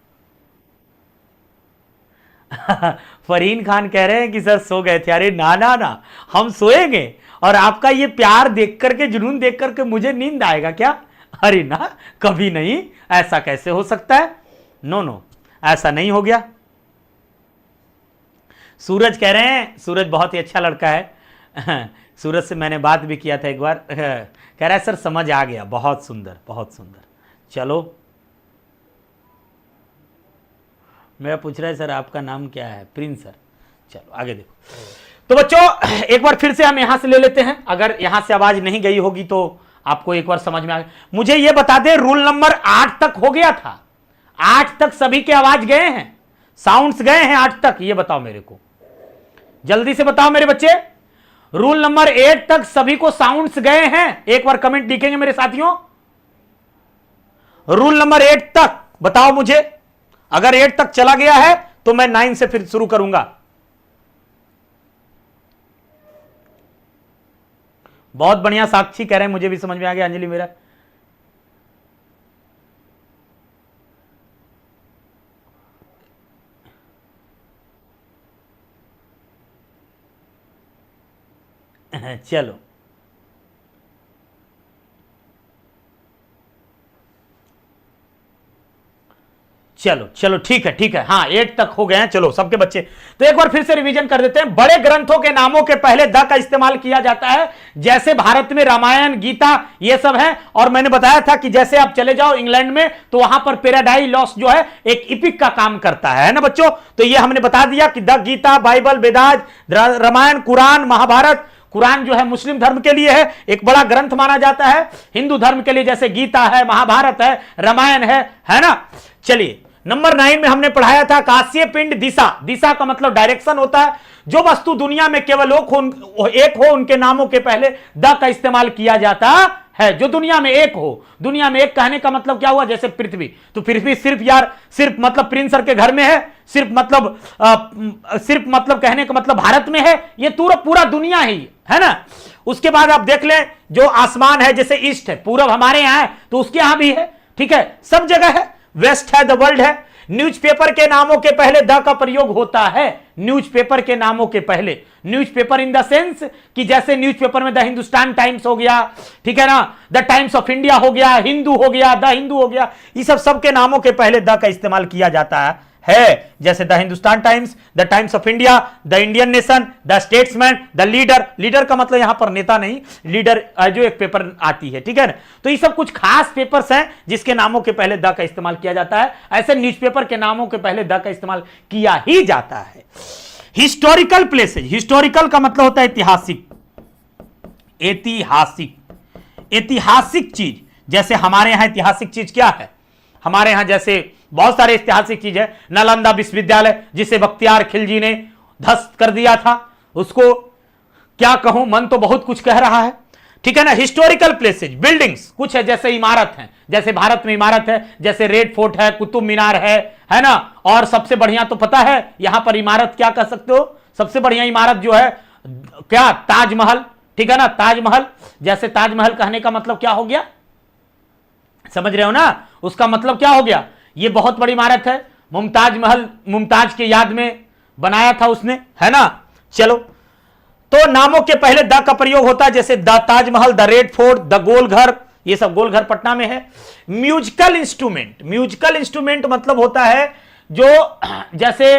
फरहीन खान कह रहे हैं कि सर सो गए थे। अरे ना ना ना, हम सोएंगे और आपका ये प्यार देख करके, जुनून देख करके मुझे नींद आएगा क्या? अरे ना, कभी नहीं, ऐसा कैसे हो सकता है? नो नो, ऐसा नहीं हो गया। सूरज कह रहे हैं, सूरज बहुत ही अच्छा लड़का है सूरज से मैंने बात भी किया था एक बार कह रहा है सर समझ आ गया, बहुत सुंदर बहुत सुंदर। चलो मेरा पूछ रहा है सर आपका नाम क्या है? Prince sir. चलो आगे देखो। तो बच्चों एक बार फिर से हम यहां से ले लेते हैं, अगर यहां से आवाज नहीं गई होगी तो आपको एक बार समझ में आ गया। मुझे यह बता दे, रूल नंबर 8 तक हो गया था? 8 तक सभी के आवाज गए हैं, साउंड्स गए हैं 8 तक? ये बताओ मेरे को, जल्दी से बताओ मेरे बच्चे। रूल नंबर 8 तक सभी को साउंड्स गए हैं? एक बार कमेंट लिखेंगे मेरे साथियों। रूल नंबर 8 तक बताओ मुझे। अगर 8 तक चला गया है तो मैं 9 से फिर शुरू करूंगा। बहुत बढ़िया, साक्षी कह रहे हैं मुझे भी समझ में आ गया। अंजलि मेरा चलो चलो चलो ठीक है ठीक है, हाँ 8 तक हो गए हैं। चलो सबके बच्चे, तो एक बार फिर से रिवीजन कर देते हैं। बड़े ग्रंथों के नामों के पहले द का इस्तेमाल किया जाता है, जैसे भारत में रामायण, गीता, ये सब है। और मैंने बताया था कि जैसे आप चले जाओ इंग्लैंड में तो वहां पर पैराडाइज लॉस्ट जो है एक इपिक का काम करता है ना बच्चों। तो ये हमने बता दिया कि द गीता, बाइबल, वेदास, रामायण, कुरान, महाभारत। कुरान जो है मुस्लिम धर्म के लिए है, एक बड़ा ग्रंथ माना जाता है। हिंदू धर्म के लिए जैसे गीता है, महाभारत है, रामायण है ना। चलिए नंबर 9 में हमने पढ़ाया था कांस्य पिंड दिशा। दिशा का मतलब डायरेक्शन होता है। जो वस्तु दुनिया में केवल एक हो उनके नामों के पहले द का इस्तेमाल किया जाता है। जो दुनिया में एक हो, दुनिया में एक कहने का मतलब क्या हुआ? जैसे पृथ्वी, तो पृथ्वी सिर्फ यार, सिर्फ मतलब प्रिंस सर के घर में है, सिर्फ मतलब कहने का मतलब भारत में है, ये पूरा दुनिया ही है ना। उसके बाद आप देख लें जो आसमान है, जैसे ईस्ट है, पूरब हमारे यहां है तो उसके यहां भी है, ठीक है, सब जगह है। वेस्ट है, द वर्ल्ड है। न्यूज़पेपर के नामों के पहले द का प्रयोग होता है। न्यूज़पेपर के नामों के पहले, न्यूज़पेपर इन द सेंस कि जैसे न्यूज़पेपर में द हिंदुस्तान टाइम्स हो गया, ठीक है ना, द टाइम्स ऑफ इंडिया हो गया, हिंदू हो गया, द हिंदू हो गया, ये सब के नामों के पहले द का इस्तेमाल किया जाता है। जैसे the Hindustan times, the times of India, the Indian nation, the statesman, the leader. Leader का मतलब यहां पर नेता नहीं, लीडर जो एक पेपर आती है, ठीक है ना। तो ये सब कुछ खास पेपर्स हैं जिसके नामों के पहले द का इस्तेमाल किया जाता है। ऐसे न्यूज़पेपर के नामों के पहले द का इस्तेमाल किया ही जाता है। हिस्टोरिकल प्लेसेज, हिस्टोरिकल का मतलब होता है ऐतिहासिक, ऐतिहासिक चीज। जैसे हमारे यहां ऐतिहासिक चीज क्या है? हमारे यहां जैसे बहुत सारे ऐतिहासिक चीज है। नालंदा विश्वविद्यालय जिसे बख्तियार खिलजी ने ध्वस्त कर दिया था, उसको क्या कहूं, मन तो बहुत कुछ कह रहा है, ठीक है ना। हिस्टोरिकल प्लेसेज, बिल्डिंग्स कुछ है, जैसे इमारत है, जैसे भारत में इमारत है, जैसे रेड फोर्ट है, कुतुब मीनार है ना। और सबसे बढ़िया तो पता है यहां पर इमारत क्या कह सकते हो? सबसे बढ़िया इमारत जो है क्या? ताजमहल, ठीक है ना, ताजमहल। जैसे ताजमहल कहने का मतलब क्या हो गया, समझ रहे हो ना? उसका मतलब क्या हो गया? ये बहुत बड़ी इमारत है, मुमताज महल, मुमताज के याद में बनाया था उसने, है ना। चलो, तो नामों के पहले द का प्रयोग होता है, जैसे the Taj Mahal, the red fort, the Golghar, ये सब गोलघर पटना में है। म्यूजिकल इंस्ट्रूमेंट, म्यूजिकल इंस्ट्रूमेंट मतलब होता है जो, जैसे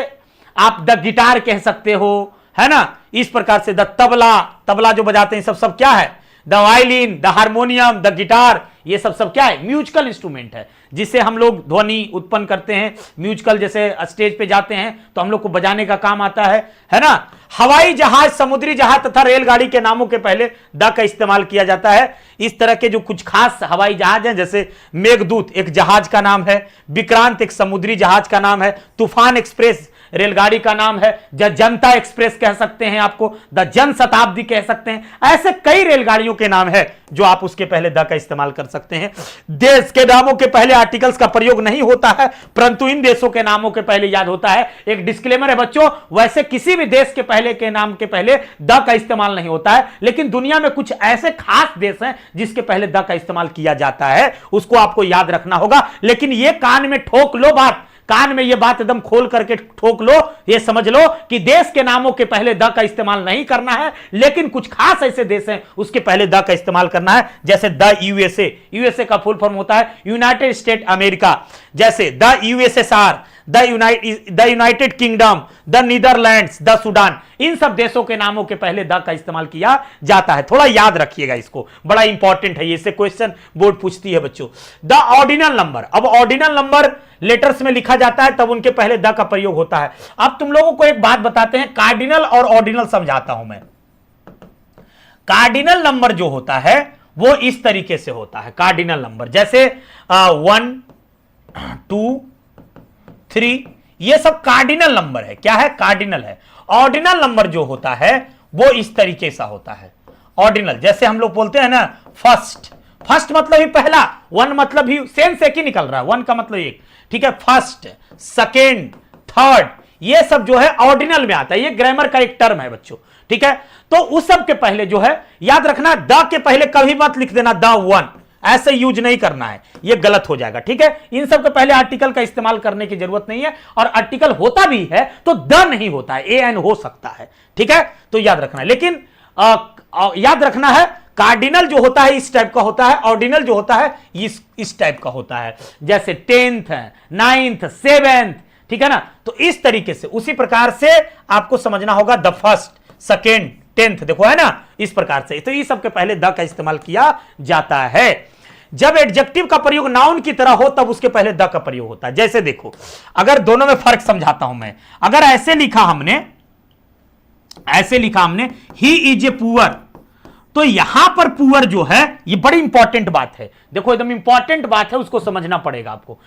आप द गिटार कह सकते हो, है ना, इस प्रकार से। द तबला, तबला जो बजाते हैं सब क्या है? The violin, the harmonium, the guitar, ये सब क्या है? म्यूजिकल इंस्ट्रूमेंट है, जिससे हम लोग ध्वनि उत्पन्न करते हैं। म्यूजिकल, जैसे स्टेज पे जाते हैं तो हम लोग को बजाने का काम आता है ना। हवाई जहाज, समुद्री जहाज तथा रेलगाड़ी के नामों के पहले द का इस्तेमाल किया जाता है। इस तरह के जो कुछ खास हवाई जहाज हैं, जैसे मेघदूत एक जहाज का नाम है, विक्रांत एक समुद्री जहाज का नाम है, तूफान एक्सप्रेस रेलगाड़ी का नाम है, जनता एक्सप्रेस कह सकते हैं, आपको द जन शताब्दी कह सकते हैं। ऐसे कई रेलगाड़ियों के नाम है जो आप उसके पहले द का इस्तेमाल कर सकते हैं। देश के नामों के पहले आर्टिकल्स का प्रयोग नहीं होता है, परंतु इन देशों के नामों के पहले याद होता है। एक डिस्क्लेमर है बच्चों, वैसे किसी भी देश के पहले के नाम के पहले द का इस्तेमाल नहीं होता है, लेकिन दुनिया में कुछ ऐसे खास देश हैं जिसके पहले द का इस्तेमाल किया जाता है, उसको आपको याद रखना होगा। लेकिन यह कान में ठोक लो बात, कान में यह बात एकदम खोल करके ठोक लो, यह समझ लो कि देश के नामों के पहले द का इस्तेमाल नहीं करना है, लेकिन कुछ खास ऐसे देश हैं उसके पहले द का इस्तेमाल करना है। जैसे द यूएसए, यूएसए का फुल फॉर्म होता है यूनाइटेड स्टेट अमेरिका। जैसे the USSR, the United Kingdom, the Netherlands, the Sudan, इन सब देशों के नामों के पहले द का इस्तेमाल किया जाता है। थोड़ा याद रखिएगा इसको, बड़ा इंपॉर्टेंट है, इससे क्वेश्चन बोर्ड पूछती है बच्चों। द ऑर्डिनल नंबर, अब ऑर्डिनल नंबर लेटर्स में लिखा जाता है तब उनके पहले द का प्रयोग होता है। अब तुम लोगों को एक बात बताते हैं, कार्डिनल और ऑर्डिनल समझाता हूं मैं। कार्डिनल नंबर जो होता है वो इस तरीके से होता है। कार्डिनल नंबर जैसे 1, 2, 3, ये सब कार्डिनल नंबर है। क्या है? कार्डिनल है। ऑर्डिनल नंबर जो होता है वो इस तरीके से होता है। ऑर्डिनल जैसे हम लोग बोलते हैं ना, फर्स्ट, फर्स्ट मतलब ही पहला, वन मतलब ही सेंस एक ही निकल रहा है, वन का मतलब एक, ठीक है। फर्स्ट, सेकेंड, थर्ड, ये सब जो है ऑर्डिनल में आता है। ये ग्रामर का एक टर्म है बच्चों, ठीक है। तो उस सब के पहले जो है याद रखना, द के पहले कभी मत लिख देना द वन, ऐसे यूज नहीं करना है, यह गलत हो जाएगा, ठीक है। इन सब के पहले आर्टिकल का इस्तेमाल करने की जरूरत नहीं है, और आर्टिकल होता भी है तो द नहीं होता है, ए एन हो सकता है, ठीक है। तो याद रखना है, लेकिन याद रखना है कार्डिनल जो होता है इस टाइप का होता है, ऑर्डिनल जो होता है इस टाइप का होता है। जैसे 10th, 9th, 7th, ठीक है ना। तो इस तरीके से, उसी प्रकार से आपको समझना होगा द फर्स्ट, सेकेंड, 10th, देखो है ना, इस प्रकार से। तो इस सब के पहले द का इस्तेमाल किया जाता है। जब एडजेक्टिव का प्रयोग नाउन की तरह हो तब उसके पहले द का प्रयोग होता है। जैसे देखो, अगर दोनों में फर्क समझाता हूं मैं, अगर ऐसे लिखा हमने ही इज ए पुअर, तो यहां पर पुअर जो है ये बड़ी इंपॉर्टेंट बात है, देखो एकदम इंपॉर्टेंट बात है, उसको समझना पड़ेगा आपको।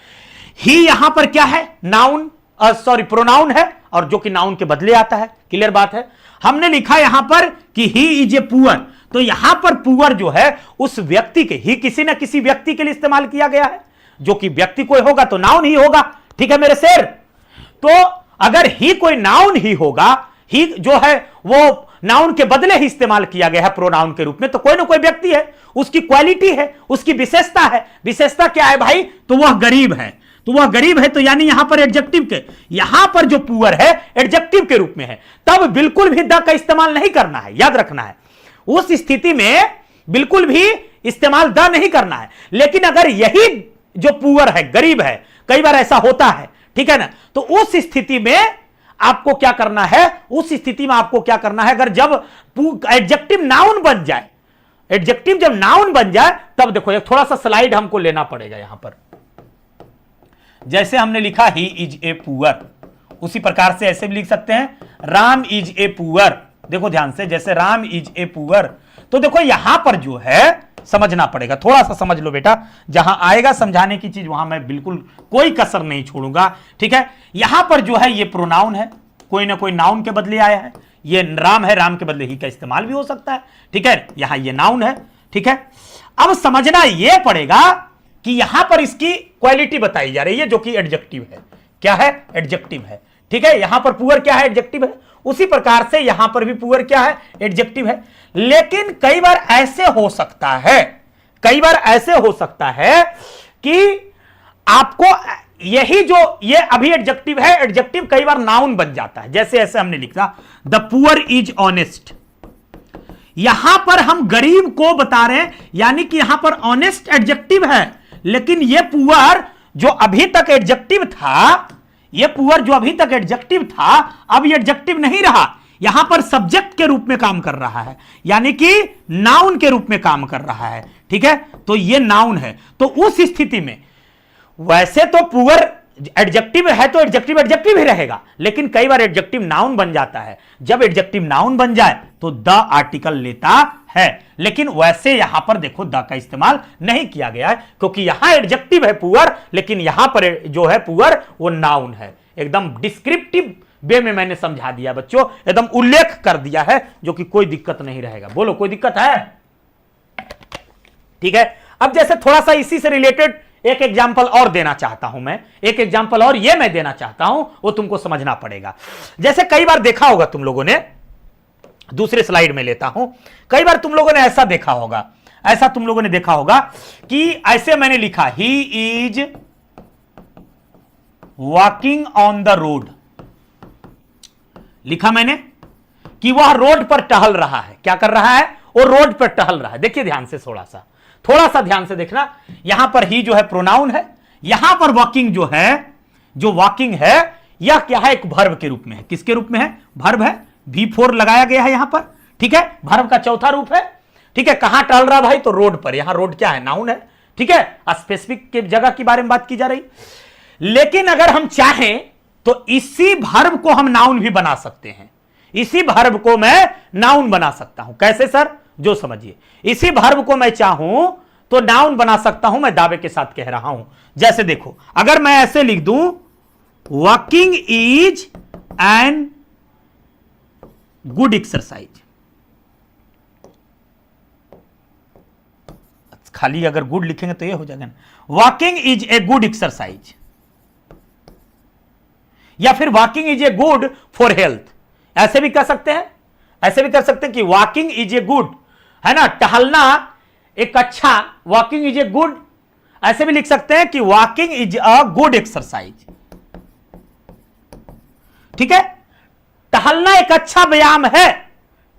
ही यहां पर क्या है? नाउन, प्रोनाउन है, और जो कि नाउन के बदले आता है, क्लियर बात है। हमने लिखा यहां पर कि ही इज ए पुअर, तो यहां पर पुअर जो है उस व्यक्ति के, ही किसी ना किसी व्यक्ति के लिए इस्तेमाल किया गया है, जो कि व्यक्ति कोई होगा तो नाउन ही होगा, ठीक है मेरे शेर। तो अगर ही कोई नाउन ही होगा, ही जो है वो नाउन के बदले ही इस्तेमाल किया गया है प्रोनाउन के रूप में, तो कोई ना कोई व्यक्ति है, उसकी क्वालिटी है, उसकी विशेषता है। विशेषता क्या है भाई? तो वह गरीब है, तो वह गरीब है, तो यानी यहां पर एडजेक्टिव के, यहां पर जो पुअर है एडजेक्टिव के रूप में है, तब बिल्कुल भी द का इस्तेमाल नहीं करना है, याद रखना है। उस स्थिति में बिल्कुल भी इस्तेमाल द नहीं करना है। लेकिन अगर यही जो पुअर है, गरीब है, कई बार ऐसा होता है, ठीक है ना, तो उस स्थिति में आपको क्या करना है, उस स्थिति में आपको क्या करना है, अगर जब एडजेक्टिव नाउन बन जाए, एडजेक्टिव जब नाउन बन जाए, तब देखो एक थोड़ा सा स्लाइड हमको लेना पड़ेगा यहां पर। जैसे हमने लिखा ही इज ए पुअर, उसी प्रकार से ऐसे भी लिख सकते हैं राम इज ए पुअर। देखो ध्यान से, जैसे राम इज ए पुअर, तो देखो यहां पर जो है समझना पड़ेगा, थोड़ा सा समझ लो बेटा, जहां आएगा समझाने की चीज वहां मैं बिल्कुल कोई कसर नहीं छोड़ूंगा, ठीक है। यहां पर जो है ये प्रोनाउन है, कोई ना कोई नाउन के बदले आया है, ये राम है, राम के बदले ही का इस्तेमाल भी हो सकता है, ठीक है। यहां ये नाउन है, ठीक है। अब समझना यह पड़ेगा कि यहां पर इसकी क्वालिटी बताई जा रही है, जो कि एडजेक्टिव है। क्या है? एडजेक्टिव है, ठीक है। यहां पर पुअर क्या है? एडजेक्टिव है। उसी प्रकार से यहां पर भी पुअर क्या है? एडजेक्टिव है। लेकिन कई बार ऐसे हो सकता है, कई बार ऐसे हो सकता है कि आपको यही जो ये अभी एडजेक्टिव है, एडजेक्टिव कई बार नाउन बन जाता है। जैसे ऐसे हमने लिखा द पुअर इज ऑनेस्ट, यहां पर हम गरीब को बता रहे हैं, यानी कि यहां पर ऑनेस्ट एडजेक्टिव है, लेकिन ये पुअर जो अभी तक एडजेक्टिव था, ये पुअर जो अभी तक एडजेक्टिव था, अब ये एडजेक्टिव नहीं रहा, यहां पर सब्जेक्ट के रूप में काम कर रहा है, यानी कि नाउन के रूप में काम कर रहा है, ठीक है, तो ये नाउन है। तो उस स्थिति में वैसे तो पुअर एडजेक्टिव है तो एडजेक्टिव एडजेक्टिव ही रहेगा, लेकिन कई बार एडजेक्टिव नाउन बन जाता है। जब एडजेक्टिव नाउन बन जाए तो द आर्टिकल लेता है, लेकिन वैसे यहां पर देखो द का इस्तेमाल नहीं किया गया है, क्योंकि यहां एडजेक्टिव है पुअर, लेकिन यहां पर जो है पुअर वो नाउन है। एकदम डिस्क्रिप्टिव वे में मैंने समझा दिया बच्चों, एकदम उल्लेख कर दिया है, जो कि कोई दिक्कत नहीं रहेगा। बोलो कोई दिक्कत है? ठीक है, अब जैसे थोड़ा सा इसी से रिलेटेड एक एग्जाम्पल और देना चाहता हूं मैं, एक एग्जाम्पल और ये मैं देना चाहता हूं, वो तुमको समझना पड़ेगा। जैसे कई बार देखा होगा तुम लोगों ने, दूसरे स्लाइड में लेता हूं, कई बार तुम लोगों ने ऐसा देखा होगा, ऐसा तुम लोगों ने देखा होगा कि ऐसे मैंने लिखा he is walking on the road, लिखा मैंने कि वह रोड पर टहल रहा है। क्या कर रहा है? वो रोड पर टहल रहा है। देखिए ध्यान से, थोड़ा सा ध्यान से देखना, यहां पर ही जो है प्रोनाउन है, यहां पर वॉकिंग जो है, जो वॉकिंग है यह क्या है? एक वर्ब के रूप में है। किसके रूप में है? वर्ब है। V4 लगाया गया है यहां पर, ठीक है, वर्ब का चौथा रूप है। ठीक है, कहां टहल रहा भाई? तो रोड पर। यहां रोड क्या है? नाउन है। ठीक है, स्पेसिफिक की जगह के बारे में बात की जा रही। लेकिन अगर हम चाहें तो इसी वर्ब को हम नाउन भी बना सकते हैं। इसी वर्ब को मैं नाउन बना सकता हूं। कैसे सर? जो समझिए, इसी वर्ब को मैं चाहूं तो नाउन बना सकता हूं, मैं दावे के साथ कह रहा हूं। जैसे देखो, अगर मैं ऐसे लिख दूं walking is an good exercise, खाली अगर गुड लिखेंगे तो ये हो जाएगा ना, walking is a good exercise, या फिर walking is a good for health, ऐसे भी कर सकते हैं। ऐसे भी कर सकते हैं कि वॉकिंग इज ए गुड, है ना, टहलना एक अच्छा, वॉकिंग इज ए गुड। ऐसे भी लिख सकते हैं कि walking is a good exercise. ठीक है, टहलना एक अच्छा व्यायाम है,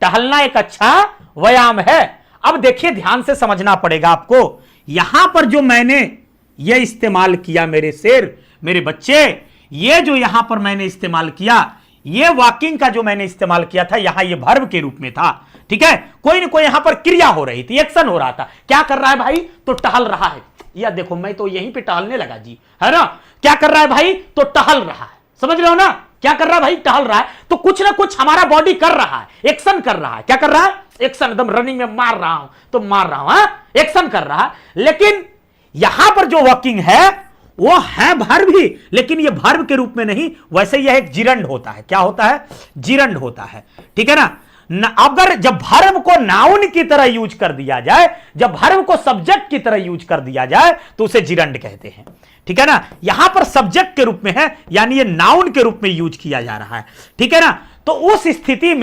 टहलना एक अच्छा व्यायाम है। अब देखिए ध्यान से समझना पड़ेगा आपको, यहां पर जो मैंने ये इस्तेमाल किया मेरे शेर, मेरे बच्चे, ये जो यहां पर मैंने इस्तेमाल किया, ये वॉकिंग का जो मैंने इस्तेमाल किया था, यहां ये वर्ब के रूप में था। ठीक है, कोई ना कोई यहां पर क्रिया हो रही थी, एक्शन हो रहा था। क्या कर रहा है भाई? तो टहल रहा है। या देखो मैं तो यहीं पे टहलने लगा जी, है ना। क्या कर रहा है भाई? तो टहल रहा है। समझ रहे हो ना? क्या कर रहा है भाई? टहल रहा है। तो कुछ ना कुछ हमारा बॉडी कर रहा है, एक्शन कर रहा है। क्या कर रहा है? एक्शन। एकदम रनिंग में मार रहा हूं तो मार रहा हूं, एक्शन कर रहा है। लेकिन यहां पर जो वॉकिंग है वो है वर्ब भी, लेकिन ये वर्ब के रूप में नहीं, वैसे यह एक जिरंड होता है। क्या होता है? जिरंड होता है। ठीक है ना। अगर जब वर्ब को नाउन की तरह यूज कर दिया जाए, जब वर्ब को सब्जेक्ट की तरह यूज कर दिया जाए तो उसे जिरंड कहते हैं। ठीक है ना, यहां पर सब्जेक्ट के रूप में है, यानी ये नाउन के रूप में यूज किया जा रहा है। ठीक है ना, तो उस स्थिति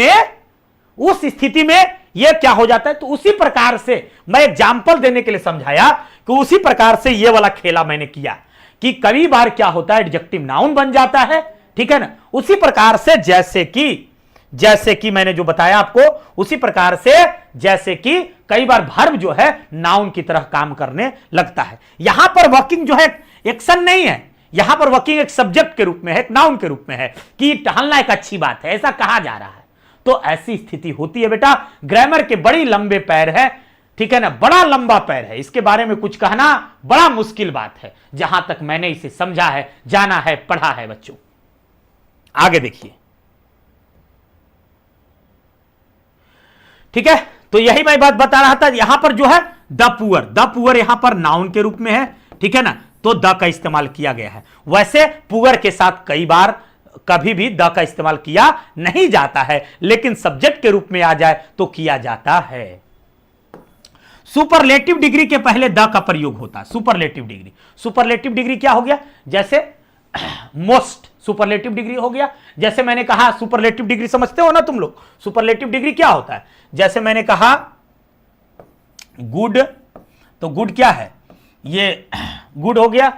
में यह क्या हो जाता है? तो उसी प्रकार से मैं एग्जाम्पल देने के लिए समझाया कि उसी प्रकार से यह वाला खेला मैंने किया कि कई बार क्या होता है, एडजेक्टिव नाउन बन जाता है। ठीक है ना, उसी प्रकार से जैसे कि मैंने जो बताया आपको, उसी प्रकार से जैसे कि कई बार वर्ब जो है नाउन की तरह काम करने लगता है। यहां पर वॉकिंग जो है एक्शन नहीं है, यहां पर वॉकिंग एक सब्जेक्ट के रूप में है, एक नाउन के रूप में है कि टहलना एक अच्छी बात है, ऐसा कहा जा रहा है। तो ऐसी स्थिति होती है बेटा। ग्रामर के बड़ी लंबे पैर है, ठीक है ना, बड़ा लंबा पैर है, इसके बारे में कुछ कहना बड़ा मुश्किल बात है, जहां तक मैंने इसे समझा है, जाना है, पढ़ा है। बच्चों आगे देखिए। ठीक है, तो यही मैं बात बता रहा था। यहां पर जो है द पुअर यहां पर नाउन के रूप में है। ठीक है ना, तो द का इस्तेमाल किया गया है। वैसे पुअर के साथ कई बार कभी भी द का इस्तेमाल किया नहीं जाता है, लेकिन सब्जेक्ट के रूप में आ जाए तो किया जाता है। सुपरलेटिव डिग्री के पहले द का प्रयोग होता है। सुपरलेटिव डिग्री क्या हो गया? जैसे मोस्ट सुपरलेटिव डिग्री हो गया। जैसे मैंने कहा सुपरलेटिव डिग्री समझते हो ना तुम लोग? सुपरलेटिव डिग्री क्या होता है? जैसे मैंने कहा गुड, तो गुड क्या है? ये गुड हो गया।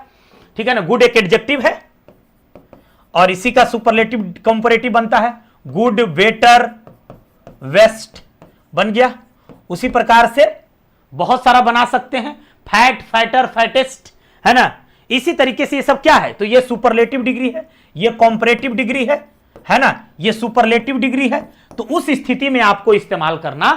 ठीक है ना, गुड एक एडजेक्टिव है और इसी का सुपरलेटिव कंपैरेटिव बनता है। गुड, बेटर, वेस्ट बन गया। उसी प्रकार से बहुत सारा बना सकते हैं, फैट, फैटर, फैटेस्ट, है ना। इसी तरीके से ये सब क्या है? तो ये सुपरलेटिव डिग्री है, ये कंपैरेटिव डिग्री है ना, ये सुपरलेटिव डिग्री है। तो उस स्थिति में आपको इस्तेमाल करना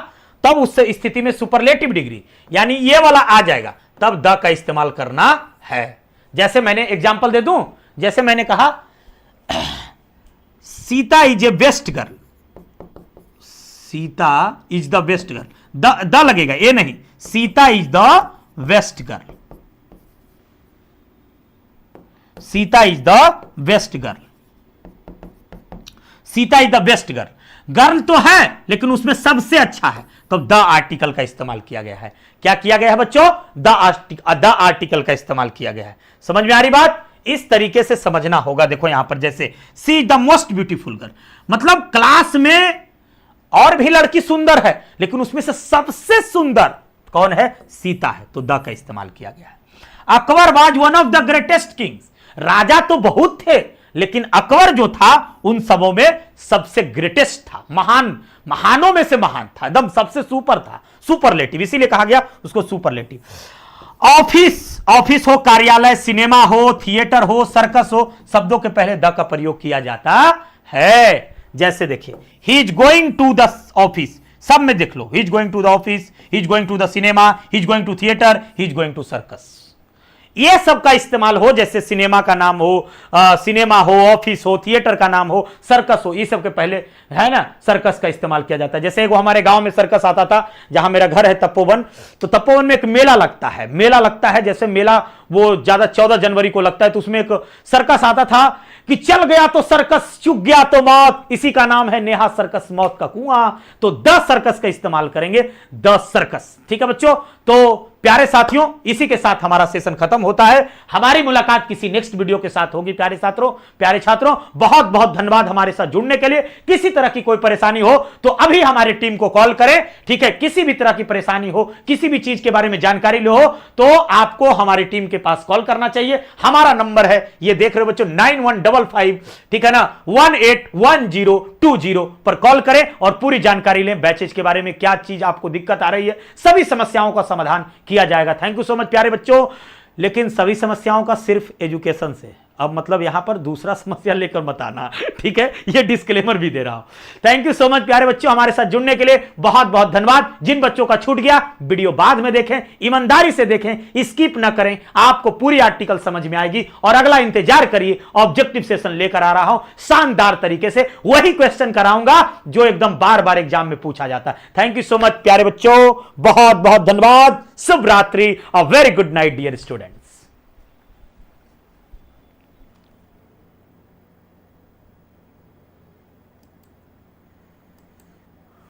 तब उस स्थिति में सुपरलेटिव डिग्री यानी ये वाला आ जाएगा, तब द का इस्तेमाल करना है। जैसे मैंने एग्जांपल दे दूं, जैसे मैंने कहा Sita is a best girl, Sita is the best girl, the लगेगा, ये नहीं, Sita is the best girl, Sita is the best girl, Sita is the best girl. Girl तो है लेकिन उसमें सबसे अच्छा है, तो द आर्टिकल का इस्तेमाल किया गया है। क्या किया गया है बच्चों? द आर्टिकल का इस्तेमाल किया गया है। समझ में आ रही बात? इस तरीके से समझना होगा। देखो यहां पर जैसे she is the most beautiful girl, मतलब क्लास में और भी लड़की सुंदर है लेकिन उसमें से सबसे सुंदर कौन है? सीता है, तो द का इस्तेमाल किया गया है। Akbar was one of the greatest kings, राजा तो बहुत थे लेकिन अकबर जो था उन सबों में सबसे ग्रेटेस्ट था, महान, महानों में से महान था, एकदम सबसे सुपर था, सुपरलेटिव, इसीलिए कहा गया उसको सुपरलेटिव। ऑफिस हो, कार्यालय, सिनेमा हो, थिएटर हो, सर्कस हो, शब्दों के पहले द का प्रयोग किया जाता है। जैसे देखिए, he is going to the office, सब में देख लो, he is going to the office, he is going to the cinema, he is going to theatre, he is going to circus. ये सब का इस्तेमाल हो, जैसे सिनेमा का नाम हो, सिनेमा हो, ऑफिस हो, थिएटर का नाम हो, सर्कस हो, ये सब के पहले है ना सर्कस का इस्तेमाल किया जाता है। जैसे वो हमारे गांव में सर्कस आता था, जहां मेरा घर है तपोवन, तो तपोवन में एक मेला लगता है, मेला लगता है, जैसे मेला वो ज्यादा 14 जनवरी को लगता है, तो उसमें एक सर्कस आता था कि चल गया तो सर्कस, चुक गया तो मौत, इसी का नाम है नेहा सर्कस मौत का कुआं। तो द सर्कस का इस्तेमाल करेंगे, द सर्कस। ठीक है बच्चों, तो प्यारे साथियों, इसी के साथ हमारा सेशन खत्म होता है। हमारी मुलाकात किसी नेक्स्ट वीडियो के साथ होगी। प्यारे छात्रों, प्यारे छात्रों, बहुत बहुत धन्यवाद हमारे साथ जुड़ने के लिए। किसी तरह की कोई परेशानी हो तो अभी हमारी टीम को कॉल करें। ठीक है, किसी भी तरह की परेशानी हो, किसी भी चीज के बारे में जानकारी लो हो तो आपको हमारी टीम के पास कॉल करना चाहिए। हमारा नंबर है, ये देख रहे हो बच्चों, 9155, ठीक है ना, 181020 पर कॉल करें और पूरी जानकारी लें। बैचेज के बारे में क्या चीज आपको दिक्कत आ रही है, सभी समस्याओं का समाधान किया जाएगा। थैंक यू सो मच प्यारे बच्चों। लेकिन सभी समस्याओं का सिर्फ एजुकेशन से, अब मतलब यहां पर दूसरा समस्या लेकर मत आना, ठीक है, ये डिस्क्लेमर भी दे रहा हूं। थैंक यू सो मच प्यारे बच्चों, हमारे साथ जुड़ने के लिए बहुत बहुत धन्यवाद। जिन बच्चों का छूट गया, वीडियो बाद में देखें, ईमानदारी से देखें, स्किप ना करें, आपको पूरी आर्टिकल समझ में आएगी। और अगला इंतजार करिए, ऑब्जेक्टिव सेशन लेकर आ रहा हूं शानदार तरीके से, वही क्वेश्चन कराऊंगा जो एकदम बार बार एग्जाम में पूछा जाता है। थैंक यू सो मच प्यारे बच्चों, बहुत बहुत धन्यवाद। शुभ रात्रि, a very good night dear student.